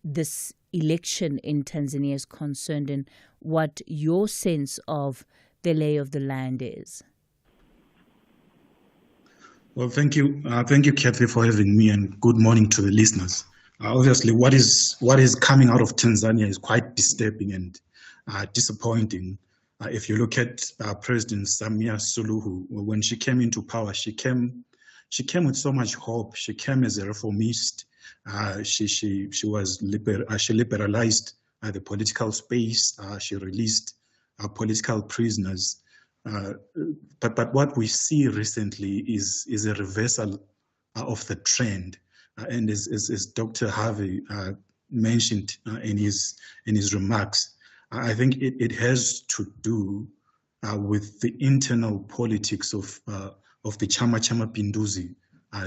[SPEAKER 1] this election in Tanzania is concerned and what your sense of the lay of the land is.
[SPEAKER 3] Well, thank you, Cathy, for having me, and good morning to the listeners. Obviously, what is coming out of Tanzania is quite disturbing and disappointing. If you look at President Samia Suluhu, when she came into power, she came with so much hope. She came as a reformist. She liberalized the political space. She released political prisoners. But what we see recently is a reversal of the trend. And as Dr. Harvey mentioned in his remarks, I think it has to do with the internal politics of the Chama Pinduzi,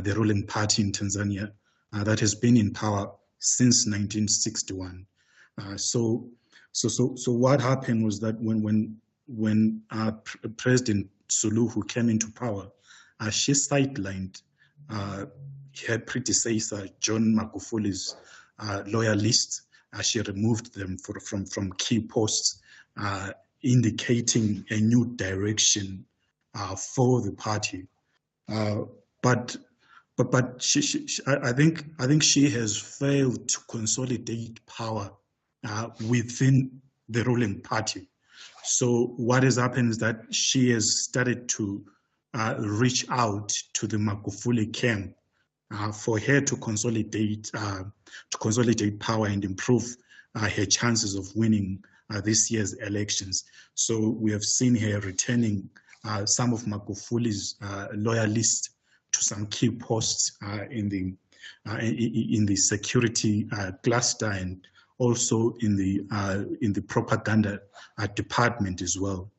[SPEAKER 3] the ruling party in Tanzania, that has been in power since 1961. So what happened was that when President Suluhu came into power, she sidelined her predecessor John Magufuli's loyalists. She removed them from key posts, indicating a new direction for the party. But I think she has failed to consolidate power within the ruling party. So what has happened is that she has started to reach out to the Magufuli camp for her to consolidate power and improve her chances of winning this year's elections. So we have seen her returning some of Magufuli's loyalists to some key posts in the security cluster and also in the propaganda department as well.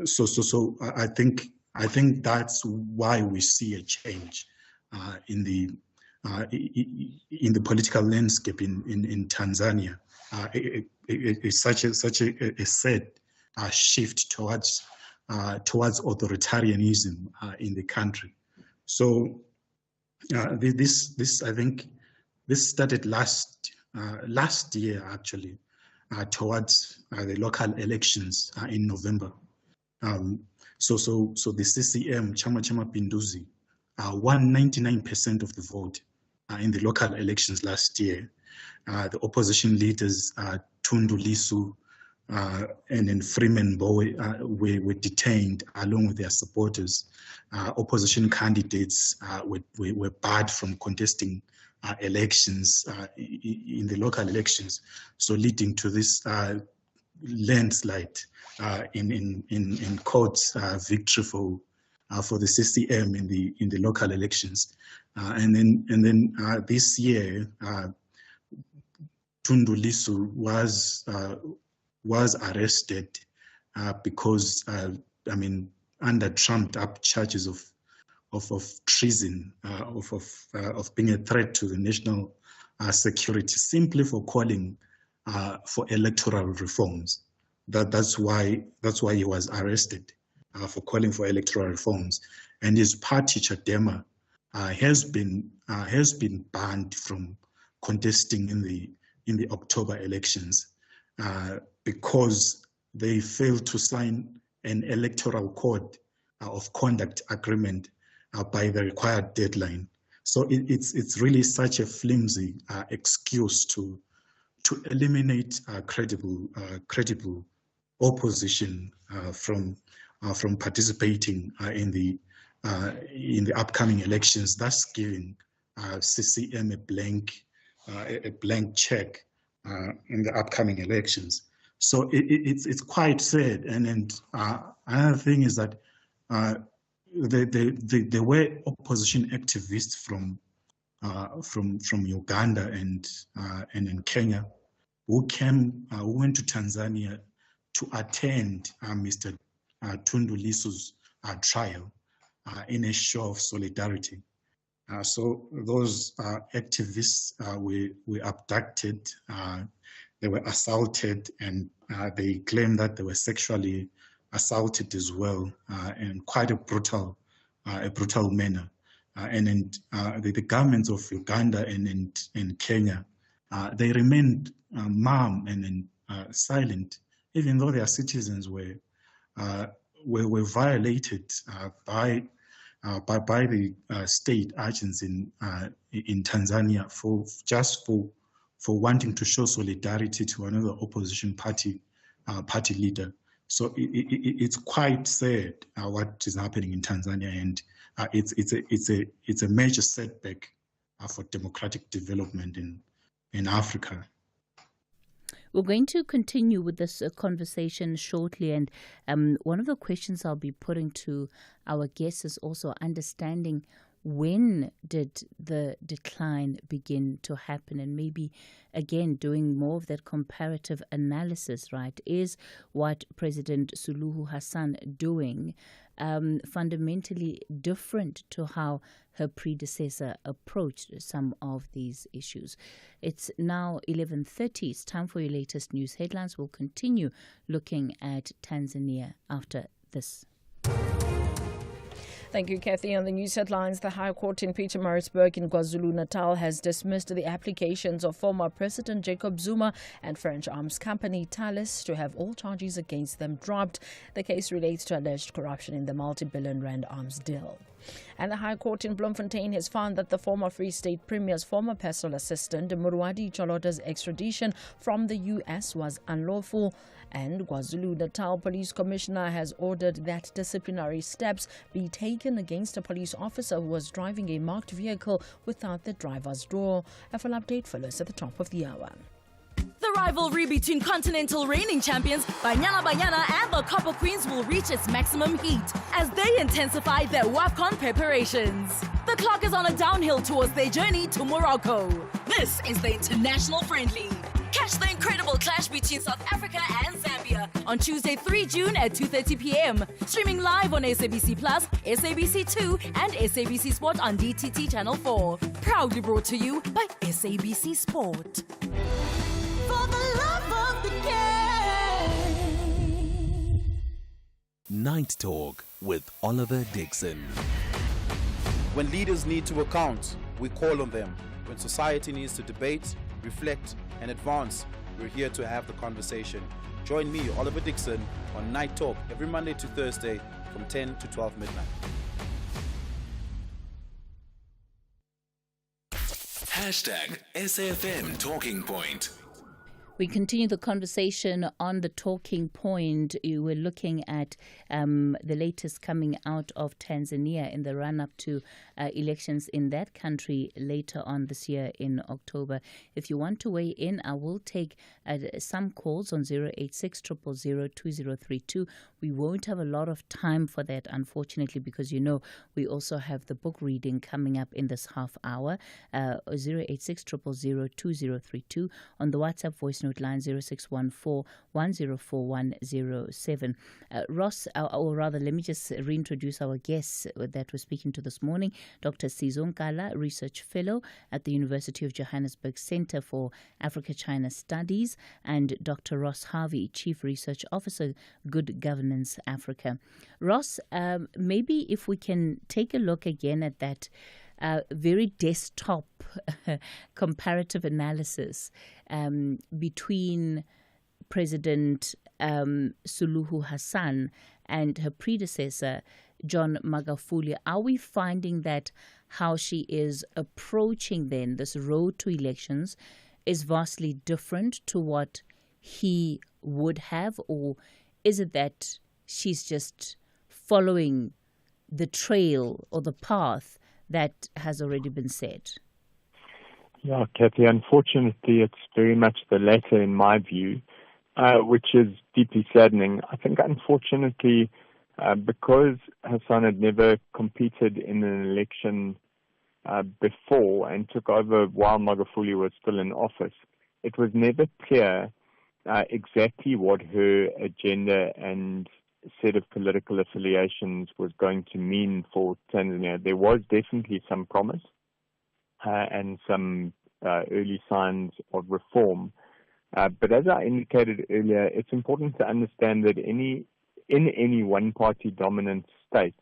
[SPEAKER 3] So I think that's why we see a change in the political landscape in Tanzania. It's such a sad shift towards authoritarianism in the country. So this I think this started last year actually, towards the local elections in November. So the CCM Chama Pinduzi won 99% of the vote in the local elections last year. The opposition leaders Tundu Lissu and then Freeman Mbowe were detained along with their supporters. Opposition candidates were barred from contesting elections in the local elections, so leading to this landslide in courts victory for the CCM in the local elections, and then this year Tundu Lissu was arrested because under trumped up charges of treason, of being a threat to the national security, simply for calling for electoral reforms. That's why he was arrested, for calling for electoral reforms. And his party Chadema has been banned from contesting in the October elections because they failed to sign an electoral code of conduct agreement by the required deadline. So it's really such a flimsy excuse to eliminate credible opposition from participating in the upcoming elections, thus giving CCM a blank check in the upcoming elections. So it's quite sad. And another thing is that there were opposition activists from Uganda and in Kenya who went to Tanzania to attend Mr. Tundu Lissu's trial in a show of solidarity. So those activists were abducted, they were assaulted, and they claim that they were sexually assaulted as well, in quite a brutal manner. The governments of Uganda and Kenya, they remained mum and silent, even though their citizens were violated by the state agents in Tanzania for wanting to show solidarity to another opposition party leader. So it's quite sad what is happening in Tanzania, and it's a major setback for democratic development in Africa.
[SPEAKER 1] We're going to continue with this conversation shortly, and one of the questions I'll be putting to our guests is also understanding when did the decline begin to happen, and maybe again doing more of that comparative analysis, right? Is what President Suluhu Hassan doing fundamentally different to how her predecessor approached some of these issues? It's now 11:30. It's time for your latest news headlines. We'll continue looking at Tanzania after this.
[SPEAKER 11] Thank you, Cathy. On the news headlines, the High Court in Pietermaritzburg in KwaZulu-Natal has dismissed the applications of former President Jacob Zuma and French arms company Thales to have all charges against them dropped. The case relates to alleged corruption in the multi-billion rand arms deal. And the High Court in Bloemfontein has found that the former Free State Premier's former personal assistant, Murwadi Cholota's extradition from the U.S. was unlawful. And KwaZulu-Natal Police Commissioner has ordered that disciplinary steps be taken against a police officer who was driving a marked vehicle without the driver's door. A full update follows at the top of the hour.
[SPEAKER 8] The rivalry between continental reigning champions Banyana Banyana and the Copper Queens will reach its maximum heat as they intensify their WAFCON preparations. The clock is on a downhill towards their journey to Morocco. This is the international friendly. Catch the incredible clash between South Africa and Zambia on Tuesday, 3 June at 2:30 p.m. Streaming live on SABC Plus, SABC 2 and SABC Sport on DTT Channel 4. Proudly brought to you by SABC Sport.
[SPEAKER 24] For the love of the game.
[SPEAKER 18] Night Talk with Oliver Dixon.
[SPEAKER 13] When leaders need to account, we call on them. When society needs to debate, reflect, and advance, we're here to have the conversation. Join me, Oliver Dixon, on Night Talk every Monday to Thursday from 10 to 12 midnight.
[SPEAKER 4] Hashtag SAFM Talking Point.
[SPEAKER 1] We continue the conversation on the talking point. You were looking at the latest coming out of Tanzania in the run-up to elections in that country later on this year in October. If you want to weigh in, I will take some calls on 086 000 2032. We won't have a lot of time for that, unfortunately, because, you know, we also have the book reading coming up in this half hour. 086 000 2032 on the WhatsApp voice note line 0614 104 107. Ross, or rather, let me just reintroduce our guests that we're speaking to this morning. Dr. Sizwe Nkala, Research Fellow at the University of Johannesburg Center for Africa-China Studies, and Dr. Ross Harvey, Chief Research Officer, Good Governance Africa. Ross, maybe if we can take a look again at that very desktop comparative analysis between President Suluhu Hassan and her predecessor, John Magufuli. Are we finding that how she is approaching then this road to elections is vastly different to what he would have, or is it that she's just following the trail or the path that has already been set?
[SPEAKER 9] Yeah, Cathy, unfortunately, it's very much the latter in my view, which is deeply saddening. I think, unfortunately, because Hassan had never competed in an election before and took over while Magufuli was still in office, it was never clear exactly what her agenda and set of political affiliations was going to mean for Tanzania. There was definitely some promise and some early signs of reform. But as I indicated earlier, it's important to understand that in any one-party dominant state,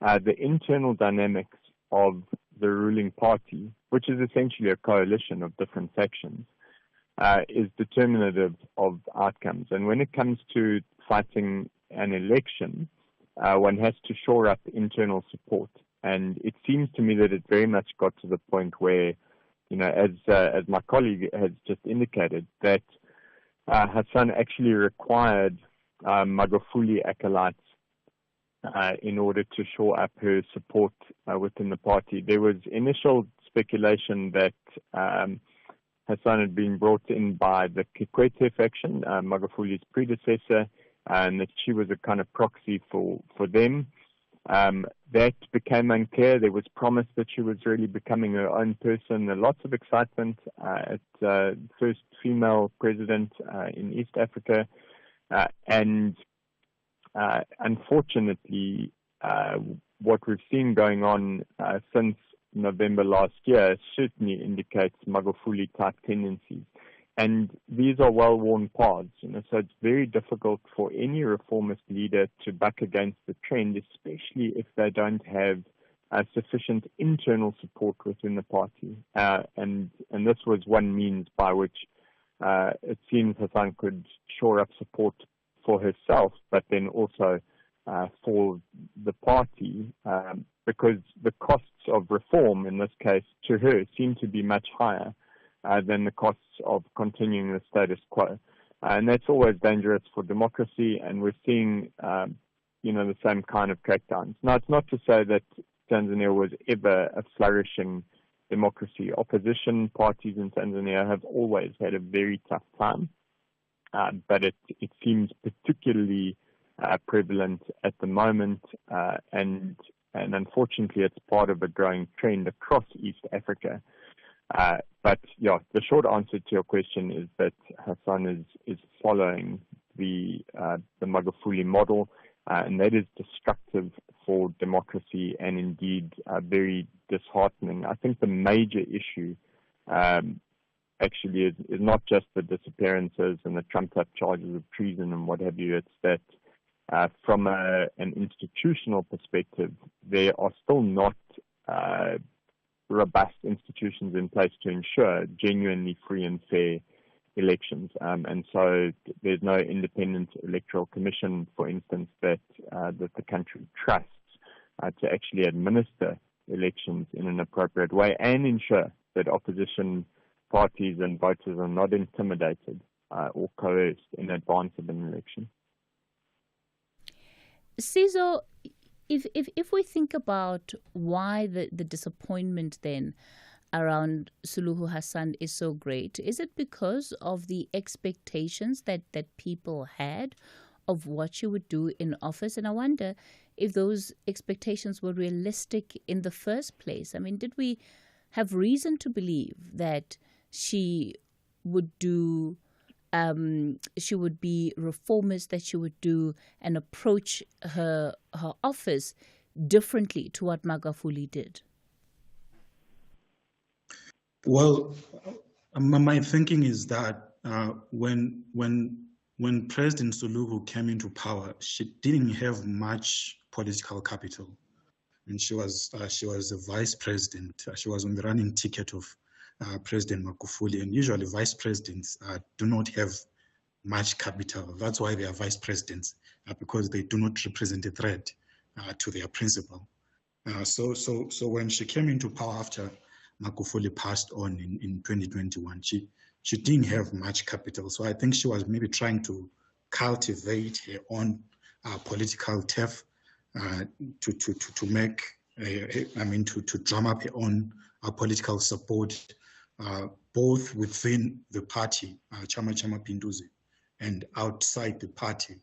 [SPEAKER 9] the internal dynamics of the ruling party, which is essentially a coalition of different factions, is determinative of outcomes. And when it comes to fighting an election, one has to shore up internal support. And it seems to me that it very much got to the point where, as my colleague has just indicated, that Hassan actually required Magufuli acolytes in order to shore up her support within the party. There was initial speculation that Hassan had been brought in by the Kikwete faction, Magufuli's predecessor, and that she was a kind of proxy for them. That became unclear. There was promise that she was really becoming her own person. Lots of excitement at first female president in East Africa. And unfortunately, what we've seen going on since November last year certainly indicates Magufuli-type tendencies. And these are well-worn paths, so it's very difficult for any reformist leader to buck against the trend, especially if they don't have sufficient internal support within the party. And this was one means by which it seems Hassan could shore up support for herself, but then also for the party, because the costs of reform, in this case, to her, seem to be much higher than the costs of continuing the status quo. And that's always dangerous for democracy, and we're seeing, the same kind of crackdowns. Now, it's not to say that Tanzania was ever a flourishing democracy. Opposition parties in Tanzania have always had a very tough time, but it seems particularly prevalent at the moment, and unfortunately it's part of a growing trend across East Africa. But the short answer to your question is that Hassan is following the Magufuli model, and that is destructive for democracy and indeed very disheartening. I think the major issue actually is not just the disappearances and the trumped-up charges of treason and what have you. It's that from an institutional perspective, there are still not robust institutions in place to ensure genuinely free and fair elections. And so there's no independent electoral commission, for instance, that the country trusts to actually administer elections in an appropriate way and ensure that opposition parties and voters are not intimidated or coerced in advance of an election.
[SPEAKER 1] Sizo, if we think about why the disappointment then around Suluhu Hassan is so great, is it because of the expectations that people had of what she would do in office? And I wonder if those expectations were realistic in the first place. I mean, did we have reason to believe that she would do she would be reformist, that she would do and approach her office differently to what Magufuli did?
[SPEAKER 3] Well, my thinking is that when President Suluhu came into power, she didn't have much political capital, and she was a vice president. She was on the running ticket of President Magufuli, and usually vice presidents do not have much capital. That's why they are vice presidents, because they do not represent a threat to their principal. So when she came into power after Magufuli passed on in 2021, she didn't have much capital. So I think she was maybe trying to cultivate her own political turf to make, to drum up her own political support, both within the party, Chama Pinduzi, and outside the party.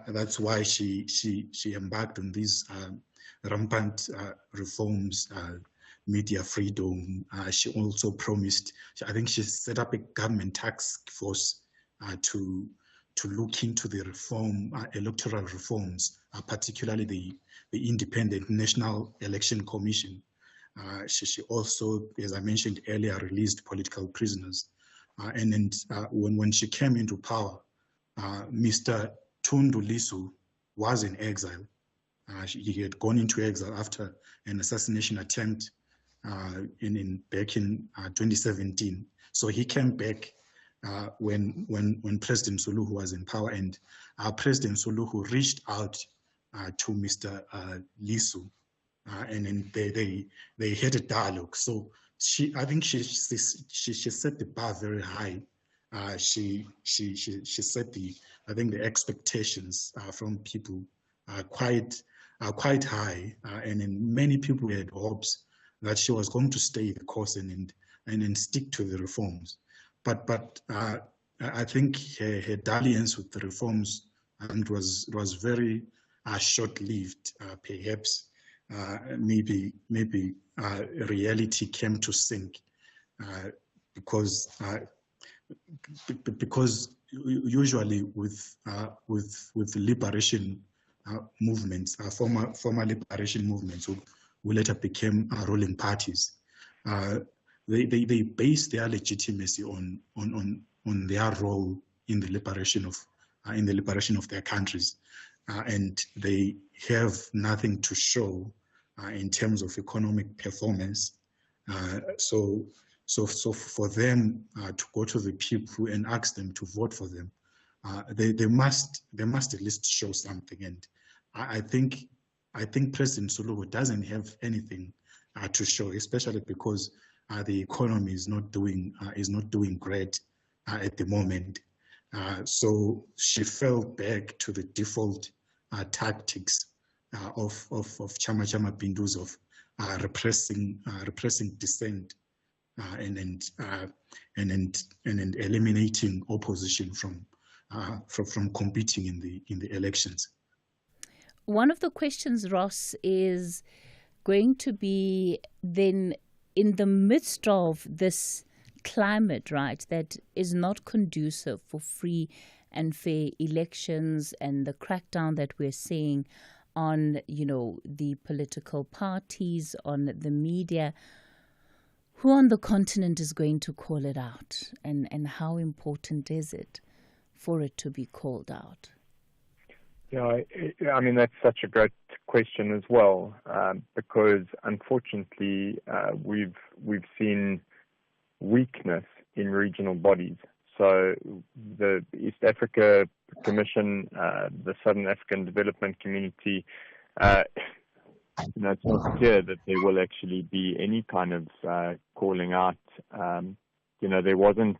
[SPEAKER 3] That's why she embarked on these rampant reforms, media freedom. She also promised, I think she set up a government task force to to look into the electoral reforms, particularly the Independent National Election Commission. She also, as I mentioned earlier, released political prisoners. And then when she came into power, Mr. Tundu Lissu was in exile. He had gone into exile after an assassination attempt back in 2017. So he came back when President Suluhu was in power, and President Suluhu reached out to Mr. Lissu, and then they had a dialogue. So I think she set the bar very high. She set the expectations from people quite high, and then many people had hopes that she was going to stay the course and then stick to the reforms. But I think her dalliance with the reforms was very short-lived. Perhaps maybe reality came to sink because usually with liberation movements, former liberation movements who later became ruling parties, they base their legitimacy on their role in the liberation of their countries, and they have nothing to show in terms of economic performance. So for them to go to the people and ask them to vote for them, they must at least show something. And I think President Suluhu doesn't have anything to show, especially because the economy is not doing great at the moment. So she fell back to the default tactics of Chama Pindu's of repressing dissent and eliminating opposition from competing in the elections.
[SPEAKER 1] One of the questions, Ross, is going to be then in the midst of this climate, right, that is not conducive for free and fair elections, and the crackdown that we're seeing on, the political parties, on the media. Who on the continent is going to call it out, and how important is it for it to be called out?
[SPEAKER 9] Yeah, I mean, that's such a great question as well, because unfortunately we've seen weakness in regional bodies. So the East Africa Commission, the Southern African Development Community, it's not clear that there will actually be any kind of calling out. There wasn't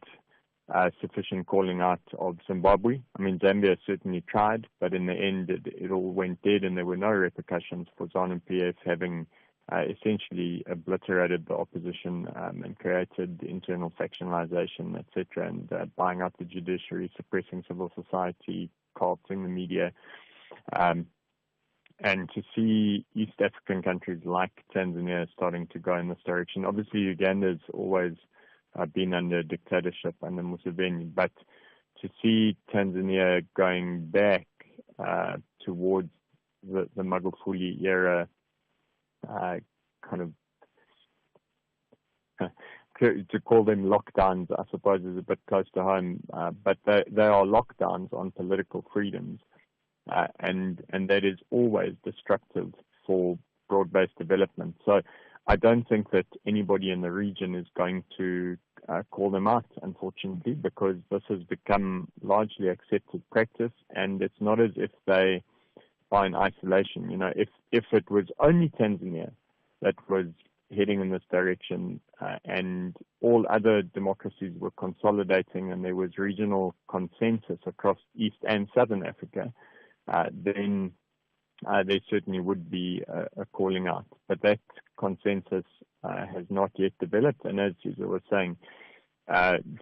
[SPEAKER 9] sufficient calling out of Zimbabwe. I mean, Zambia certainly tried, but in the end it all went dead, and there were no repercussions for ZANU-PF having essentially obliterated the opposition and created internal factionalization, etc., and buying out the judiciary, suppressing civil society, co-opting the media. And to see East African countries like Tanzania starting to go in this direction. Obviously, Uganda's always been under dictatorship under Museveni, but to see Tanzania going back towards the Magufuli era, kind of to call them lockdowns, I suppose, is a bit close to home, but they are lockdowns on political freedoms, and that is always destructive for broad-based development. So I don't think that anybody in the region is going to call them out, unfortunately, because this has become largely accepted practice, and it's not as if they are in isolation. If it was only Tanzania that was heading in this direction and all other democracies were consolidating and there was regional consensus across East and Southern Africa, then there certainly would be a calling out. But that consensus has not yet developed, and as you were saying,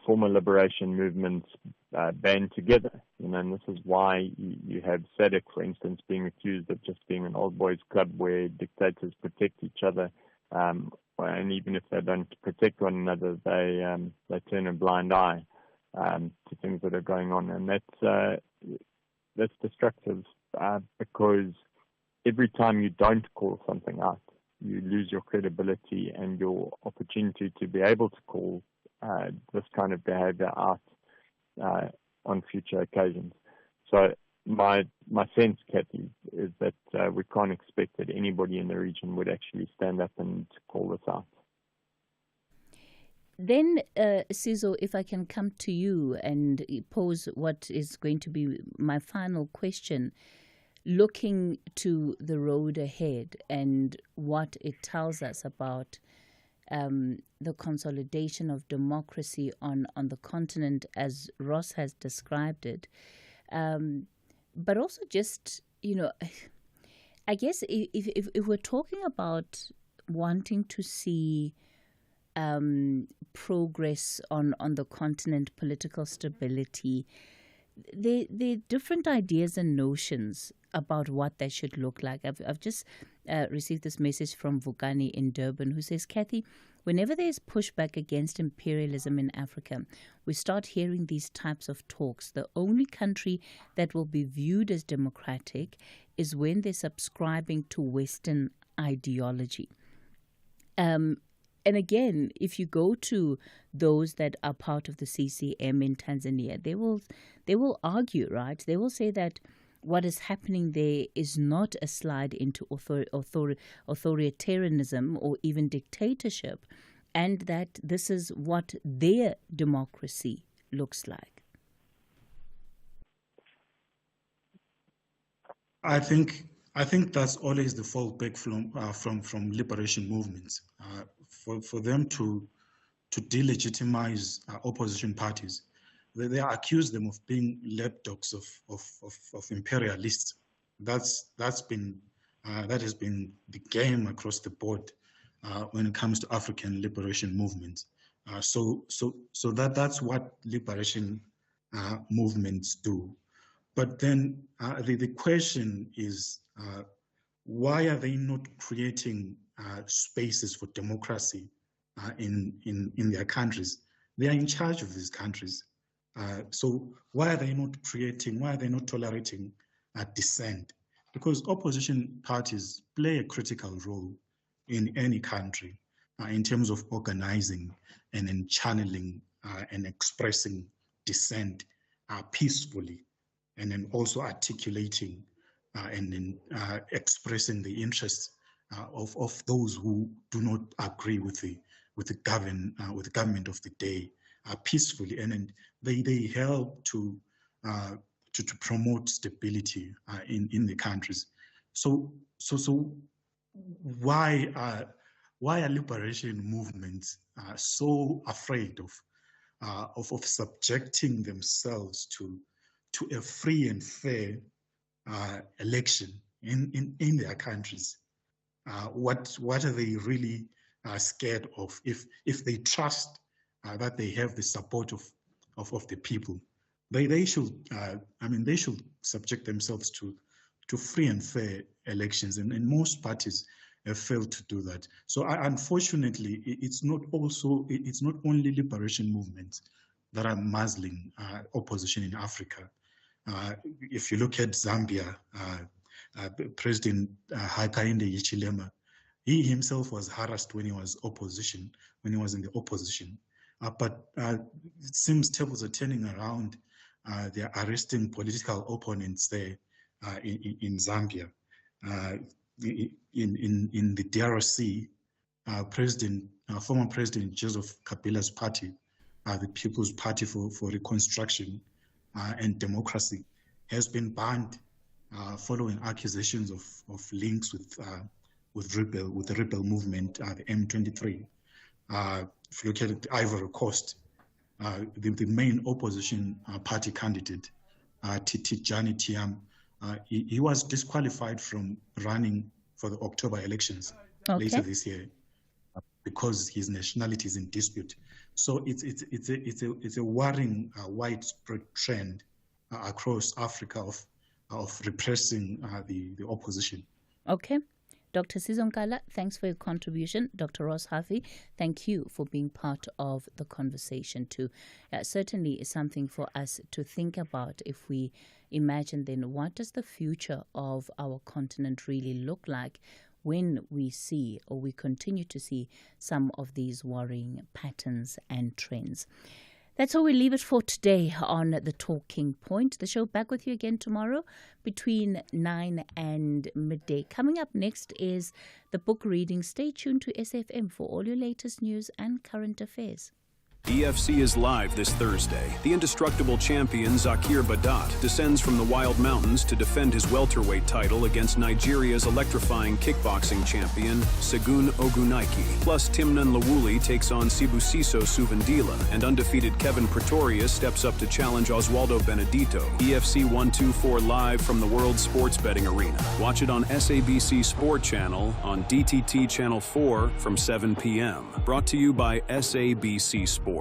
[SPEAKER 9] former liberation movements band together, and this is why you have SADC, for instance, being accused of just being an old boys club where dictators protect each other, and even if they don't protect one another, they turn a blind eye. to things that are going on, and that's destructive because every time you don't call something out, you lose your credibility and your opportunity to be able to call this kind of behavior out on future occasions. So my sense, Cathy, is that we can't expect that anybody in the region would actually stand up and call this out.
[SPEAKER 1] Then, Sizo, if I can come to you and pose what is going to be my final question, looking to the road ahead and what it tells us about the consolidation of democracy on the continent, as Ross has described it, but also just, I guess if we're talking about wanting to see progress on the continent, political stability, there are different ideas and notions about what that should look like. I've just received this message from Vukani in Durban, who says, Cathy, whenever there's pushback against imperialism in Africa, we start hearing these types of talks. The only country that will be viewed as democratic is when they're subscribing to Western ideology. And again, if you go to those that are part of the CCM in Tanzania, they will argue, right? They will say that what is happening there is not a slide into authoritarianism or even dictatorship, and that this is what their democracy looks like.
[SPEAKER 3] I think that's always the fallback from liberation movements. For them to delegitimize opposition parties, they accuse them of being lapdogs of imperialists. That has been the game across the board when it comes to African liberation movements. So that's what liberation movements do. But then the question is, why are they not creating spaces for democracy in their countries? They are in charge of these countries. So why are they not tolerating dissent? Because opposition parties play a critical role in any country in terms of organizing and in channeling and expressing dissent peacefully, and then also articulating and then expressing the interests of those who do not agree with the government of the day peacefully, and then they help to promote stability in the countries. So why are liberation movements so afraid of subjecting themselves to a free and fair election in their countries? What are they really scared of if they trust that they have the support of the people? They should they should subject themselves to free and fair elections, and most parties have failed to do that. So unfortunately, it's not only liberation movements that are muzzling opposition in Africa. If you look at Zambia, President Hakainde Hichilema, he himself was harassed when he was in the opposition. But it seems tables are turning around. They're arresting political opponents there in Zambia. In the DRC, former President Joseph Kabila's party, the People's Party for Reconstruction and Democracy, has been banned following accusations of links with the rebel movement, the M23. If you look at Ivory Coast, the main opposition party candidate, Tijani Thiam, he was disqualified from running for the October elections later this year because his nationality is in dispute. So it's a worrying widespread trend across Africa of repressing the opposition.
[SPEAKER 1] Okay. Dr. Sizonkala, thanks for your contribution. Dr. Ross Huffy, thank you for being part of the conversation too. Certainly is something for us to think about if we imagine then what does the future of our continent really look like when we see or we continue to see some of these worrying patterns and trends. That's how we leave it for today on The Talking Point. The show back with you again tomorrow between 9 and midday. Coming up next is the book reading. Stay tuned to SFM for all your latest news and current affairs.
[SPEAKER 2] EFC is live this Thursday. The indestructible champion Zakir Badat descends from the wild mountains to defend his welterweight title against Nigeria's electrifying kickboxing champion Segun Ogunaike. Plus, Timnun Lawuli takes on Sibusiso Suvandila, and undefeated Kevin Pretorius steps up to challenge Oswaldo Benedito. EFC 124 live from the World Sports Betting Arena. Watch it on SABC Sport Channel on DTT Channel 4 from 7 p.m. Brought to you by SABC Sport.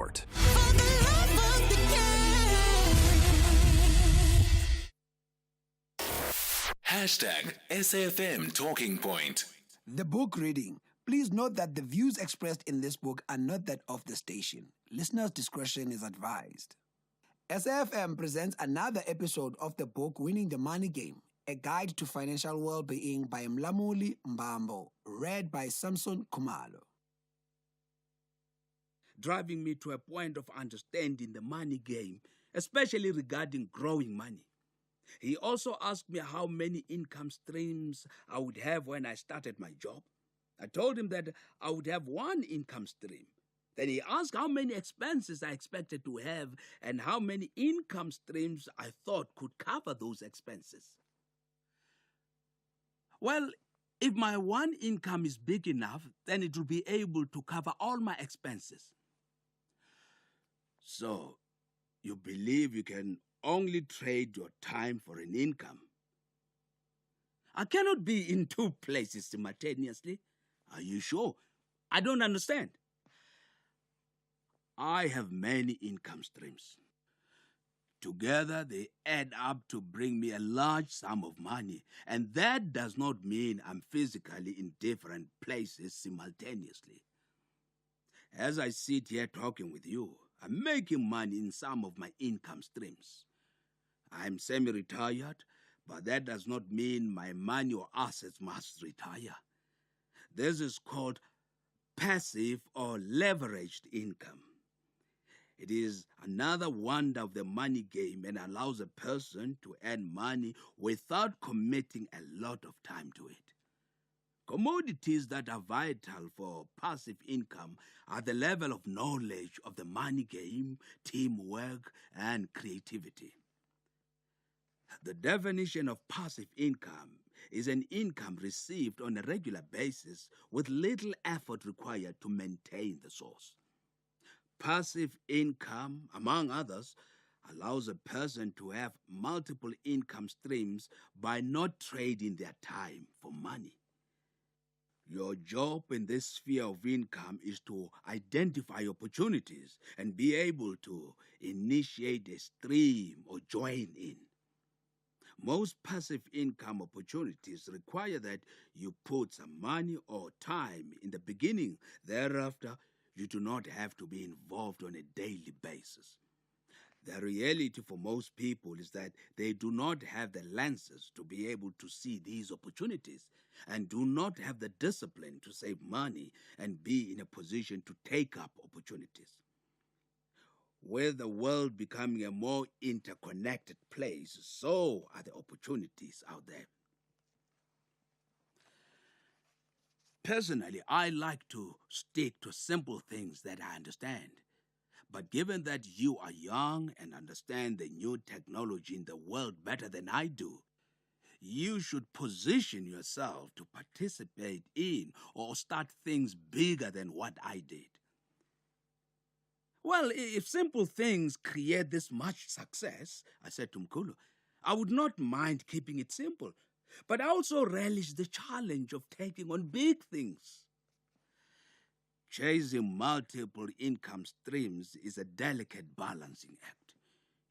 [SPEAKER 4] Hashtag SAFM Talking Point.
[SPEAKER 6] The book reading. Please note that the views expressed in this book are not that of the station. Listeners' discretion is advised. SAFM presents another episode of the book Winning the Money Game, a guide to financial well-being by Mlamuli Mbambo, read by Samson Kumalo.
[SPEAKER 14] Driving me to a point of understanding the money game, especially regarding growing money. He also asked me how many income streams I would have when I started my job. I told him that I would have one income stream. Then he asked how many expenses I expected to have and how many income streams I thought could cover those expenses. Well, if my one income is big enough, then it will be able to cover all my expenses. So, you believe you can only trade your time for an income? I cannot be in two places simultaneously. Are you sure? I don't understand. I have many income streams. Together, they add up to bring me a large sum of money, and that does not mean I'm physically in different places simultaneously. As I sit here talking with you, I'm making money in some of my income streams. I'm semi-retired, but that does not mean my money or assets must retire. This is called passive or leveraged income. It is another wonder of the money game and allows a person to earn money without committing a lot of time to it. Commodities that are vital for passive income are the level of knowledge of the money game, teamwork, and creativity. The definition of passive income is an income received on a regular basis with little effort required to maintain the source. Passive income, among others, allows a person to have multiple income streams by not trading their time for money. Your job in this sphere of income is to identify opportunities and be able to initiate a stream or join in. Most passive income opportunities require that you put some money or time in the beginning. Thereafter, you do not have to be involved on a daily basis. The reality for most people is that they do not have the lenses to be able to see these opportunities and do not have the discipline to save money and be in a position to take up opportunities. With the world becoming a more interconnected place, so are the opportunities out there. Personally, I like to stick to simple things that I understand. But given that you are young and understand the new technology in the world better than I do, you should position yourself to participate in or start things bigger than what I did. Well, if simple things create this much success, I said to Mkulu, I would not mind keeping it simple, but I also relish the challenge of taking on big things. Chasing multiple income streams is a delicate balancing act.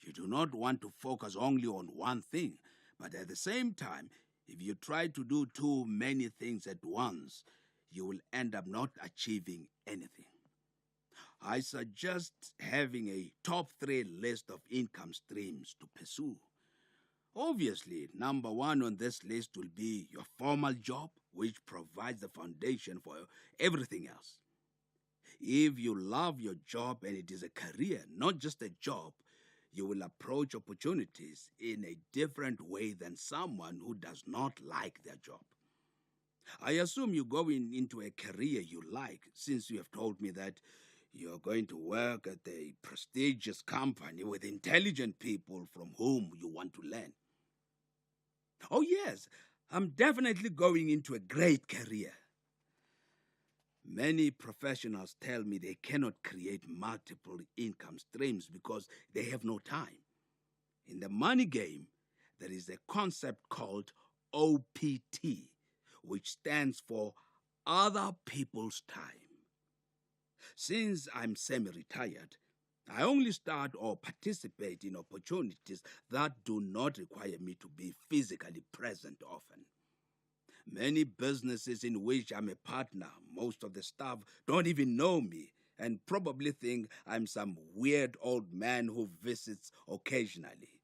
[SPEAKER 14] You do not want to focus only on one thing, but at the same time, If you try to do too many things at once, you will end up not achieving anything. I suggest having a top 3 list of income streams to pursue. Obviously, number 1 on this list will be your formal job, which provides the foundation for everything else. If you love your job and it is a career, not just a job, you will approach opportunities in a different way than someone who does not like their job. I assume you're going into a career you like, since you have told me that you're going to work at a prestigious company with intelligent people from whom you want to learn. Oh yes, I'm definitely going into a great career. Many professionals tell me they cannot create multiple income streams because they have no time. In the money game, there is a concept called OPT, which stands for Other People's Time. Since I'm semi-retired, I only start or participate in opportunities that do not require me to be physically present often. Many businesses in which I'm a partner, most of the staff don't even know me and probably think I'm some weird old man who visits occasionally.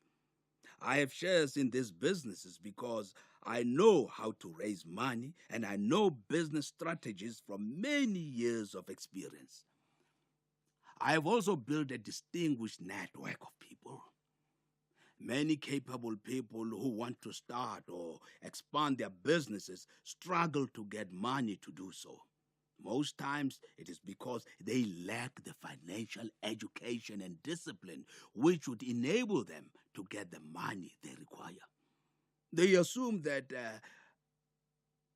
[SPEAKER 14] I have shares in these businesses because I know how to raise money and I know business strategies from many years of experience. I have also built a distinguished network of people. Many capable people who want to start or expand their businesses struggle to get money to do so. Most times, it is because they lack the financial education and discipline which would enable them to get the money they require. They assume that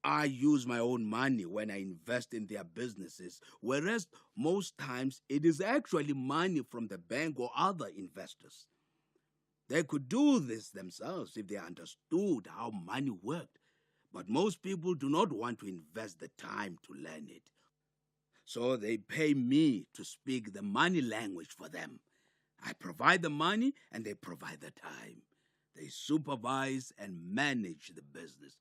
[SPEAKER 14] I use my own money when I invest in their businesses, whereas most times it is actually money from the bank or other investors. They could do this themselves if they understood how money worked, but most people do not want to invest the time to learn it. So they pay me to speak the money language for them. I provide the money and they provide the time. They supervise and manage the business.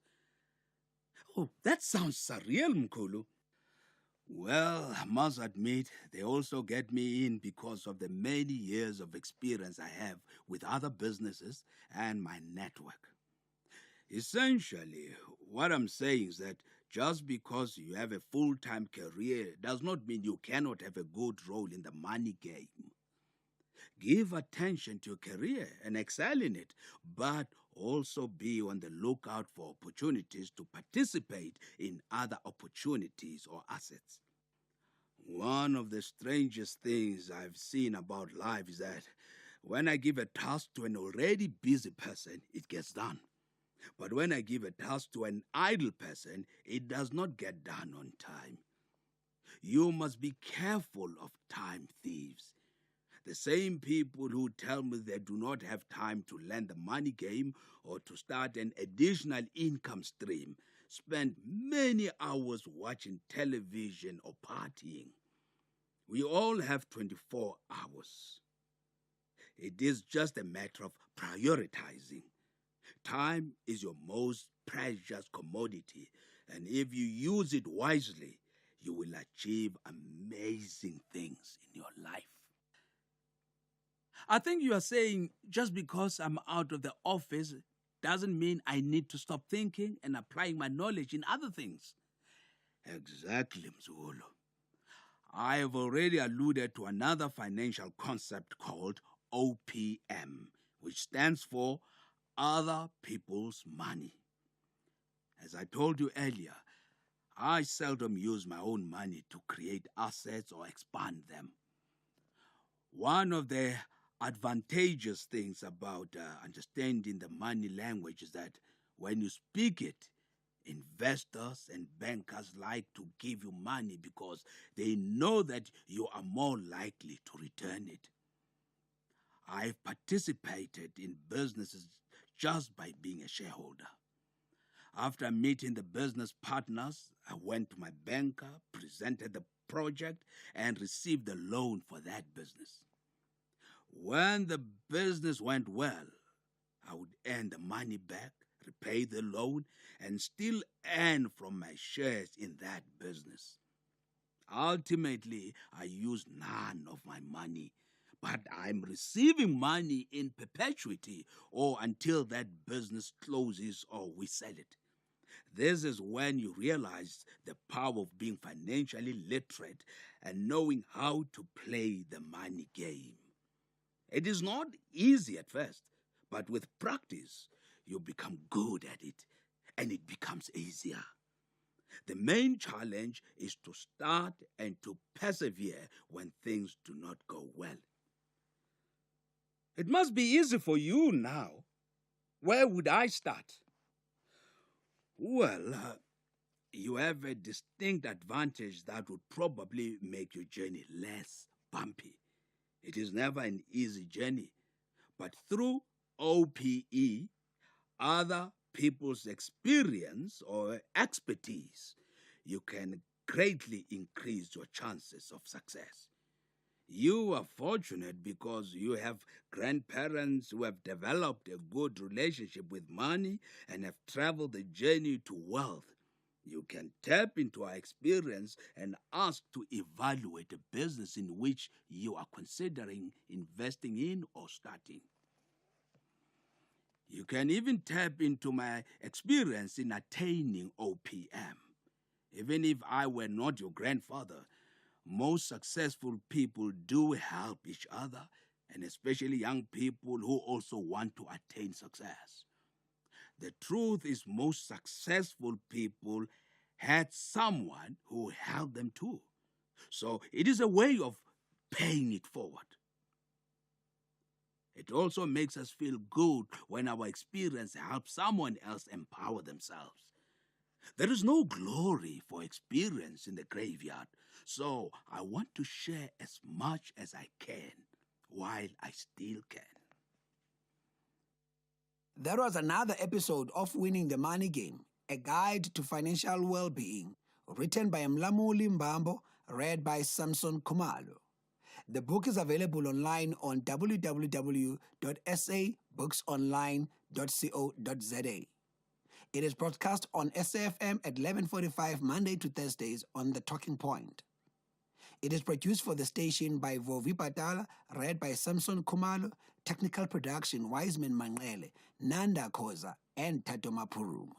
[SPEAKER 14] Oh, that sounds surreal, Mkhulu. Well, I must admit, they also get me in because of the many years of experience I have with other businesses and my network. Essentially, what I'm saying is that just because you have a full-time career does not mean you cannot have a good role in the money game. Give attention to your career and excel in it, but also be on the lookout for opportunities to participate in other opportunities or assets. One of the strangest things I've seen about life is that when I give a task to an already busy person, it gets done. But when I give a task to an idle person, it does not get done on time. You must be careful of time thieves. The same people who tell me they do not have time to learn the money game or to start an additional income stream spend many hours watching television or partying. We all have 24 hours. It is just a matter of prioritizing. Time is your most precious commodity, and if you use it wisely, you will achieve amazing things in your life. I think you are saying just because I'm out of the office doesn't mean I need to stop thinking and applying my knowledge in other things. Exactly, Mzulu. I have already alluded to another financial concept called OPM, which stands for Other People's Money. As I told you earlier, I seldom use my own money to create assets or expand them. One of the advantageous things about understanding the money language is that when you speak it, investors and bankers like to give you money because they know that you are more likely to return it. I've participated in businesses just by being a shareholder. After meeting the business partners, I went to my banker, presented the project, and received a loan for that business. When the business went well, I would earn the money back, repay the loan, and still earn from my shares in that business. Ultimately, I use none of my money, but I'm receiving money in perpetuity or until that business closes or we sell it. This is when you realize the power of being financially literate and knowing how to play the money game. It is not easy at first, but with practice, you become good at it and it becomes easier. The main challenge is to start and to persevere when things do not go well. It must be easy for you now. Where would I start? Well, you have a distinct advantage that would probably make your journey less bumpy. It is never an easy journey, but through OPE, other people's experience or expertise, you can greatly increase your chances of success. You are fortunate because you have grandparents who have developed a good relationship with money and have traveled the journey to wealth. You can tap into our experience and ask to evaluate a business in which you are considering investing in or starting. You can even tap into my experience in attaining OPM. Even if I were not your grandfather, most successful people do help each other, and especially young people who also want to attain success. The truth is most successful people had someone who helped them too. So it is a way of paying it forward. It also makes us feel good when our experience helps someone else empower themselves. There is no glory for experience in the graveyard, so I want to share as much as I can while I still can.
[SPEAKER 6] That was another episode of Winning the Money Game, a guide to financial well-being, written by Mlamuli Mbambo, read by Samson Khumalo. The book is available online on www.sabooksonline.co.za. It is broadcast on SAFM at 11:45 Monday to Thursdays on The Talking Point. It is produced for the station by Vovi Patala, read by Samson Khumalo, technical production Wiseman Manqele, Nanda Khoza, and Tato Mapuruma.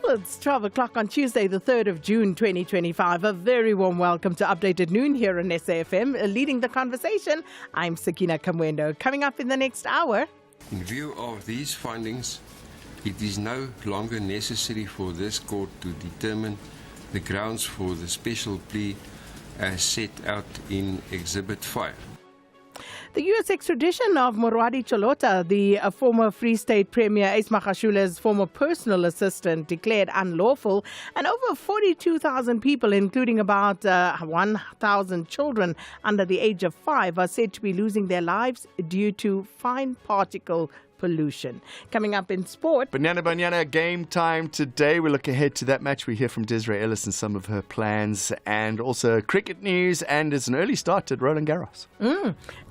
[SPEAKER 10] Well, it's 12 o'clock on Tuesday, the 3rd of June, 2025. A very warm welcome to Updated Noon here on SAFM. Leading the conversation, I'm Sakina Kamwendo. Coming up in the next hour.
[SPEAKER 15] In view of these findings, it is no longer necessary for this court to determine the grounds for the special plea as set out in Exhibit 5.
[SPEAKER 10] The U.S. extradition of Morwadi Cholota, the former Free State Premier Ace Magashula's former personal assistant, declared unlawful, and over 42,000 people, including about 1,000 children under the age of 5, are said to be losing their lives due to fine particle pollution. Coming up in sport.
[SPEAKER 16] Banyana game time today. We look ahead to that match. We hear from Desiree Ellis and some of her plans, and also cricket news, and it's an early start at Roland Garros.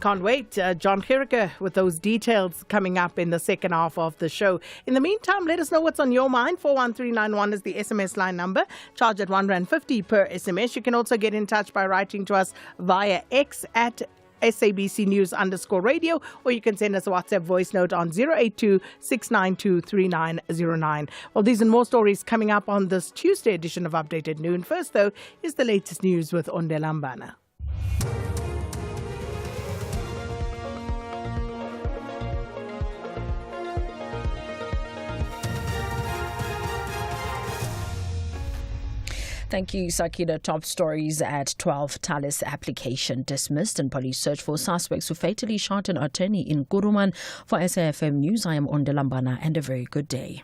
[SPEAKER 10] Can't wait. John Gericke with those details coming up in the second half of the show. In the meantime, let us know what's on your mind. 41391 is the SMS line number. Charge at R1.50 per SMS. You can also get in touch by writing to us via X at SABC News_radio, or you can send us a WhatsApp voice note on 082-692-3909. Well, these and more stories coming up on this Tuesday edition of Updated Noon. First, though, is the latest news with Ondelambana.
[SPEAKER 11] Thank you, Sakina. Top stories at 12. Thales application dismissed and police search for suspects who fatally shot an attorney in Kuruman. For SAFM News, I am Ondelambana, and a very good day.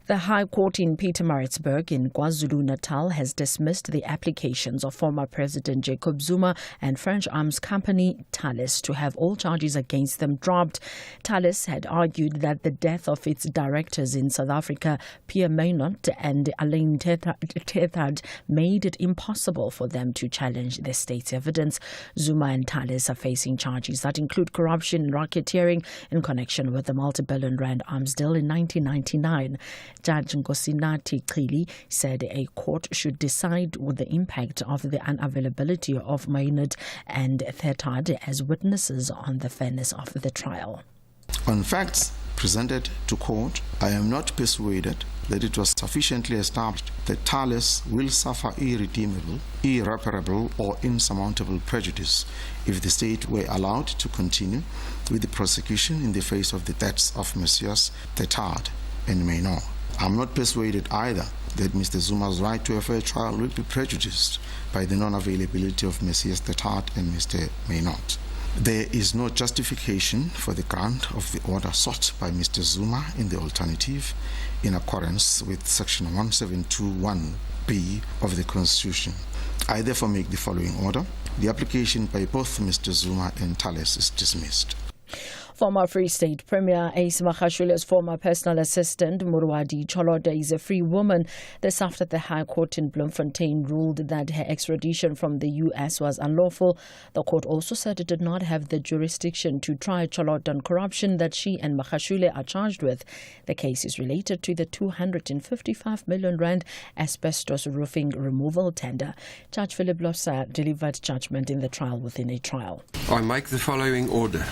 [SPEAKER 11] The High Court in Pietermaritzburg in KwaZulu-Natal has dismissed the applications of former President Jacob Zuma and French arms company Thales to have all charges against them dropped. Thales had argued that the death of its directors in South Africa, Pierre Maynard and Alain Tethard, made it impossible for them to challenge the state's evidence. Zuma and Thales are facing charges that include corruption and racketeering in connection with the multi-billion rand arms deal in 1999. Judge Nkosinati Qili said a court should decide with the impact of the unavailability of Maynard and Thetard as witnesses on the fairness of the trial.
[SPEAKER 17] On facts presented to court, I am not persuaded that it was sufficiently established that Thales will suffer irredeemable, irreparable or insurmountable prejudice if the state were allowed to continue with the prosecution in the face of the deaths of Messieurs Thetard and Maynard. I'm not persuaded either that Mr. Zuma's right to a fair trial will be prejudiced by the non-availability of Messieurs Thetard and Mr. Maynard. There is no justification for the grant of the order sought by Mr. Zuma in the alternative, in accordance with Section 1721B of the Constitution. I therefore make the following order. The application by both Mr. Zuma and Thales is dismissed.
[SPEAKER 11] Former Free State Premier Ace Makhashule's former personal assistant, Murwadi Cholota, is a free woman. This after the High Court in Bloemfontein ruled that her extradition from the U.S. was unlawful. The court also said it did not have the jurisdiction to try Cholota on corruption that she and Makhashule are charged with. The case is related to the 255 million rand asbestos roofing removal tender. Judge Philip Losa delivered judgment in the trial within a trial.
[SPEAKER 15] I make the following order.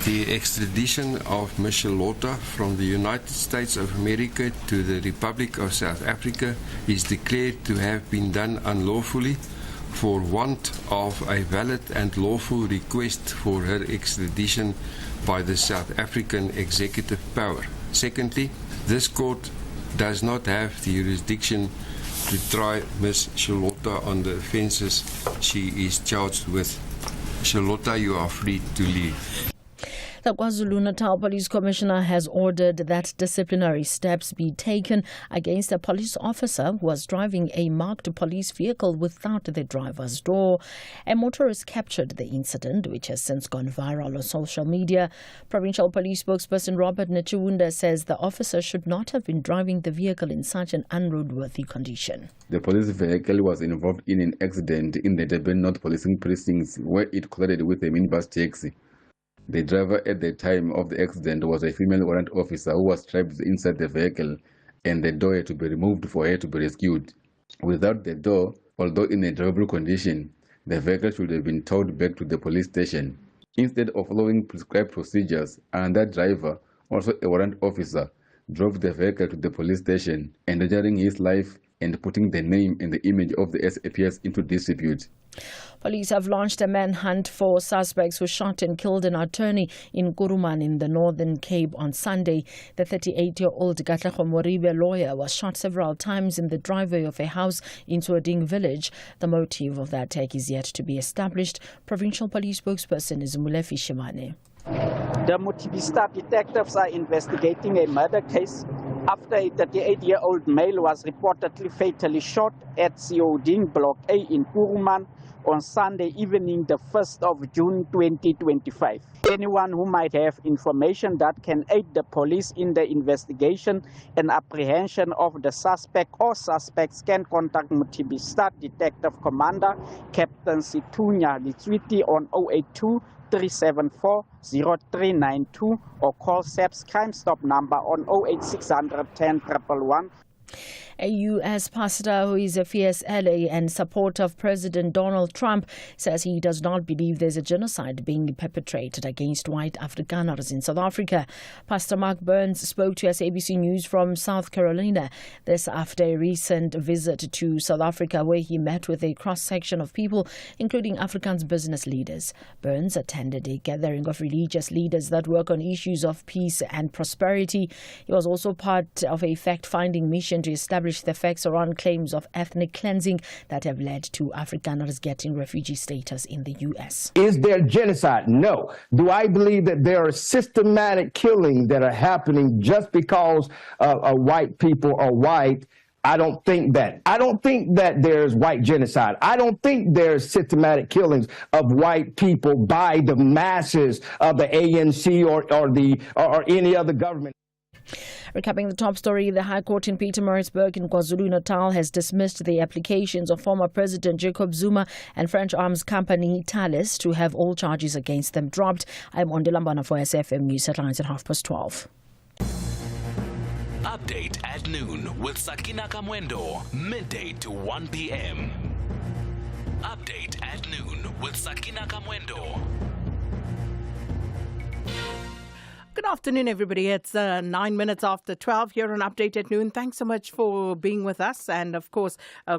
[SPEAKER 15] The extradition of Ms. Charlotta from the United States of America to the Republic of South Africa is declared to have been done unlawfully for want of a valid and lawful request for her extradition by the South African executive power. Secondly, this court does not have the jurisdiction to try Ms. Charlotta on the offences she is charged with. Charlotta, you are free to leave.
[SPEAKER 11] The KwaZulu-Natal Police Commissioner has ordered that disciplinary steps be taken against a police officer who was driving a marked police vehicle without the driver's door. A motorist captured the incident, which has since gone viral on social media. Provincial Police spokesperson Robert Nechewunda says the officer should not have been driving the vehicle in such an unroadworthy condition.
[SPEAKER 19] The police vehicle was involved in an accident in the Durban North Policing Precincts where it collided with a minibus taxi. The driver at the time of the accident was a female warrant officer who was trapped inside the vehicle and the door had to be removed for her to be rescued. Without the door, although in a drivable condition, the vehicle should have been towed back to the police station. Instead of following prescribed procedures, another driver, also a warrant officer, drove the vehicle to the police station, endangering his life and putting the name and the image of the SAPS into disrepute.
[SPEAKER 11] Police have launched a manhunt for suspects who shot and killed an attorney in Kuruman in the Northern Cape on Sunday. The 38-year-old Katlego Moribe lawyer was shot several times in the driveway of a house in Suading village. The motive of the attack is yet to be established. Provincial Police spokesperson is Mulefi Shimane.
[SPEAKER 20] The Mutibista detectives are investigating a murder case after a 38-year-old male was reportedly fatally shot at Suading Block A in Kuruman on Sunday evening, the 1st of June 2025. Anyone who might have information that can aid the police in the investigation and apprehension of the suspect or suspects can contact Mutibista Detective Commander Captain Situnya Litswiti on 082 374 0392 or call SAP's Crime Stop number on 08610 111.
[SPEAKER 11] A U.S. pastor who is a fierce ally and supporter of President Donald Trump says he does not believe there's a genocide being perpetrated against white Afrikaners in South Africa. Pastor Mark Burns spoke to SABC News from South Carolina. This after a recent visit to South Africa where he met with a cross-section of people, including Afrikaans business leaders. Burns attended a gathering of religious leaders that work on issues of peace and prosperity. He was also part of a fact-finding mission to establish establish the facts around claims of ethnic cleansing that have led to Afrikaners getting refugee status in the U.S.
[SPEAKER 5] Is there genocide? No. Do I believe that there are systematic killings that are happening just because white people are white? I don't think that. I don't think that there's white genocide. I don't think there's systematic killings of white people by the masses of the ANC or any other government.
[SPEAKER 11] Recapping the top story, the High Court in Pietermaritzburg in KwaZulu-Natal has dismissed the applications of former President Jacob Zuma and French arms company Thales to have all charges against them dropped. I'm Ondilambana for SFM News Headlines at 12:30.
[SPEAKER 4] Update at noon with Sakina Kamwendo, midday to 1 p.m. Update at noon with Sakina Kamwendo.
[SPEAKER 10] Good afternoon, everybody. It's 9 minutes after 12 here on Update at Noon. Thanks so much for being with us. And, of course,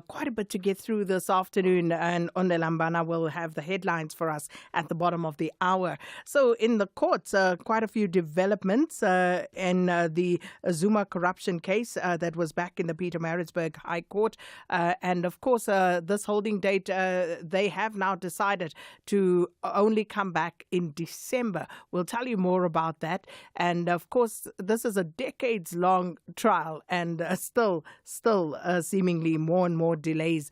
[SPEAKER 10] quite a bit to get through this afternoon. And Ondilambana will have the headlines for us at the bottom of the hour. So, in the courts, quite a few developments in the Zuma corruption case that was back in the Pietermaritzburg High Court. And, of course, this holding date, they have now decided to only come back in December. We'll tell you more about that. And of course, this is a decades-long trial, and still seemingly more and more delays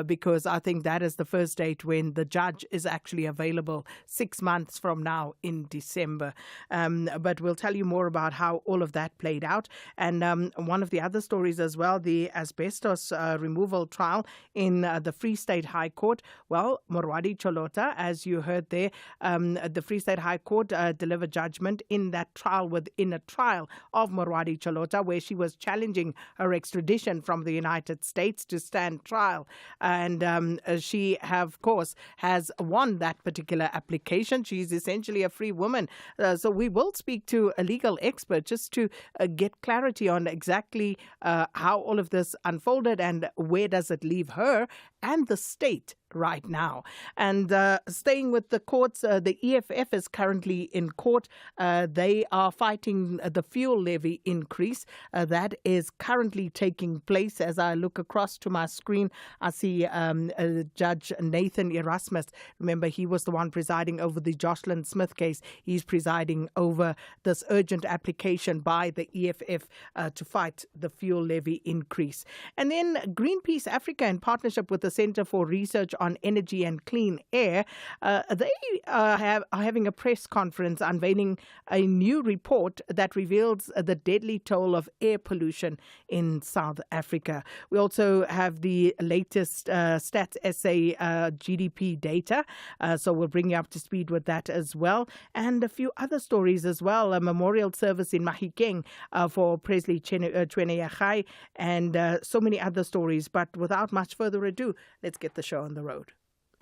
[SPEAKER 10] because I think that is the first date when the judge is actually available 6 months from now in December. But we'll tell you more about how all of that played out. And one of the other stories as well, the asbestos removal trial in the Free State High Court. Well, Morwadi Cholota, as you heard there, the Free State High Court delivered judgment in that trial within a trial of Morwadi Cholota, where she was challenging her extradition from the United States to stand trial. And she, of course, has won that particular application. She's essentially a free woman. So we will speak to a legal expert just to get clarity on exactly how all of this unfolded and where does it leave her and the state right now. And staying with the courts, the EFF is currently in court. They are fighting the fuel levy increase that is currently taking place. As I look across to my screen, I see Judge Nathan Erasmus. Remember, he was the one presiding over the Jocelyn Smith case. He's presiding over this urgent application by the EFF to fight the fuel levy increase. And then Greenpeace Africa, in partnership with the Center for Research on Energy and Clean Air, they are having a press conference unveiling a new report that reveals the deadly toll of air pollution in South Africa. We also have the latest Stats SA GDP data, so we'll bring you up to speed with that as well. And a few other stories as well, a memorial service in Mahikeng for Presley Chweneyachai, and so many other stories. But without much further ado, let's get the show on the road.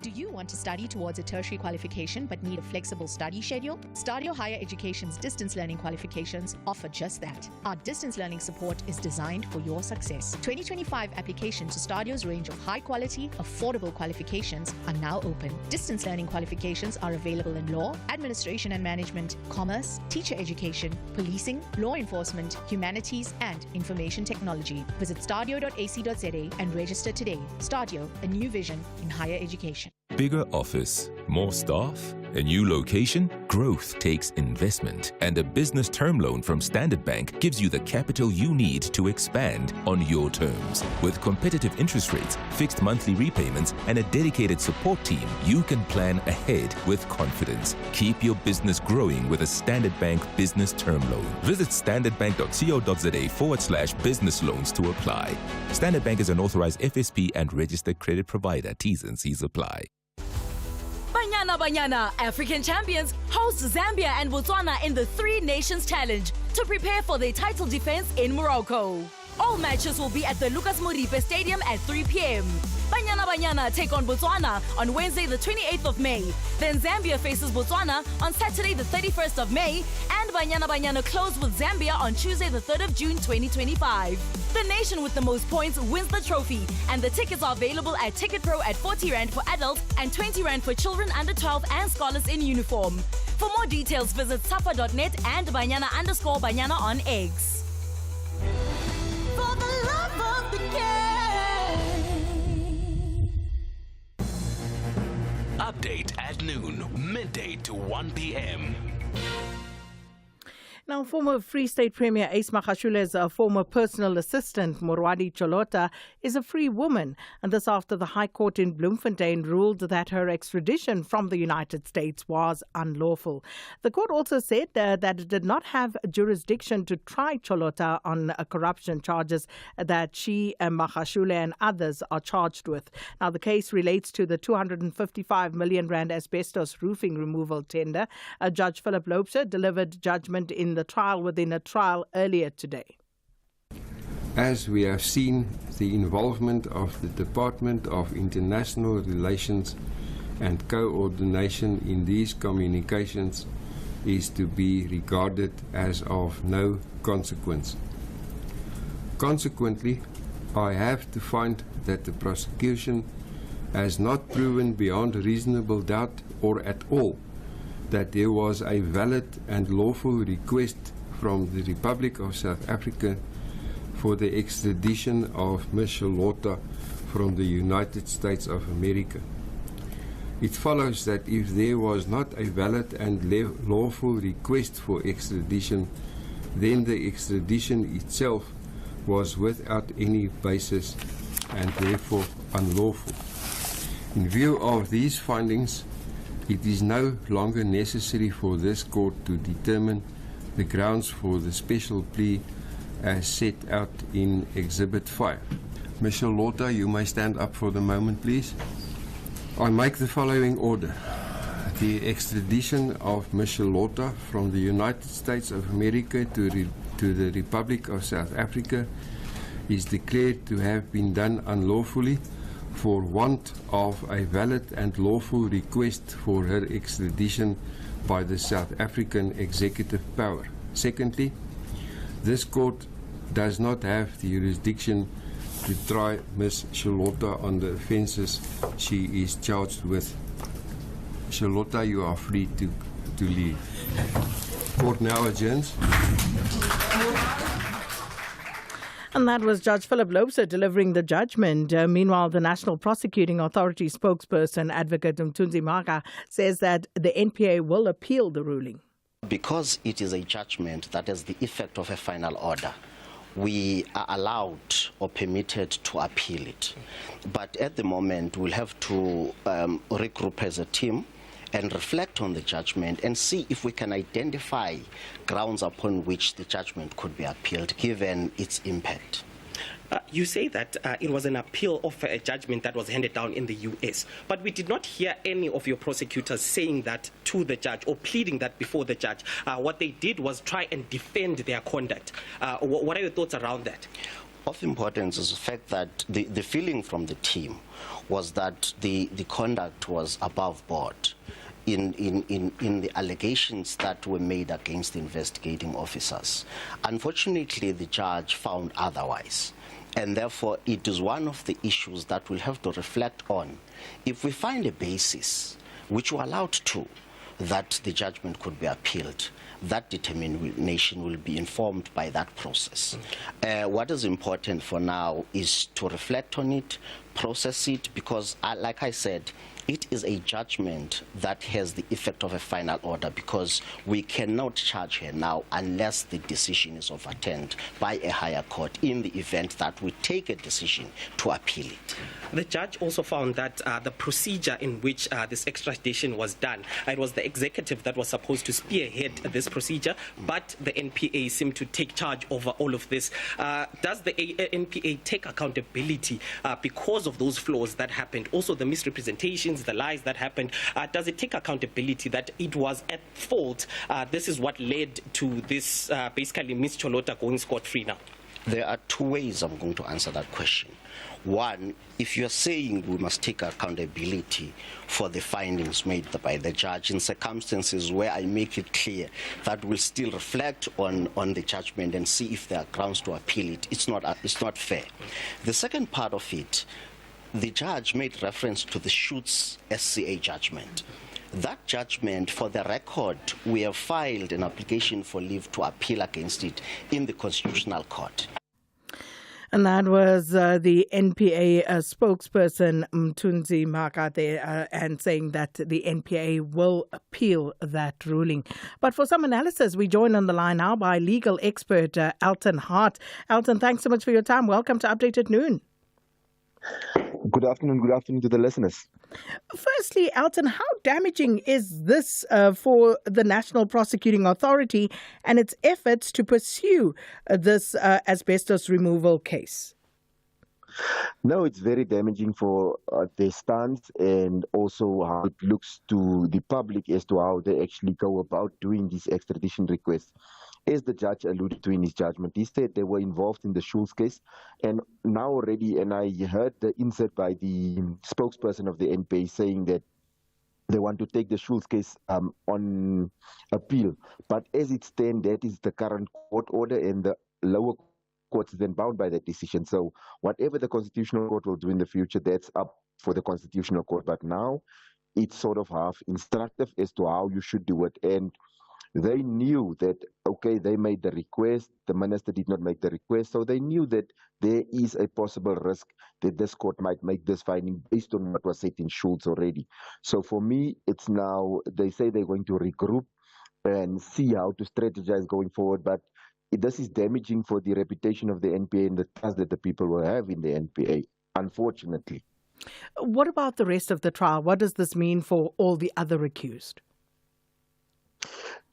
[SPEAKER 7] Do you want to study towards a tertiary qualification but need a flexible study schedule? Stadio Higher Education's distance learning qualifications offer just that. Our distance learning support is designed for your success. 2025 applications to Stadio's range of high-quality, affordable qualifications are now open. Distance learning qualifications are available in law, administration and management, commerce, teacher education, policing, law enforcement, humanities, and information technology. Visit stadio.ac.za and register today. Stadio, a new vision in higher education.
[SPEAKER 21] Bigger office, more staff, a new location? Growth takes investment, and a business term loan from Standard Bank gives you the capital you need to expand on your terms. With competitive interest rates, fixed monthly repayments, and a dedicated support team, you can plan ahead with confidence. Keep your business growing with a Standard Bank business term loan. Visit standardbank.co.za/business loans to apply. Standard Bank is an authorized FSP and registered credit provider. T's and C's apply.
[SPEAKER 8] Banyana, African champions host Zambia and Botswana in the Three Nations Challenge to prepare for their title defense in Morocco. All matches will be at the Lucas Moripe Stadium at 3 p.m. Banyana take on Botswana on Wednesday the 28th of May. Then Zambia faces Botswana on Saturday the 31st of May. And Banyana close with Zambia on Tuesday the 3rd of June 2025. The nation with the most points wins the trophy. And the tickets are available at Ticket Pro at 40 Rand for adults and 20 Rand for children under 12 and scholars in uniform. For more details, visit safa.net and Banyana_Banyana on X.
[SPEAKER 24] For the love of the
[SPEAKER 4] at noon, midday to 1 p.m.
[SPEAKER 10] Now, former Free State Premier Ace Magashule's former personal assistant, Morwadi Cholota, is a free woman, and this after the High Court in Bloemfontein ruled that her extradition from the United States was unlawful. The court also said that it did not have jurisdiction to try Cholota on corruption charges that she, Magashule and others are charged with. Now, the case relates to the 255 million rand asbestos roofing removal tender. Judge Philip Loubser delivered judgment in the trial within a trial earlier today.
[SPEAKER 15] As we have seen, the involvement of the Department of International Relations and coordination in these communications is to be regarded as of no consequence. Consequently, I have to find that the prosecution has not proven beyond reasonable doubt or at all that there was a valid and lawful request from the Republic of South Africa for the extradition of Ms. Cholota from the United States of America. It follows that if there was not a valid and lawful request for extradition, then the extradition itself was without any basis and therefore unlawful. In view of these findings, it is no longer necessary for this court to determine the grounds for the special plea as set out in Exhibit 5. Ms. Cholota, you may stand up for the moment, please. I make the following order. The extradition of Ms. Cholota from the United States of America to the Republic of South Africa is declared to have been done unlawfully for want of a valid and lawful request for her extradition by the South African executive power. Secondly, this court does not have the jurisdiction to try Ms. Cholota on the offences she is charged with. Cholota, you are free to leave. Court now adjourns.
[SPEAKER 10] And that was Judge Philip Loubser delivering the judgment. Meanwhile, the National Prosecuting Authority spokesperson, Advocate Mthunzi Maga, says that the NPA will appeal the ruling.
[SPEAKER 12] Because it is a judgment that has the effect of a final order, we are allowed or permitted to appeal it. But at the moment, we'll have to regroup as a team and reflect on the judgment and see if we can identify grounds upon which the judgment could be appealed, given its impact.
[SPEAKER 18] You say that it was an appeal of a judgment that was handed down in the U.S., but we did not hear any of your prosecutors saying that to the judge or pleading that before the judge. What they did was try and defend their conduct. What are your thoughts around that?
[SPEAKER 12] Of importance is the fact that the feeling from the team was that the conduct was above board in the allegations that were made against the investigating officers. Unfortunately, the judge found otherwise. And therefore, it is one of the issues that we'll have to reflect on. If we find a basis, which we're allowed to, that the judgment could be appealed, that determination will be informed by that process. What is important for now is to reflect on it, process it, because, like I said, it is a judgment that has the effect of a final order, because we cannot charge her now unless the decision is overturned by a higher court in the event that we take a decision to appeal it.
[SPEAKER 18] The judge also found that the procedure in which this extradition was done, it was the executive that was supposed to spearhead this procedure, but the NPA seemed to take charge over all of this. Does the NPA take accountability because of those flaws that happened? Also the misrepresentations, the lies that happened, does it take accountability that it was at fault? This is what led to this, basically Ms. Cholota going scot-free now.
[SPEAKER 12] There are two ways I'm going to answer that question. One, if you're saying we must take accountability for the findings made by the judge in circumstances where I make it clear that we'll still reflect on the judgment and see if there are grounds to appeal it, it's not fair. The second part of it, the judge made reference to the Schutz SCA judgment. That judgment, for the record, we have filed an application for leave to appeal against it in the Constitutional Court.
[SPEAKER 10] And that was the NPA spokesperson Mthunzi Makate and saying that the NPA will appeal that ruling. But for some analysis, we join on the line now by legal expert Alton Hart. Alton, thanks so much for your time. Welcome to Update at Noon.
[SPEAKER 9] Good afternoon to the listeners.
[SPEAKER 10] Firstly, Alton, how damaging is this for the National Prosecuting Authority and its efforts to pursue this asbestos removal case?
[SPEAKER 9] No, it's very damaging for their stance and also how it looks to the public as to how they actually go about doing these extradition requests. As the judge alluded to in his judgment, he said they were involved in the Schulz case, and now already, and I heard the insert by the spokesperson of the NPA saying that they want to take the Schulz case on appeal. But as it stands, that is the current court order, and the lower court is then bound by that decision. So whatever the Constitutional Court will do in the future, that's up for the Constitutional Court. But now it's sort of half instructive as to how you should do it. And they knew that, okay, they made the request, the minister did not make the request, so they knew that there is a possible risk that this court might make this finding based on what was said in Schulz already. So for me, it's now, they say they're going to regroup and see how to strategize going forward, but this is damaging for the reputation of the NPA and the trust that the people will have in the NPA, unfortunately.
[SPEAKER 10] What about the rest of the trial? What does this mean for all the other accused?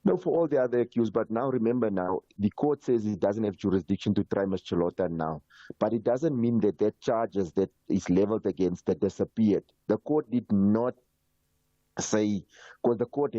[SPEAKER 9] No, for all the other accused, but now remember the court says it doesn't have jurisdiction to try Ms. Chilota now. But it doesn't mean that charges that is leveled against that disappeared. The court did not say, because the court